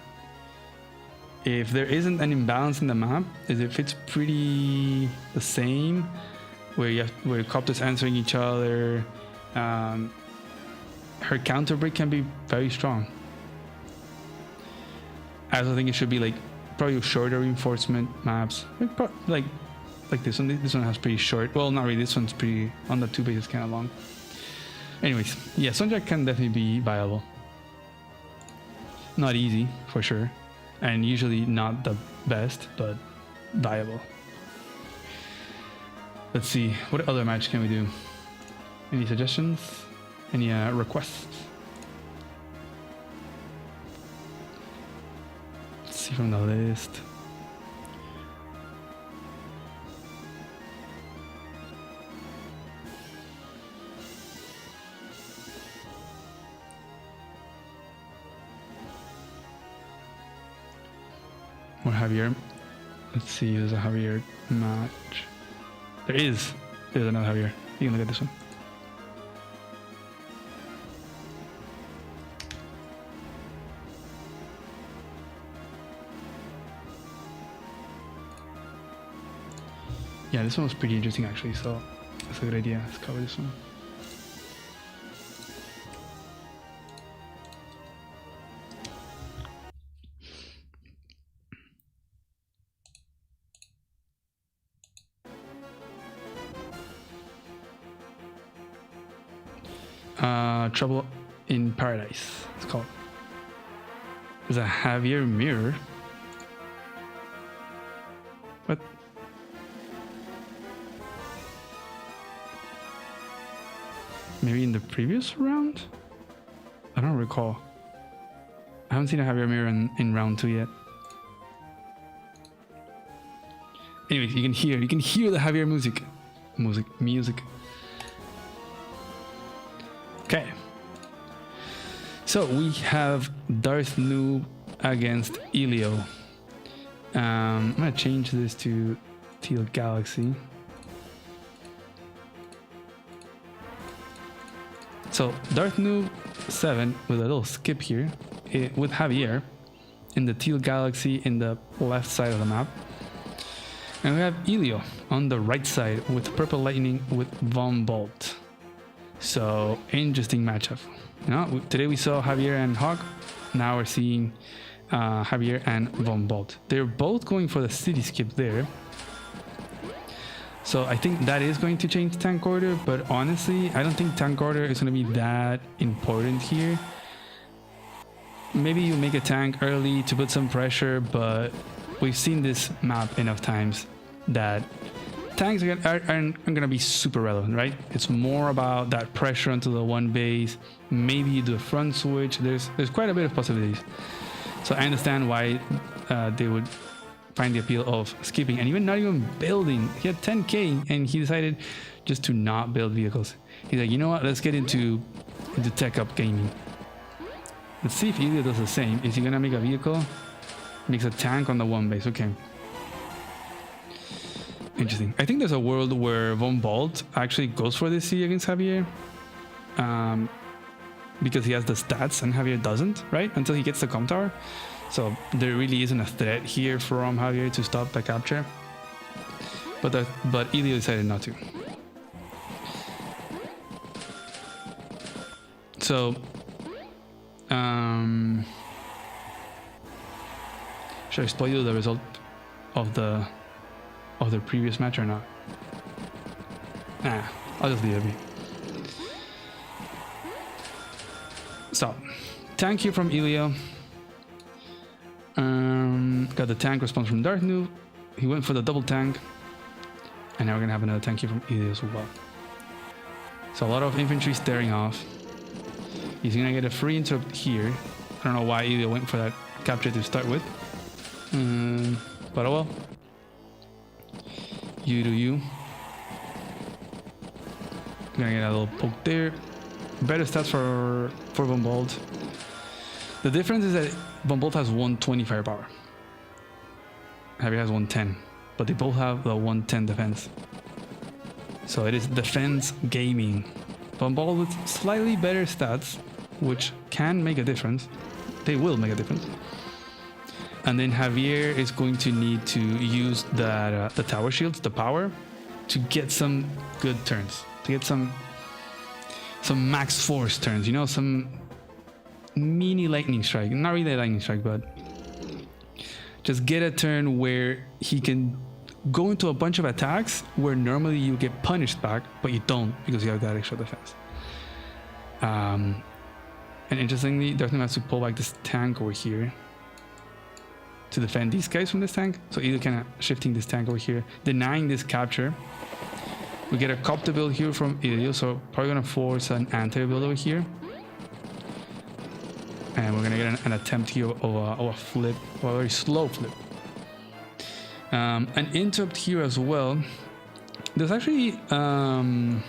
if there isn't an imbalance in the map, if it's pretty the same, where copters answering each other, her counter break can be very strong. I also think it should be like probably shorter reinforcement maps, like this one. This one has pretty short. Well, not really. This one's pretty on the 2 bases, kind of long. Anyways, yeah, Sonja can definitely be viable. Not easy for sure, and usually not the best, but viable. Let's see, what other match can we do? Any suggestions? Any requests? Let's see from the list. More Javier. Let's see, there's a Javier match. There's another Javier. You can look at this one. Yeah, this one was pretty interesting actually, so that's a good idea. Let's cover this one. Trouble in Paradise, it's called. There's a Javier mirror. What? Maybe in the previous round? I don't recall. I haven't seen a Javier mirror in round 2 yet. Anyways, you can hear the Javier music. Music. Okay. So we have Darth Noob against Elio. I'm gonna change this to Teal Galaxy. So Darth Noob 7 with a little skip here with Javier in the Teal Galaxy in the left side of the map. And we have Elio on the right side with Purple Lightning with Von Bolt. So interesting matchup. You know, today we saw Javier and Hawk. Now we're seeing Javier and Von Bolt. They're both going for the city skip there. So I think that is going to change tank order, but honestly, I don't think tank order is going to be that important here. Maybe you make a tank early to put some pressure, but we've seen this map enough times that tanks aren't going to be super relevant, right? It's more about that pressure onto the one base. Maybe you do a front switch. There's quite a bit of possibilities. So I understand why they would find the appeal of skipping and even not even building. He had 10k and he decided just to not build vehicles. He's like, you know what? Let's get into tech up gaming. Let's see if Elio does the same. Is he gonna make a vehicle? Makes a tank on the one base. Okay. Interesting. I think there's a world where Von Bolt actually goes for this C against Javier. Because he has the stats and Javier doesn't, right? Until he gets the com tower. So there really isn't a threat here from Javier to stop the capture. But Elio decided not to. So should I spoil you the result of the previous match or not? Nah, I'll just leave it be. So, tank here from Elio. Got the tank response from Darth Noob. He went for the double tank. And now we're gonna have another tank here from Elio as well. So a lot of infantry staring off. He's gonna get a free interrupt here. I don't know why Elio went for that capture to start with. But oh well. You do you. Gonna get a little poke there. Better stats for Von Bolt. The difference is that Von Bolt has 120 firepower. Javier has 110. But they both have the 110 defense. So it is defense gaming. Von Bolt with slightly better stats, which can make a difference. They will make a difference. And then Javier is going to need to use that the tower shields, the power, to get some good turns, to get some max force turns. You know, some mini lightning strike. Not really a lightning strike, but just get a turn where he can go into a bunch of attacks where normally you get punished back, but you don't because you have that extra defense. And interestingly, Darth Noob has to pull back this tank over here to defend these guys from this tank. So either kind of shifting this tank over here, denying this capture. We get a copter build here from Elio, so probably gonna force an anti build over here. And we're gonna get an attempt here of a flip, or a very slow flip. An interrupt here as well. There's actually something.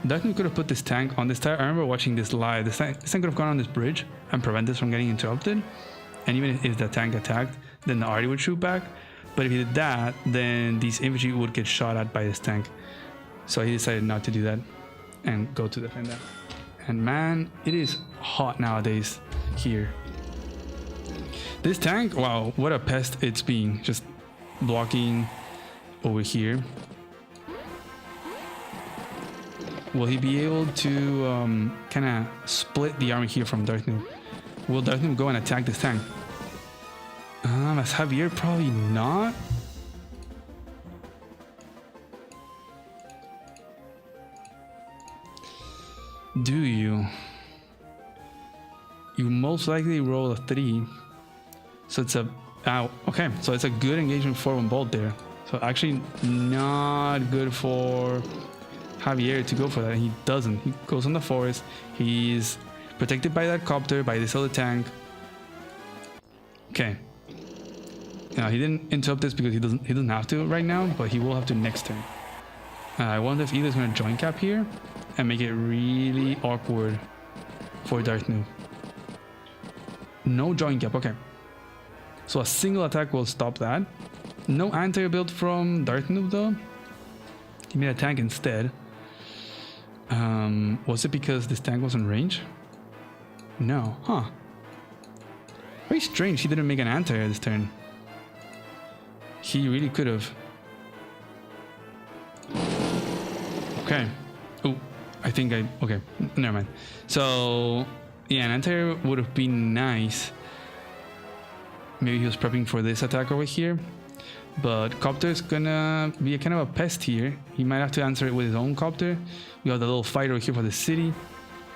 Darth Noob could have put this tank on this tire. I remember watching this live. This tank could have gone on this bridge and prevent this from getting interrupted. And even if the tank attacked, then the arty would shoot back. But if he did that, then these infantry would get shot at by this tank. So he decided not to do that and go to defend that. And man, it is hot nowadays here. This tank, wow, what a pest it's being. Just blocking over here. Will he be able to kind of split the army here from Darth Noob? Will Darth Noob go and attack this tank? As Javier, probably not. Do you? You most likely roll a 3. So it's a... okay, so it's a good engagement for 1 bolt there. So actually not good for Javier to go for that. He doesn't. He goes on the forest. He's protected by that copter, by this other tank. Okay. Now he didn't interrupt this because he doesn't have to right now, but he will have to next turn. I wonder if either's gonna join cap here and make it really awkward for Darth Noob. No join cap, okay. So a single attack will stop that. No anti-air build from Darth Noob though. He made a tank instead. Was it because this tank was in range? No, huh. Very strange he didn't make an anti-air this turn. He really could have. Okay. Oh, I think okay, never mind. So, yeah, an anti-air would have been nice. Maybe he was prepping for this attack over here. But Copter is gonna be a kind of a pest here. He might have to answer it with his own Copter. We have the little fight over here for the city,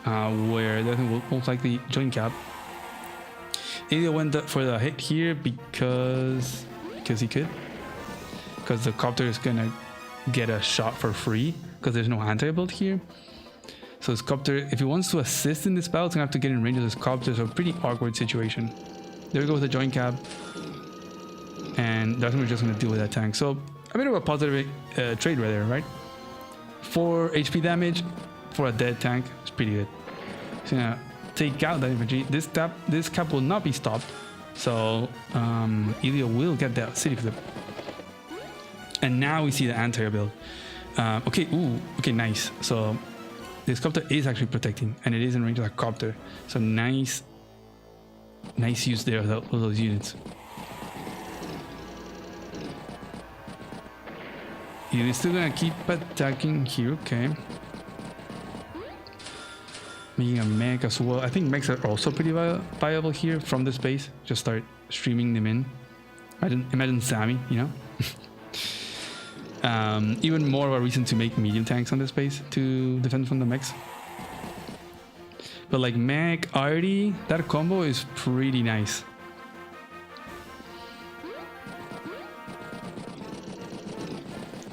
where Darth will most likely join cap. Ilya went for the hit here because he could. Because the Copter is gonna get a shot for free because there's no anti-build here. So his Copter, if he wants to assist in this battle, it's gonna have to get in range of this Copter. So a pretty awkward situation. There we go with the join cap. And that's we're just going to deal with that tank. So a bit of a positive trade right there, right? 4 HP damage for a dead tank. It's pretty good. So gonna take out that infantry. This cap will not be stopped. So Ilya will get that city flip. And now we see the anti-air build. Okay, okay, nice. So this copter is actually protecting, and it is in range of that copter. So nice use there of those units. He's still gonna keep attacking here, okay. Making a mech as well. I think mechs are also pretty viable here from this base. Just start streaming them in. Imagine Sammy, you know? Even more of a reason to make medium tanks on this base to defend from the mechs. But like mech, arty, that combo is pretty nice.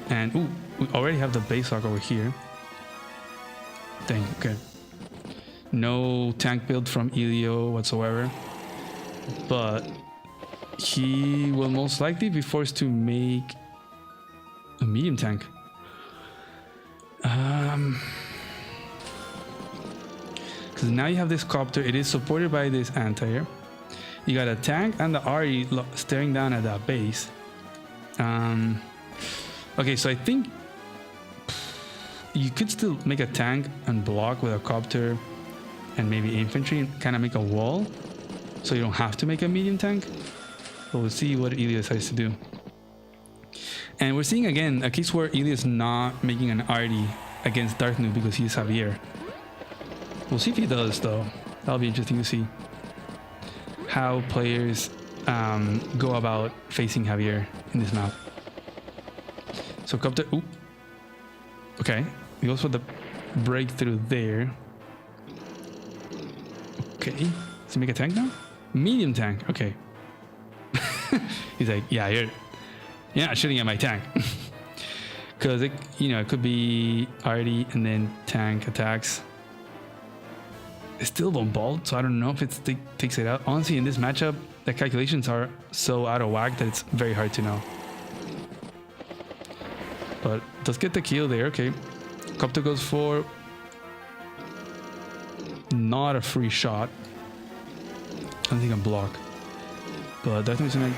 And we already have the base lock over here. Dang, okay. No tank build from Elio whatsoever. But he will most likely be forced to make a medium tank. Because now you have this copter, it is supported by this anti-air. You got a tank and the Ari staring down at that base. Okay, so I think you could still make a tank and block with a copter and maybe infantry and kind of make a wall. So you don't have to make a medium tank. But we'll see what Ilya decides to do. And we're seeing again a case where Ilya is not making an arty against Darth Noob because he's Javier. We'll see if he does though. That'll be interesting to see how players go about facing Javier in this map. So copter, okay, he goes for the breakthrough there. Okay, does he make a tank now? Medium tank, okay. He's like, yeah, you're not shooting at my tank. Because it could be arty and then tank attacks. It's still one bolt, so I don't know if it takes it out. Honestly, in this matchup, the calculations are so out of whack that it's very hard to know. But does get the kill there, okay. Copter goes for not a free shot. I don't think I can block. But that means gonna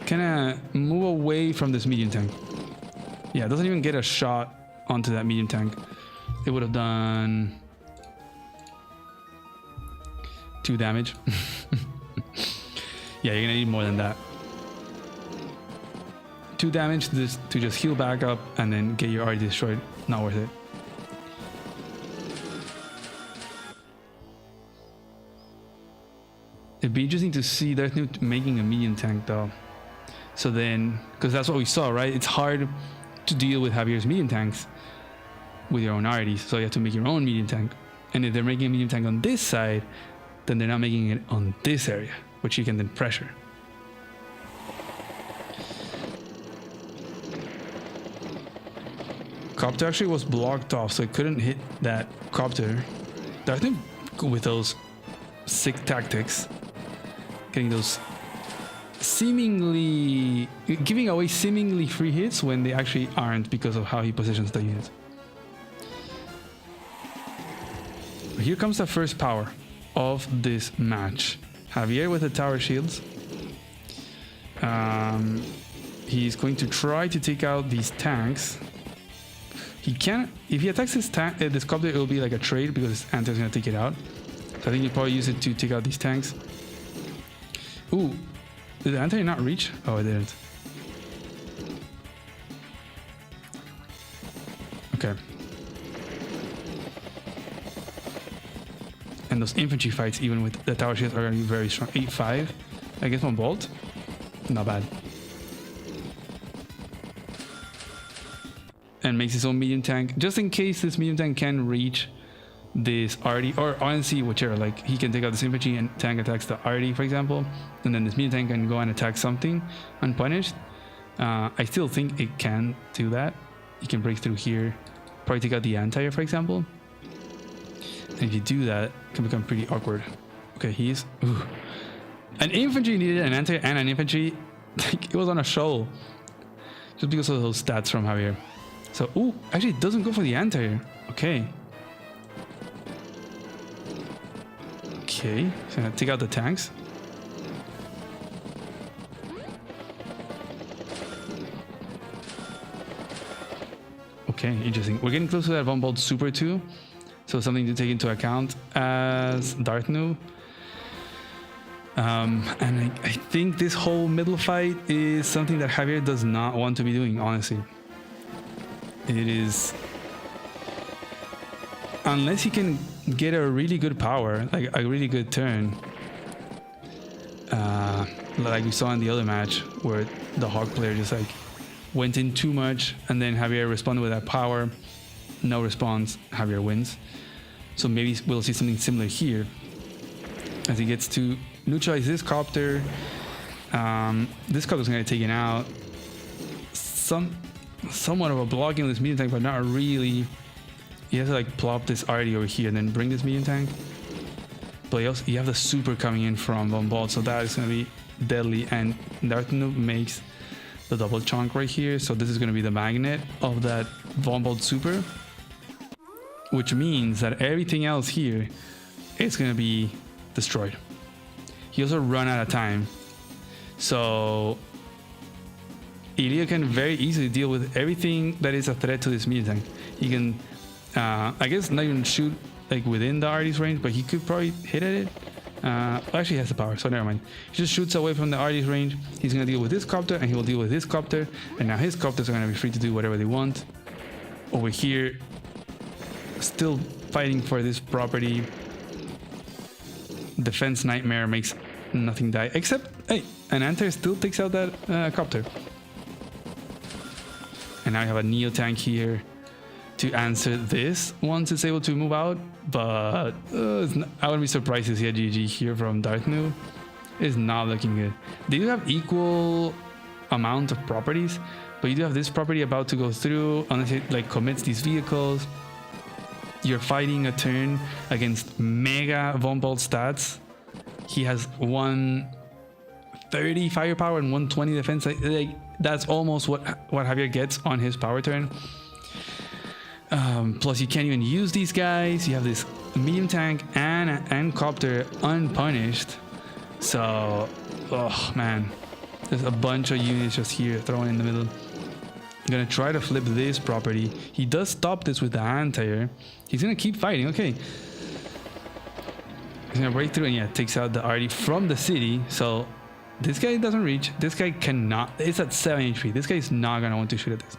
kinda move away from this medium tank. Yeah, it doesn't even get a shot onto that medium tank. It would have done 2 damage. Yeah, you're gonna need more than that 2 damage to just heal back up and then get your RD destroyed. Not worth it. It'd be interesting to see Darth making a medium tank though. So then, because that's what we saw, right? It's hard to deal with Javier's medium tanks with your own RDs, so you have to make your own medium tank. And if they're making a medium tank on this side, then they're not making it on this area, which you can then pressure. Copter actually was blocked off, so it couldn't hit that copter. Darth with those sick tactics, getting those seemingly, giving away seemingly free hits when they actually aren't because of how he positions the unit. Here comes the first power of this match. Javier with the tower shields. He's going to try to take out these tanks. He can't, if he attacks this copter, it will be like a trade because his anti is going to take it out. So I think he'll probably use it to take out these tanks. Ooh, did the anti not reach? Oh, it didn't. Okay. And those infantry fights, even with the tower shields, are going to be very strong. 8-5 against 1 bolt. Not bad. And makes his own medium tank, just in case this medium tank can reach this RD, or honestly, whichever. Like, he can take out this infantry and tank attacks the RD, for example, and then this medium tank can go and attack something unpunished. I still think it can do that. You can break through here, probably take out the anti, for example. And if you do that, it can become pretty awkward. Okay, he's... Ooh. An infantry needed an anti and an infantry. It was on a shoal. Just because of those stats from Javier. So, ooh, actually it doesn't go for the anti. Okay. Okay, so I'm gonna take out the tanks. Okay, interesting. We're getting close to that 1 bolt super too. So something to take into account as Darth knew. And I think this whole middle fight is something that Javier does not want to be doing, honestly. It is... Unless he can get a really good power, like a really good turn. Like we saw in the other match, where the Hawk player just like went in too much, and then Javier responded with that power. No response, Javier wins. So maybe we'll see something similar here, as he gets to neutralize this copter. This copter's gonna get taken out. Somewhat of a blocking this medium tank, but not really. You have to like plop this RD over here and then bring this medium tank. But you have the super coming in from Von Bolt, so that is gonna be deadly. And Darth makes the double chunk right here, so this is gonna be the magnet of that Von Bolt super, which means that everything else here is gonna be destroyed. He also run out of time, so Ilya can very easily deal with everything that is a threat to this medium tank. He can, I guess, not even shoot like within the RD's range, but he could probably hit at it. Actually, he has the power, so never mind. He just shoots away from the RD's range. He's gonna deal with this copter, and he will deal with this copter, and now his copters are gonna be free to do whatever they want. Over here, still fighting for this property. Defense Nightmare makes nothing die, except, hey, an anti still takes out that copter. And now you have a Neo tank here to answer this once it's able to move out. But I wouldn't be surprised to see a GG here from Darth Nu. It's not looking good. They do have equal amount of properties, but you do have this property about to go through unless it like commits these vehicles. You're fighting a turn against mega Von Bolt stats. He has 130 firepower and 120 defense. Like that's almost what Javier gets on his power turn. Plus you can't even use these guys. You have this medium tank and copter unpunished. So, oh man, there's a bunch of units just here thrown in the middle. I'm gonna try to flip this property. He does stop this with the anti-air. He's gonna keep fighting. Okay. He's gonna break through and yeah, takes out the RD from the city. So This guy doesn't reach. This guy cannot. It's at 7 HP. This guy is not gonna want to shoot at this.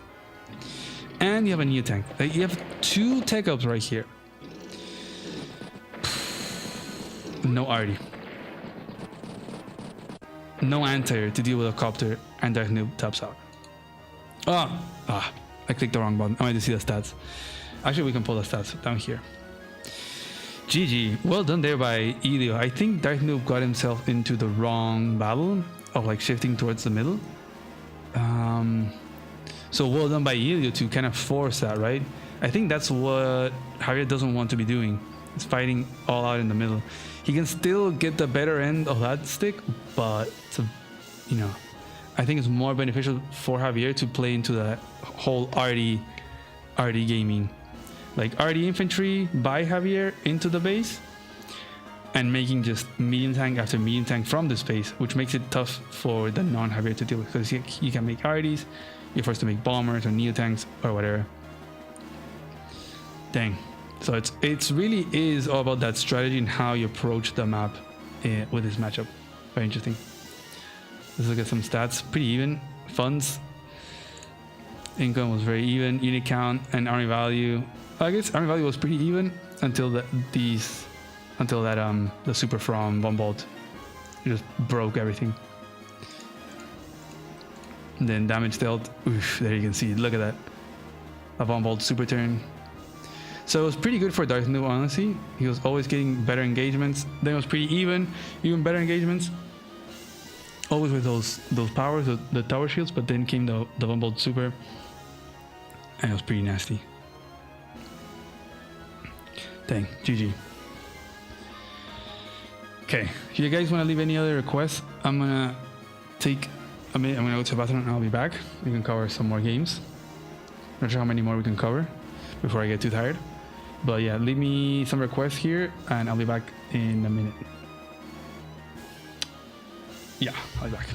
And you have a new tank. Like, you have 2 tech ups right here. No arty. No anti to deal with a copter, and Dark Noob taps out. I clicked the wrong button. I wanted to see the stats. Actually, we can pull the stats down here. GG. Well done there by Elio. I think Dark Noob got himself into the wrong battle of like shifting towards the middle. So well done by Elio to kind of force that, right? I think that's what Javier doesn't want to be doing. It's fighting all out in the middle. He can still get the better end of that stick, but it's I think it's more beneficial for Javier to play into the whole RD gaming. Like RD infantry by Javier into the base and making just medium tank after medium tank from the space, which makes it tough for the non-Javier to deal with, because you can make RDs, you're forced to make bombers or neo tanks or whatever. Dang. So it's really is all about that strategy and how you approach the map with this matchup. Very interesting. Let's look at some stats. Pretty even. Funds. Income was very even. Unit count and army value. I guess army value was pretty even until the super from Von Bolt just broke everything. And then damage dealt. Oof, there you can see. Look at that. A Von Bolt super turn. So it was pretty good for Dark Noob, honestly. He was always getting better engagements. Then it was pretty even better engagements. Always with those powers, the tower shields, but then came the Von Bolt super. And it was pretty nasty. Dang, GG. Okay, if you guys want to leave any other requests, I'm gonna take a minute. I'm gonna go to the bathroom and I'll be back. We can cover some more games. Not sure how many more we can cover before I get too tired. But yeah, leave me some requests here and I'll be back in a minute. Yeah, I'll be back.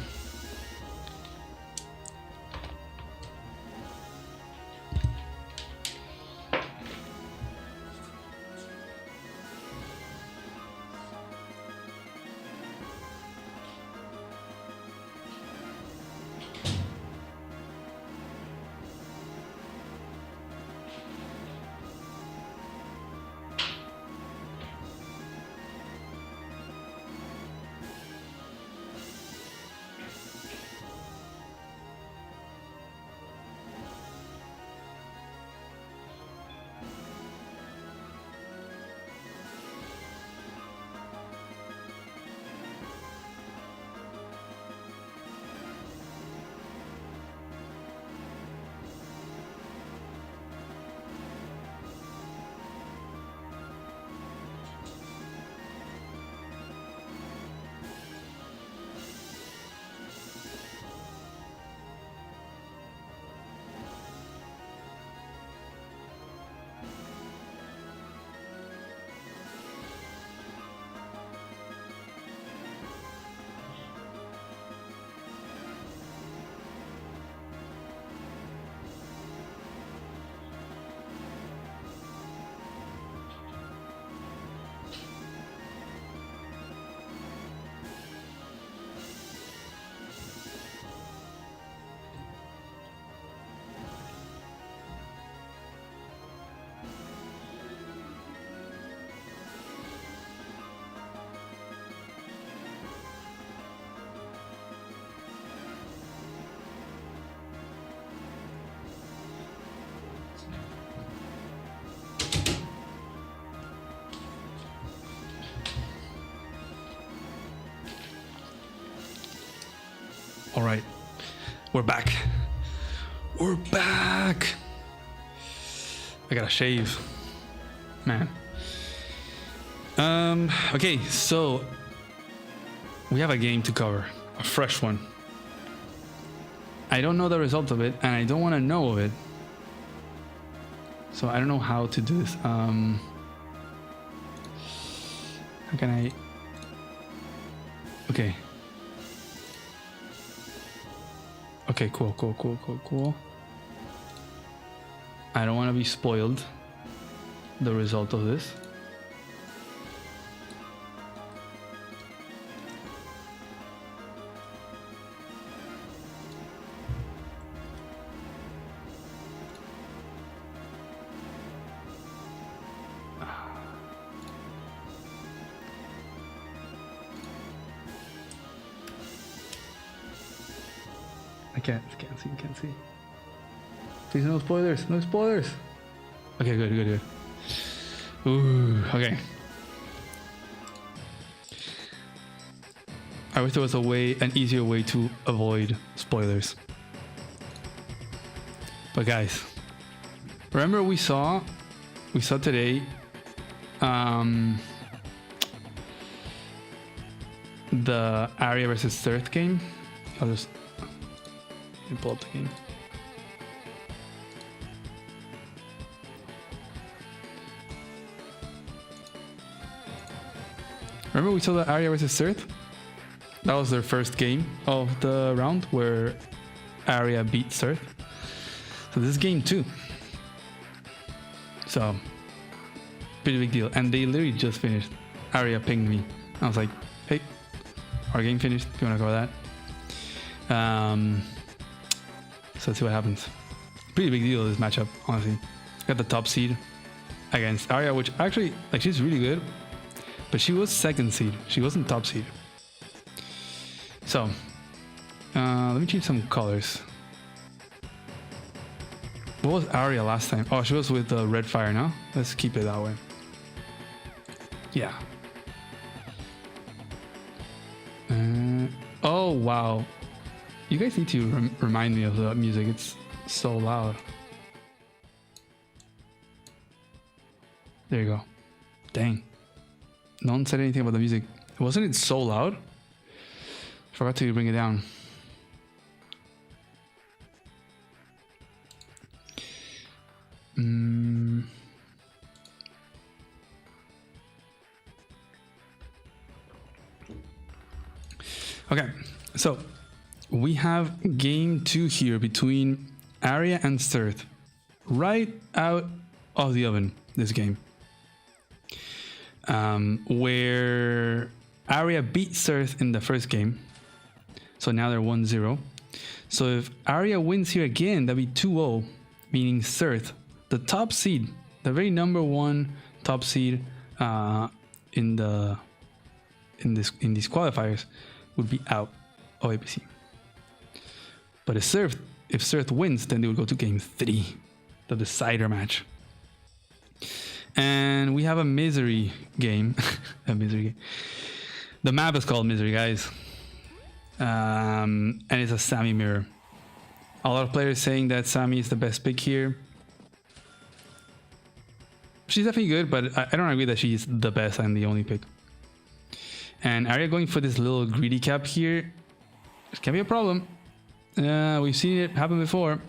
All right, we're back. We're back. I gotta shave, man. Okay, so we have a game to cover, a fresh one. I don't know the result of it, and I don't want to know of it. So I don't know how to do this. How can I? Okay. Okay, cool. I don't want to be spoiled the result of this. I can't see. Please, no spoilers, no spoilers. Okay, good. Ooh, okay. I wish there was an easier way to avoid spoilers. But guys, remember we saw today the Arya versus Third game. I'll just pull up the game. Remember we saw the Arya versus Third? That was their first game of the round where Arya beat Third. So this is game 2. So pretty big deal. And they literally just finished. Arya pinged me. I was like, hey, our game finished. Do you want to go with that? So let's see what happens. Pretty big deal this matchup, honestly. Got the top seed against Arya, which actually, like, she's really good. But she was second seed. She wasn't top seed. So, let me change some colors. What was Arya last time? Oh, she was with the red fire now. Let's keep it that way. Yeah. Oh, wow. You guys need to remind me of the music. It's so loud. There you go. Dang. No one said anything about the music. Wasn't it so loud? Forgot to bring it down. Okay, so we have game 2 here between Arya and Sturth. Right out of the oven, this game. Where Arya beat Sturth in the first game. So now they're 1-0. So if Arya wins here again, that'd be 2-0, meaning Sturth, the top seed, the very number 1 top seed in these qualifiers, would be out of APC. But if Sturth wins, then they would go to game 3, the decider match. And we have a misery game. A misery game. The map is called Misery, guys. And it's a Sammy mirror. A lot of players saying that Sammy is the best pick here. She's definitely good, but I don't agree that she's the best and the only pick. And Arya going for this little greedy cap here, it can be a problem. We've seen it happen before.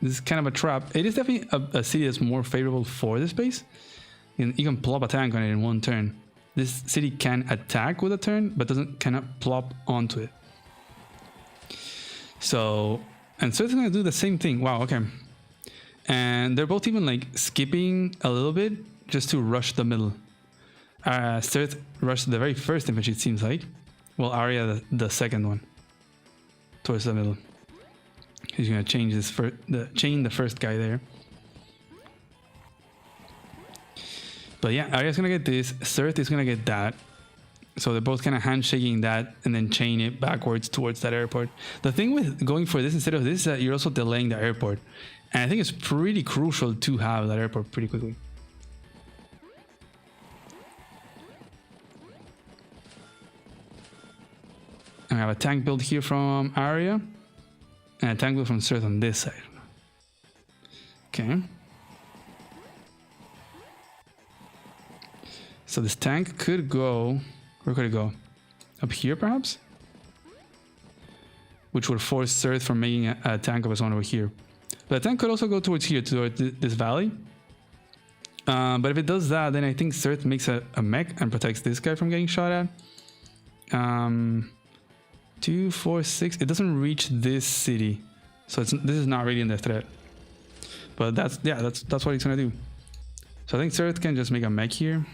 This is kind of a trap. It is definitely a city that's more favorable for this base. You can plop a tank on it in one turn. This city can attack with a turn, but cannot plop onto it. So, and so it's gonna do the same thing. Wow, okay. And they're both even like skipping a little bit just to rush the middle. Sturth rushed the very first infantry, it seems like. Well, Arya the second one towards the middle. He's gonna change this chain the first guy there. But yeah, Arya's gonna get this. Sturth is gonna get that. So they're both kind of handshaking that and then chain it backwards towards that airport. The thing with going for this instead of this is that you're also delaying the airport. And I think it's pretty crucial to have that airport pretty quickly. I have a tank build here from Arya. And a tank build from Sturth on this side. Okay. So this tank could go... Where could it go? Up here, perhaps? Which would force Sturth from making a tank of his own over here. But the tank could also go towards here, towards this valley. But if it does that, then I think Sturth makes a mech and protects this guy from getting shot at. 2, 4, 6. It doesn't reach this city. So this is not really in the threat. But that's what he's gonna do. So I think Sturth can just make a mech here.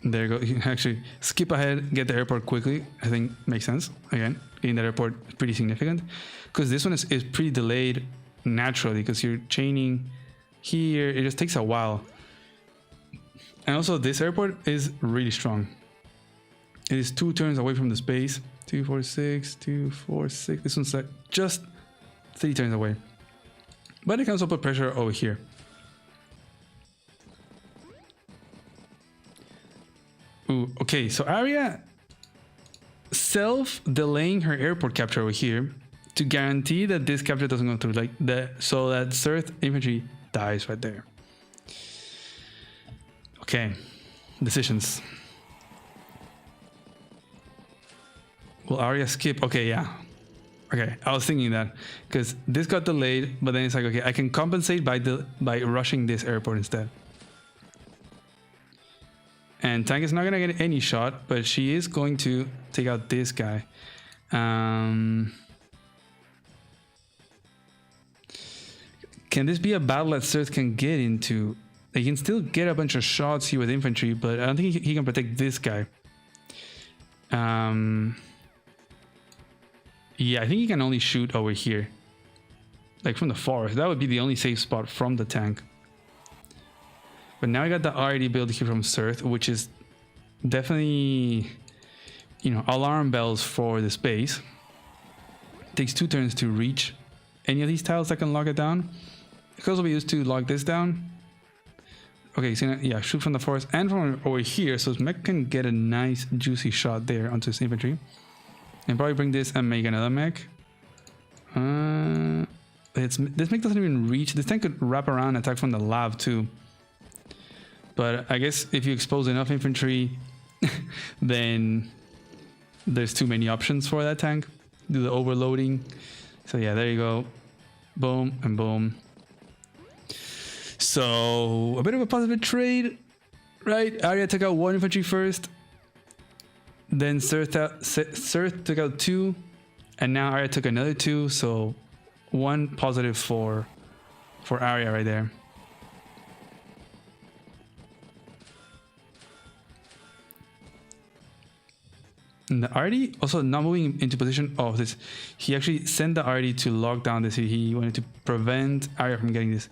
There you go. You can actually skip ahead, get the airport quickly. I think makes sense. Again, getting that airport is pretty significant. Because this one is pretty delayed naturally because you're chaining here. It just takes a while. And also this airport is really strong. It is 2 turns away from the space. 2, 4, 6, 2, 4, 6. This one's like just 3 turns away. But it can also put pressure over here. Ooh, okay, so Arya self-delaying her airport capture over here to guarantee that this capture doesn't go through, like that, so that Surth infantry dies right there. Okay, decisions. Will Arya skip? Okay, yeah. Okay, I was thinking that because this got delayed, but then it's like, okay, I can compensate by rushing this airport instead. And Tank is not gonna get any shot, but she is going to take out this guy. Can this be a battle that Surth can get into? He can still get a bunch of shots here with infantry, but I don't think he can protect this guy. Yeah, I think he can only shoot over here, like from the forest. That would be the only safe spot from the tank. But now I got the RD build here from Surth, which is definitely, you know, alarm bells for the space. Takes 2 turns to reach any of these tiles that can lock it down. It can also be used to lock this down. Okay, so yeah, shoot from the forest and from over here, so his mech can get a nice juicy shot there onto his infantry. And probably bring this and make another mech. This mech doesn't even reach. This tank could wrap around and attack from the lab too. But I guess if you expose enough infantry, then there's too many options for that tank. Do the overloading. So yeah, there you go. Boom and boom. So a bit of a positive trade, right? Arya took out 1 infantry first. Then Surth took out 2. And now Arya took another 2. So 1 positive for Arya right there. And the RD also not moving into position of this. He actually sent the RD to lock down the city. He wanted to prevent Arya from getting this.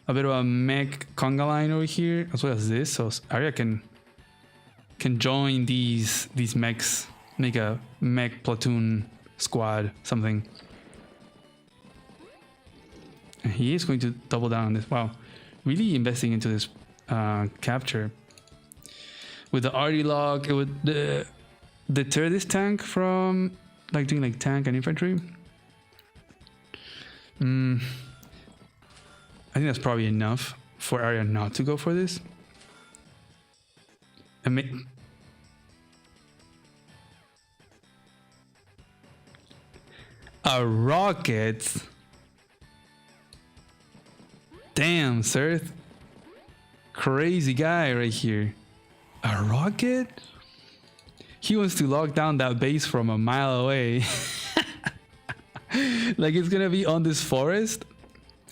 A bit of a mech conga line over here, as well as this. So Arya can join these mechs, make a mech platoon squad, something. And he is going to double down on this. Wow, really investing into this capture. With the RD lock, it would deter this tank from like doing like tank and infantry. I think that's probably enough for Arya not to go for this. A rocket. Damn, Surth. Crazy guy right here. A rocket? He wants to lock down that base from a mile away. Like it's gonna be on this forest,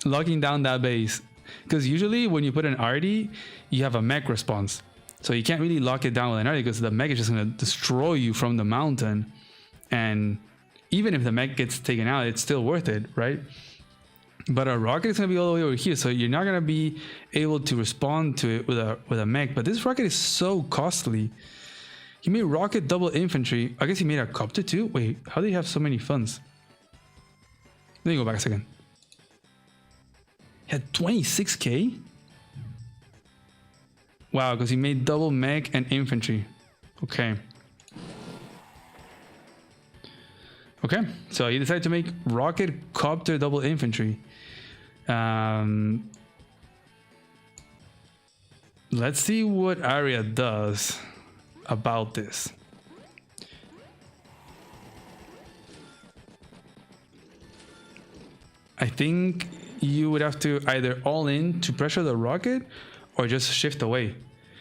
locking down that base. Because usually when you put an RD, you have a mech response. So you can't really lock it down with an RD because the mech is just gonna destroy you from the mountain. And even if the mech gets taken out, it's still worth it, right? But a rocket is gonna be all the way over here, so you're not gonna be able to respond to it with a mech. But this rocket is so costly. He made rocket double infantry. I guess he made a copter too. Wait, how do you have so many funds? Let me go back a second. He had 26k? Wow, because he made double mech and infantry. Okay. Okay, so he decided to make rocket copter double infantry. Let's see what Arya does about this. I think you would have to either all in to pressure the rocket or just shift away.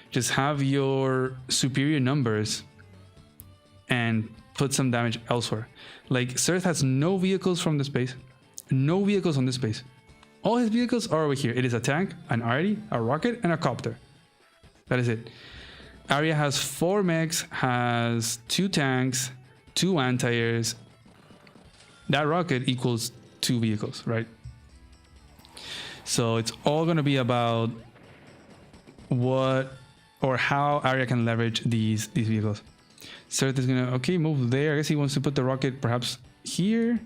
Just have your superior numbers and put some damage elsewhere. Like Surth has no vehicles from this base. No vehicles on this base. All his vehicles are over here. It is a tank, an RD, a rocket, and a copter. That is it. Arya has 4 mechs, has 2 tanks, 2 anti-airs. That rocket equals 2 vehicles, right? So it's all going to be about what or how Arya can leverage these vehicles. Sirth is gonna, okay, move there. I guess he wants to put the rocket perhaps here,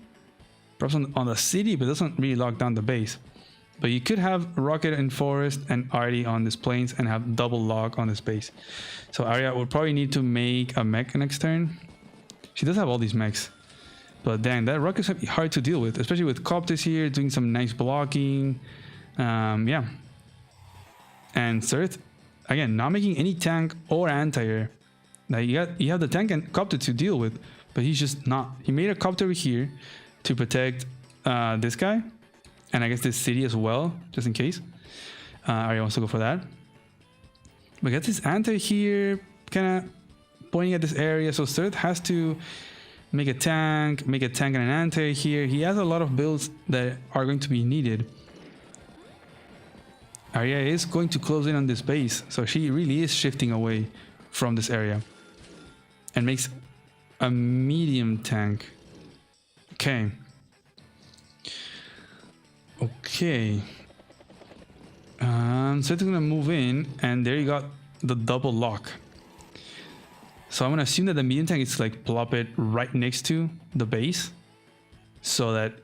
perhaps on the city, but doesn't really lock down the base. But you could have rocket in forest and Arty on this plains and have double lock on this base. So Arya would probably need to make a mech next turn. She does have all these mechs, but dang, that rocket's hard to deal with, especially with copters here doing some nice blocking. Yeah. And Sirth, again, not making any tank or anti-air. Now you have the tank and copter to deal with, but he's just not. He made a copter over here to protect this guy, and I guess this city as well, just in case. Arya wants to go for that. But get this anti here, kind of pointing at this area. So Sirth has to make a tank and an anti here. He has a lot of builds that are going to be needed. Arya is going to close in on this base, so she really is shifting away from this area and makes a medium tank. Okay. So it's gonna move in, and there you got the double lock. So I'm gonna assume that the medium tank is like plop it right next to the base, so that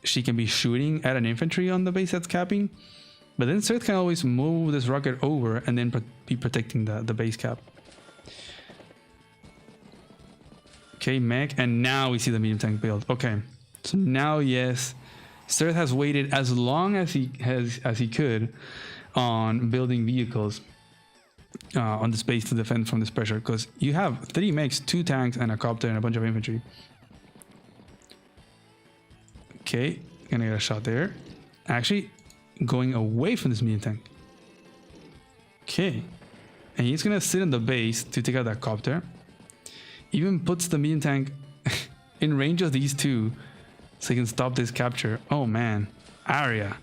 she can be shooting at an infantry on the base that's capping. But then Sirth can always move this rocket over and then be protecting the base cap. Okay, mech, and now we see the medium tank build. Okay, so now yes, Sirth has waited as long as he could on building vehicles on the space to defend from this pressure, because you have 3 mechs, 2 tanks, and a copter and a bunch of infantry. Okay, gonna get a shot there. Actually, going away from this medium tank. Okay, and he's gonna sit on the base to take out that copter. Even puts the medium tank in range of these 2 so he can stop this capture. Oh man, Arya,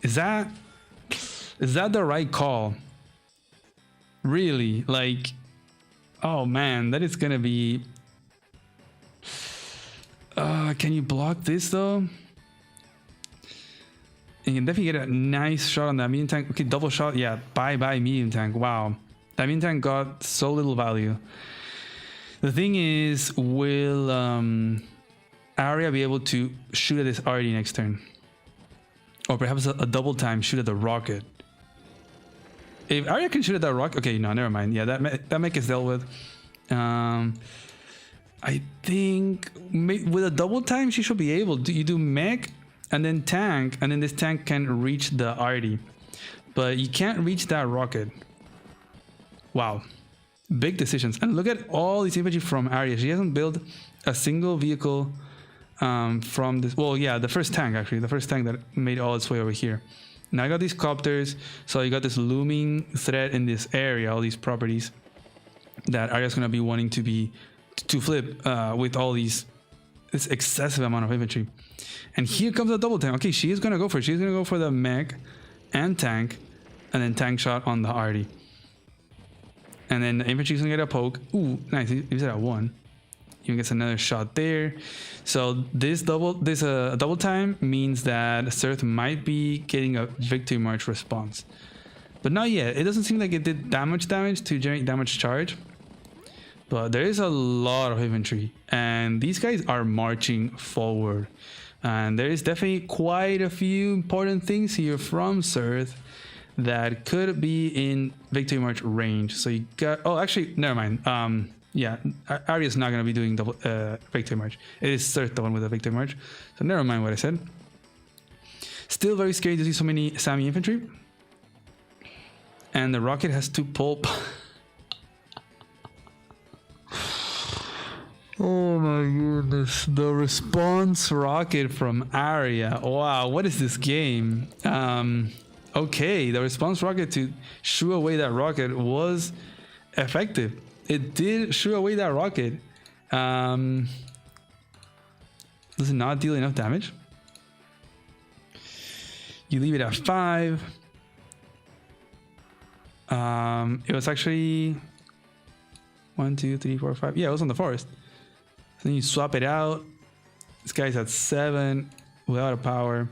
is that the right call? Really? Like, oh man, that is gonna be can you block this though? You can definitely get a nice shot on that medium tank. Okay, double shot. Yeah, bye medium tank. Wow, that medium tank got so little value. The thing is, will Arya be able to shoot at this Arty next turn? Or perhaps a double time shoot at the rocket? If Arya can shoot at that rocket... Okay, no, never mind. Yeah, that mech is dealt with. I think with a double time, she should be able to. You do mech and then tank, and then this tank can reach the Arty. But you can't reach that rocket. Wow. Big decisions. And look at all these infantry from Arya. She hasn't built a single vehicle from this. Well, yeah, the first tank, actually. The first tank that made all its way over here. Now I got these copters. So you got this looming threat in this area, all these properties that Arya's going to be wanting to flip with all this excessive amount of infantry. And here comes a double tank. Okay, she is going to go for it. She's going to go for the mech and tank, and then tank shot on the Arty. And then the infantry's gonna get a poke. Ooh, nice. He's at 1. Even gets another shot there. So this double time means that Sirth might be getting a victory march response, but not yet. It doesn't seem like it did that much damage to generate damage charge. But there is a lot of infantry, and these guys are marching forward. And there is definitely quite a few important things here from Sirth that could be in victory march range. So you got, oh, actually, never mind. Yeah, Arya's not going to be doing double victory march. It is Sirth the one with the victory march. So never mind what I said. Still very scary to see so many Sami infantry. And the rocket has 2 pulp. Oh my goodness. The response rocket from Arya. Wow, what is this game? Okay, the response rocket to shoo away that rocket was effective. It did shoo away that rocket. Does it not deal enough damage? You leave it at 5. It was actually 1, 2, 3, 4, 5. Yeah, it was on the forest. So then you swap it out. This guy's at 7 without a power.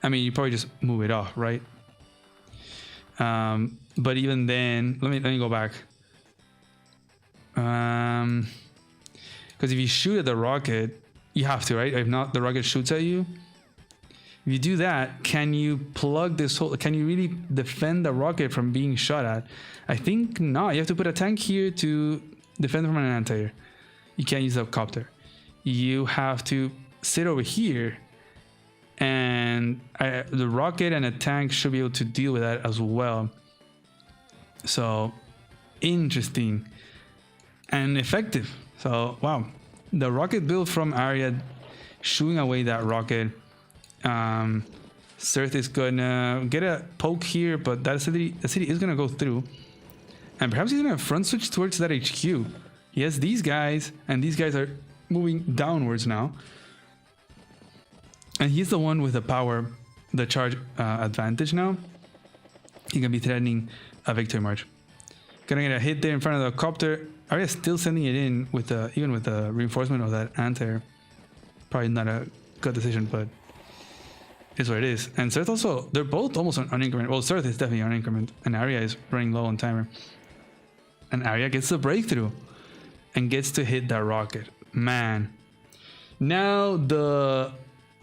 I mean, you probably just move it off, right? But even then, let me go back. Because if you shoot at the rocket, you have to, right? If not, the rocket shoots at you. If you do that, can you plug this hole? Can you really defend the rocket from being shot at? I think not. You have to put a tank here to defend from an anti-air. You can't use a copter. You have to sit over here, and the rocket and a tank should be able to deal with that as well. So interesting and effective. So wow, the rocket build from Arya shooing away that rocket. Surth is gonna get a poke here, but the city is gonna go through, and perhaps he's gonna front switch towards that HQ. He has these guys, and these guys are moving downwards now, and he's the one with the charge advantage now. He can be threatening a victory march. Gonna get a hit there in front of the copter. Arya's still sending it in with even with the reinforcement of that anti-air. Probably not a good decision, but is what it is. And Surth also, they're both almost on increment. Well, Surth is definitely on increment, and Arya is running low on timer. And Arya gets the breakthrough and gets to hit that rocket. Man, now the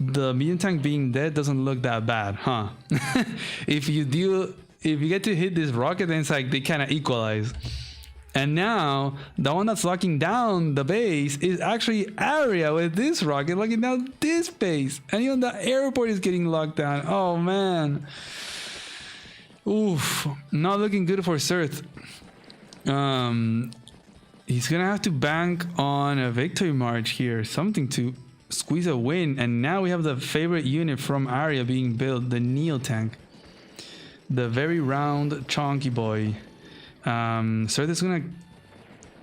medium tank being dead doesn't look that bad, huh? If you get to hit this rocket, then it's like they kind of equalize. And now the one that's locking down the base is actually Arya with this rocket locking down this base, and even the airport is getting locked down. Oh man, oof, not looking good for Surth. He's gonna have to bank on a victory march here, something to squeeze a win. And now we have the favorite unit from Arya being built, the Neo tank, the very round chunky boy. Surth is gonna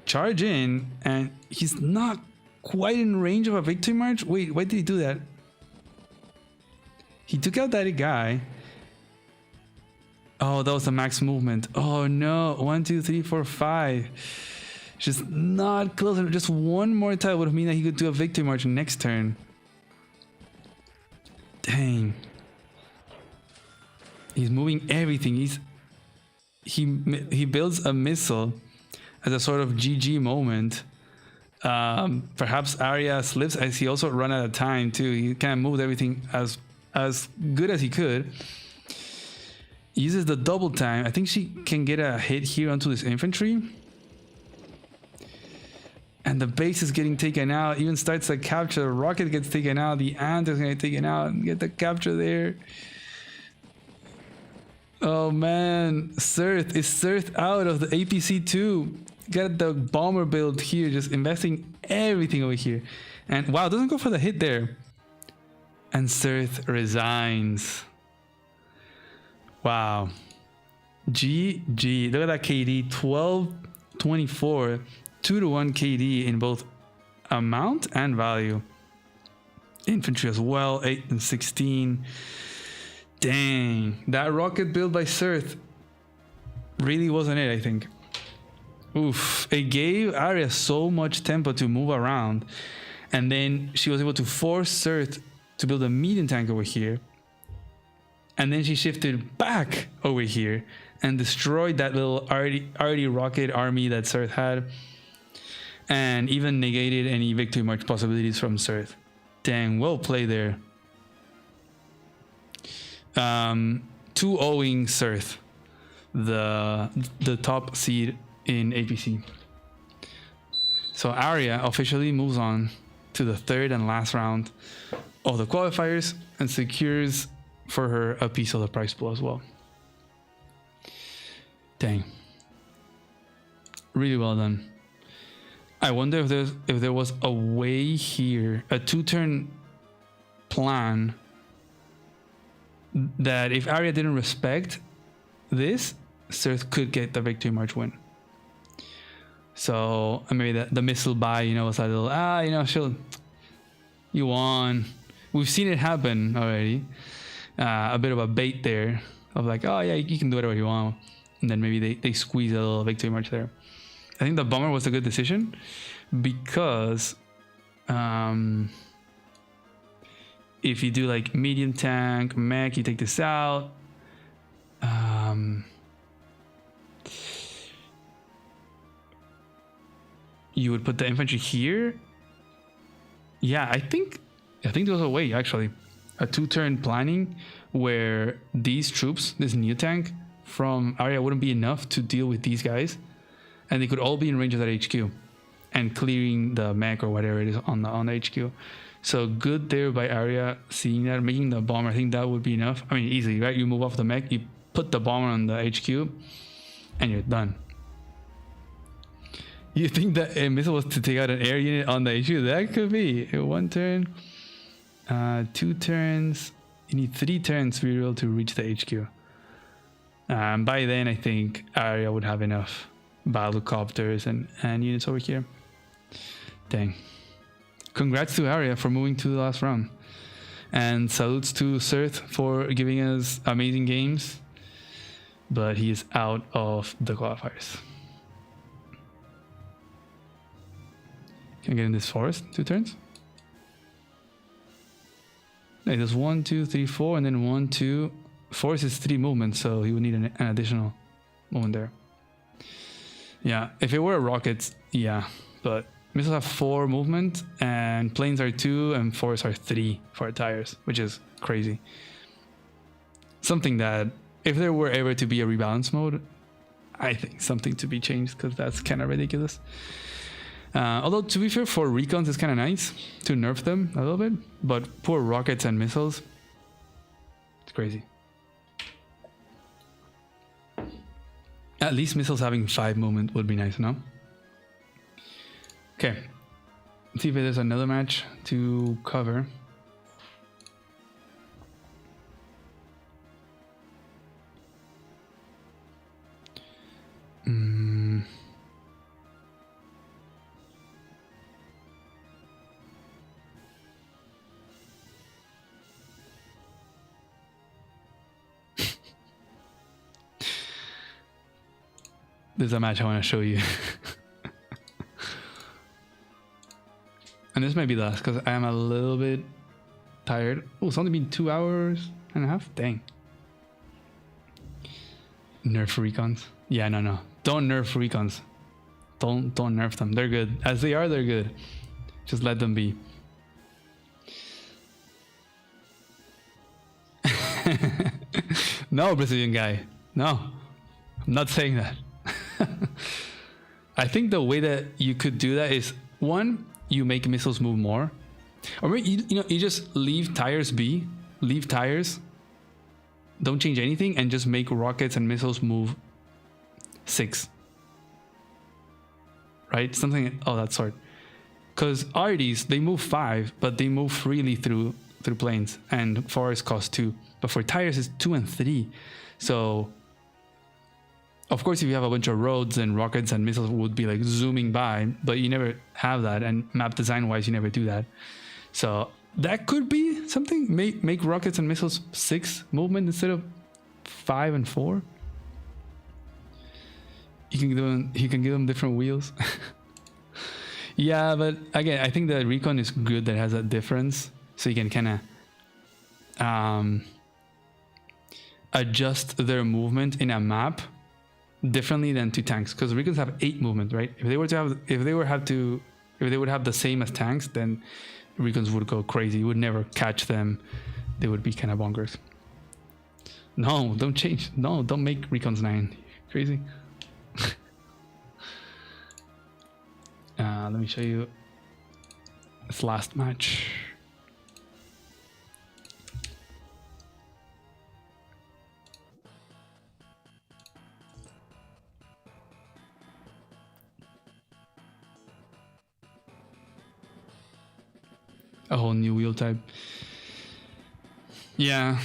charge in, and he's not quite in range of a victory march. Wait, why did he do that? He took out that guy. Oh, that was the max movement. Oh no, 1, 2, 3, 4, 5. Just not close enough. Just one more time would mean that he could do a victory march next turn. Dang. He's moving everything. He builds a missile as a sort of GG moment. Perhaps Arya slips as he also run out of time too. He kind of moved everything as good as he could. He uses the double time. I think she can get a hit here onto this infantry. And the base is getting taken out. Even starts the capture. The rocket gets taken out. The ant is going to get taken out and get the capture there. Oh man, Surth is out of the APC2. Got the bomber build here, just investing everything over here. And wow, doesn't go for the hit there. And Surth resigns. Wow. GG. Look at that KD. 12-24. 2-1 KD in both amount and value. Infantry as well. 8 and 16. Dang, that rocket build by Surth really wasn't it, I think. Oof, it gave Arya so much tempo to move around, and then she was able to force Surth to build a medium tank over here, and then she shifted back over here and destroyed that little already rocket army that Surth had, and even negated any victory march possibilities from Surth. Dang, well played there. 2-0ing Surth, the top seed in APC. So Arya officially moves on to the third and last round of the qualifiers and secures for her a piece of the prize pool as well. Dang, really well done. I wonder if there was a way here, a 2-turn plan, that if Arya didn't respect this, Surth could get the victory march win. So maybe the missile buy, was a little, you won. We've seen it happen already. A bit of a bait there of like, oh yeah, you can do whatever you want. And then maybe they squeeze a little victory march there. I think the bomber was a good decision because if you do like medium tank, mech, you take this out. you would put the infantry here. Yeah, I think there's a way actually. A 2-turn planning where these troops, this new tank from Arya wouldn't be enough to deal with these guys, and they could all be in range of that HQ and clearing the mech or whatever it is on the HQ. So good there by Arya, seeing that, making the bomber. I think that would be enough. I mean, easily, right? You move off the mech, you put the bomber on the HQ, and you're done. You think that a missile was to take out an air unit on the HQ? That could be 1 turn, 2 turns. You need 3 turns to be able to reach the HQ. By then, I think Arya would have enough battlecopters and units over here. Dang. Congrats to Arya for moving to the last round. And salutes to Sirth for giving us amazing games. But he is out of the qualifiers. Can I get in this forest? 2 turns? No, there's 1, 2, 3, 4, and then 1, 2. Forest is 3 movements, so he would need an additional movement there. Yeah, if it were rockets, yeah, but missiles have 4 movement, and planes are 2, and forests are 3 for tires, which is crazy. Something that, if there were ever to be a rebalance mode, I think something to be changed, because that's kind of ridiculous. Although, to be fair, for recons, it's kind of nice to nerf them a little bit, but poor rockets and missiles, it's crazy. At least missiles having 5 movement would be nice, no? Okay. Let's see if there's another match to cover. There's a match I want to show you. And this might be the last because I am a little bit tired. Oh, it's only been 2 hours and a half? Dang. Nerf recons. Yeah, no. Don't nerf recons. Don't nerf them. They're good. As they are, they're good. Just let them be. No, Brazilian guy. No. I'm not saying that. I think the way that you could do that is, 1, you make missiles move more, or maybe you just leave tires be, leave tires, don't change anything, and just make rockets and missiles move 6, right? Something of that sort. Because RDs, they move 5, but they move freely through planes, and forests cost 2, but for tires it's 2 and 3. So of course, if you have a bunch of roads, and rockets and missiles would be like zooming by, but you never have that, and map design wise, you never do that. So that could be something. Make rockets and missiles 6 movement instead of 5 and 4. You can give them different wheels. Yeah, but again, I think the recon is good that has a difference, so you can kind of adjust their movement in a map differently than 2 tanks, because recons have 8 movement, right? If they would have the same as tanks, then recons would go crazy. You would never catch them. They would be kind of bonkers. No, don't change. No, don't make recons 9. Crazy. Let me show you this last match. A whole new wheel type. Yeah,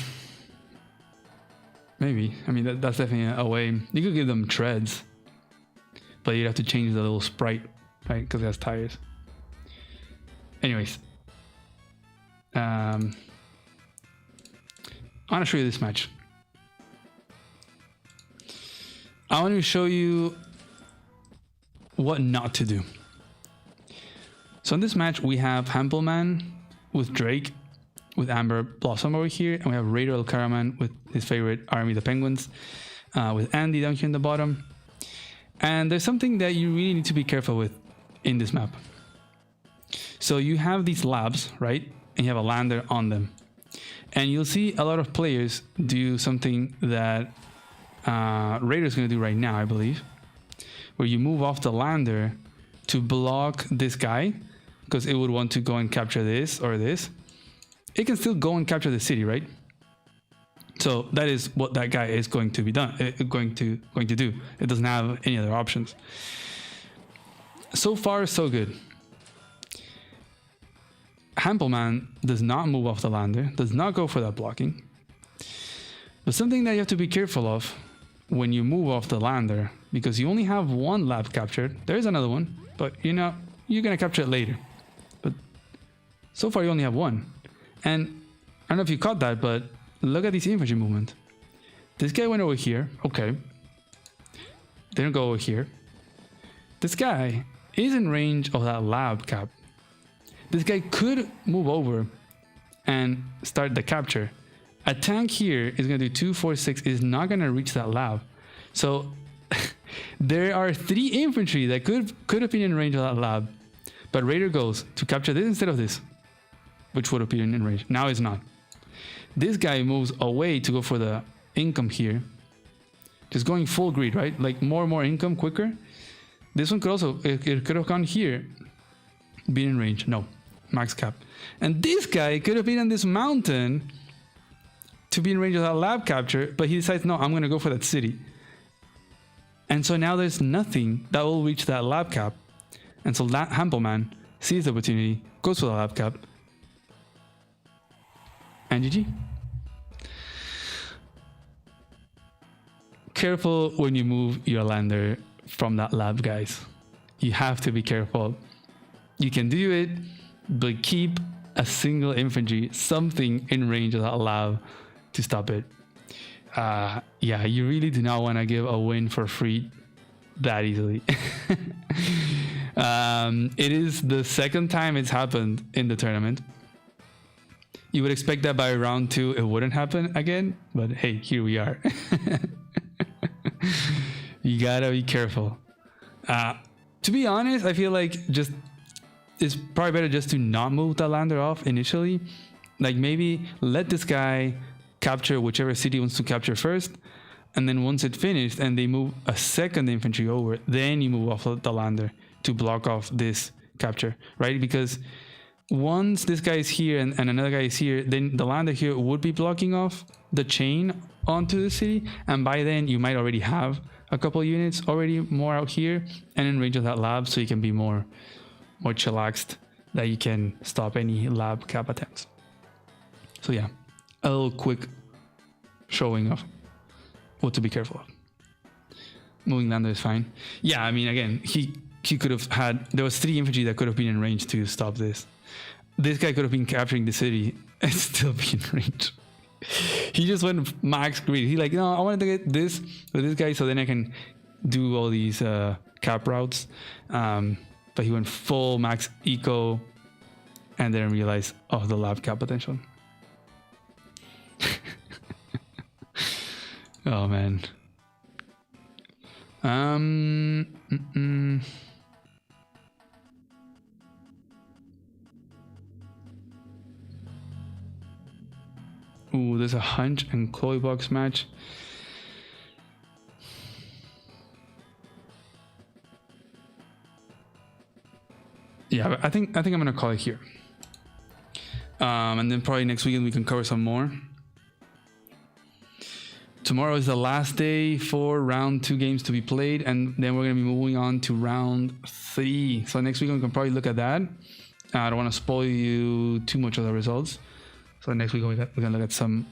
maybe. I mean, that's definitely a way. You could give them treads, but you'd have to change the little sprite, right? Because it has tires. Anyways, I want to show you this match. I want to show you what not to do. So in this match, we have Hampelman with Drake, with Amber Blossom over here, and we have Raider El Karaman with his favorite army, the Penguins, with Andy down here in the bottom. And there's something that you really need to be careful with in this map. So you have these labs, right? And you have a lander on them. And you'll see a lot of players do something that Raider's going to do right now, I believe, where you move off the lander to block this guy, because it would want to go and capture this or this. It can still go and capture the city, right? So that is what that guy is going to be going to do. It doesn't have any other options. So far, so good. Hampelman does not move off the lander, does not go for that blocking. But something that you have to be careful of when you move off the lander, because you only have one lab captured. There is another one, but you're gonna capture it later. But so far you only have one. And I don't know if you caught that, but look at this infantry movement. This guy went over here, okay. Didn't go over here. This guy is in range of that lab cap. This guy could move over and start the capture. A tank here is going to do 2, 4, 6, is not going to reach that lab. So there are 3 infantry that could have been in range of that lab. But Raider goes to capture this instead of this, which would have been in range. Now it's not. This guy moves away to go for the income here. Just going full greed, right? Like more and more income quicker. This one could also, it could have gone here. Been in range. No. Max cap. And this guy could have been on this mountain to be in range of that lab capture, but he decides, no, I'm going to go for that city. And so now there's nothing that will reach that lab cap. And so Hampelman sees the opportunity, goes for the lab cap, and GG. Careful when you move your lander from that lab, guys. You have to be careful. You can do it, but keep a single infantry, something in range of that lab to stop it. Yeah, you really do not want to give a win for free that easily. It is the second time it's happened in the tournament. You would expect that by round 2 it wouldn't happen again, but hey, here we are. You gotta be careful. To be honest, I feel like it's probably better just to not move the lander off initially. Like maybe let this guy capture whichever city he wants to capture first, and then once it's finished and they move a second infantry over, then you move off the lander to block off this capture, right? Because once this guy is here and another guy is here, then the lander here would be blocking off the chain onto the city, and by then you might already have a couple units already more out here and in range of that lab, so you can be more chillaxed that you can stop any lab cap attempts. So yeah, a little quick showing of what to be careful of. Moving lander is fine. Yeah, I mean, again, he could have had, there was 3 infantry that could have been in range to stop this. This guy could have been capturing the city and still be in range. He just went max greed. He like, no, I wanted to get this with this guy so then I can do all these cap routes. But he went full max eco and then realized, oh, the lab cap potential. Oh man. Ooh, there's a hunch and Chloe box match. Yeah, I think I'm gonna call it here. And then probably next weekend we can cover some more. Tomorrow is the last day for round 2 games to be played, and then we're gonna be moving on to round 3. So next week we can probably look at that. I don't want to spoil you too much of the results. So next week we're gonna look at some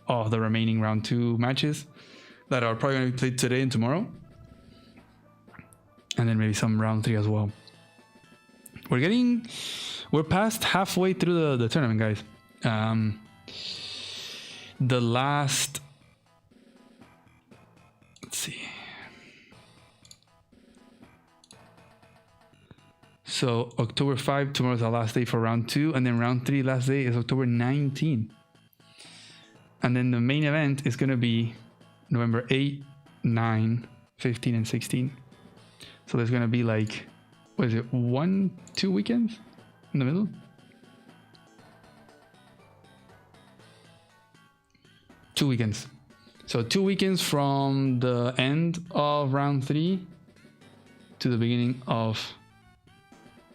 of the remaining round 2 matches that are probably gonna be played today and tomorrow, and then maybe some round 3 as well. We're past halfway through the tournament, guys. The last, let's see. So October 5, tomorrow's the last day for round 2, and then round 3 last day is October 19. And then the main event is gonna be November 8, 9, 15, and 16. So there's gonna be like, what is it, 2 weekends in the middle? 2 weekends. So 2 weekends from the end of round 3 to the beginning of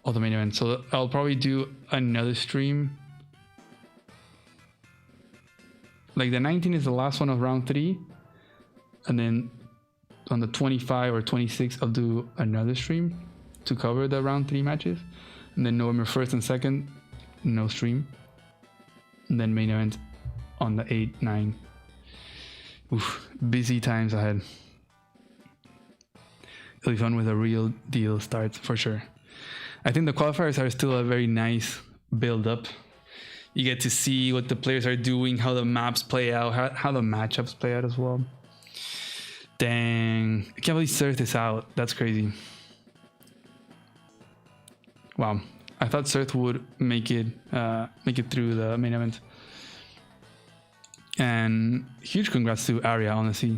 the main event. So I'll probably do another stream. Like the 19th is the last one of round 3, and then on the 25 or 26th I'll do another stream to cover the round 3 matches, and then November 1st and 2nd no stream, and then main event on the 8, 9. Oof, busy times ahead. It'll be fun with a real deal starts for sure. I think the qualifiers are still a very nice build up. You get to see what the players are doing, how the maps play out, how the matchups play out as well. Dang, I can't believe Surth is out. That's crazy. Wow, I thought Surth would make it through the main event. And huge congrats to Arya, honestly.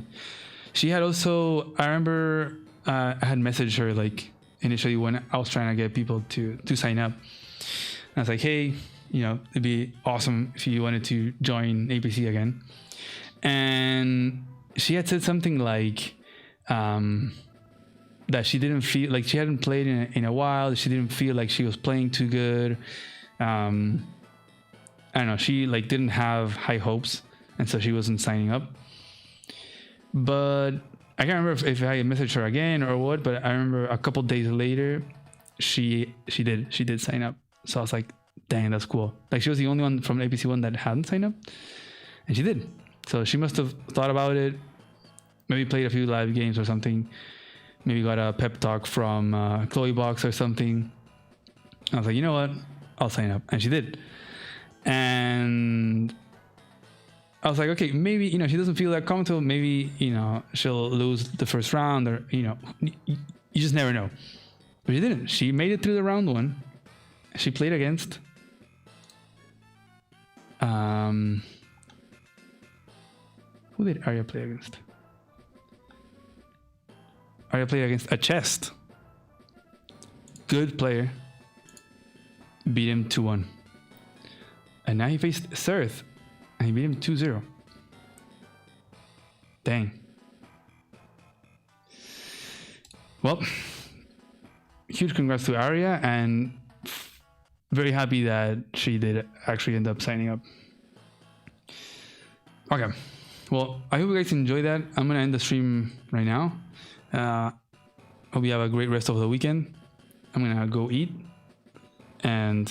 She had also, I remember I had messaged her like initially when I was trying to get people to sign up. And I was like, hey, you know, it'd be awesome if you wanted to join APC again. And she had said something like that she didn't feel like she hadn't played in a while. She didn't feel like she was playing too good. I don't know. She like didn't have high hopes, and so she wasn't signing up. But I can't remember if I messaged her again or what. But I remember a couple days later, she did sign up. So I was like, dang, that's cool. Like she was the only one from APC1 that hadn't signed up, and she did. So she must have thought about it, maybe played a few live games or something, maybe got a pep talk from Chloe Box or something. I was like, you know what, I'll sign up, and she did. And I was like, okay, maybe, you know, she doesn't feel that comfortable, maybe, you know, she'll lose the first round, or, you know, you just never know. But she didn't. She made it through the round 1. She played against who did Arya play against? Arya played against a chest. Good player. Beat him 2-1. And now he faced Surth, and he beat him 2-0. Dang. Well, huge congrats to Arya, and very happy that she did actually end up signing up. Okay, well, I hope you guys enjoyed that. I'm gonna end the stream right now. Hope you have a great rest of the weekend. I'm gonna go eat, and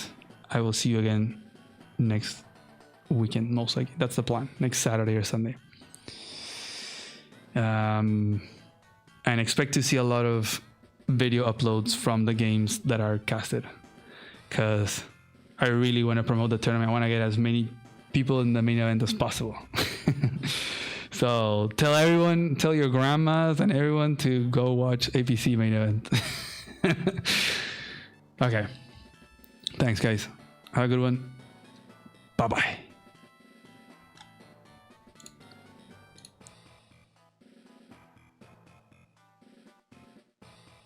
I will see you again next weekend, most likely. That's the plan, next Saturday or Sunday. And expect to see a lot of video uploads from the games that are casted, because I really want to promote the tournament. I want to get as many people in the main event as possible. So tell everyone, tell your grandmas and everyone to go watch APC main event. Okay, thanks guys, have a good one. Bye bye.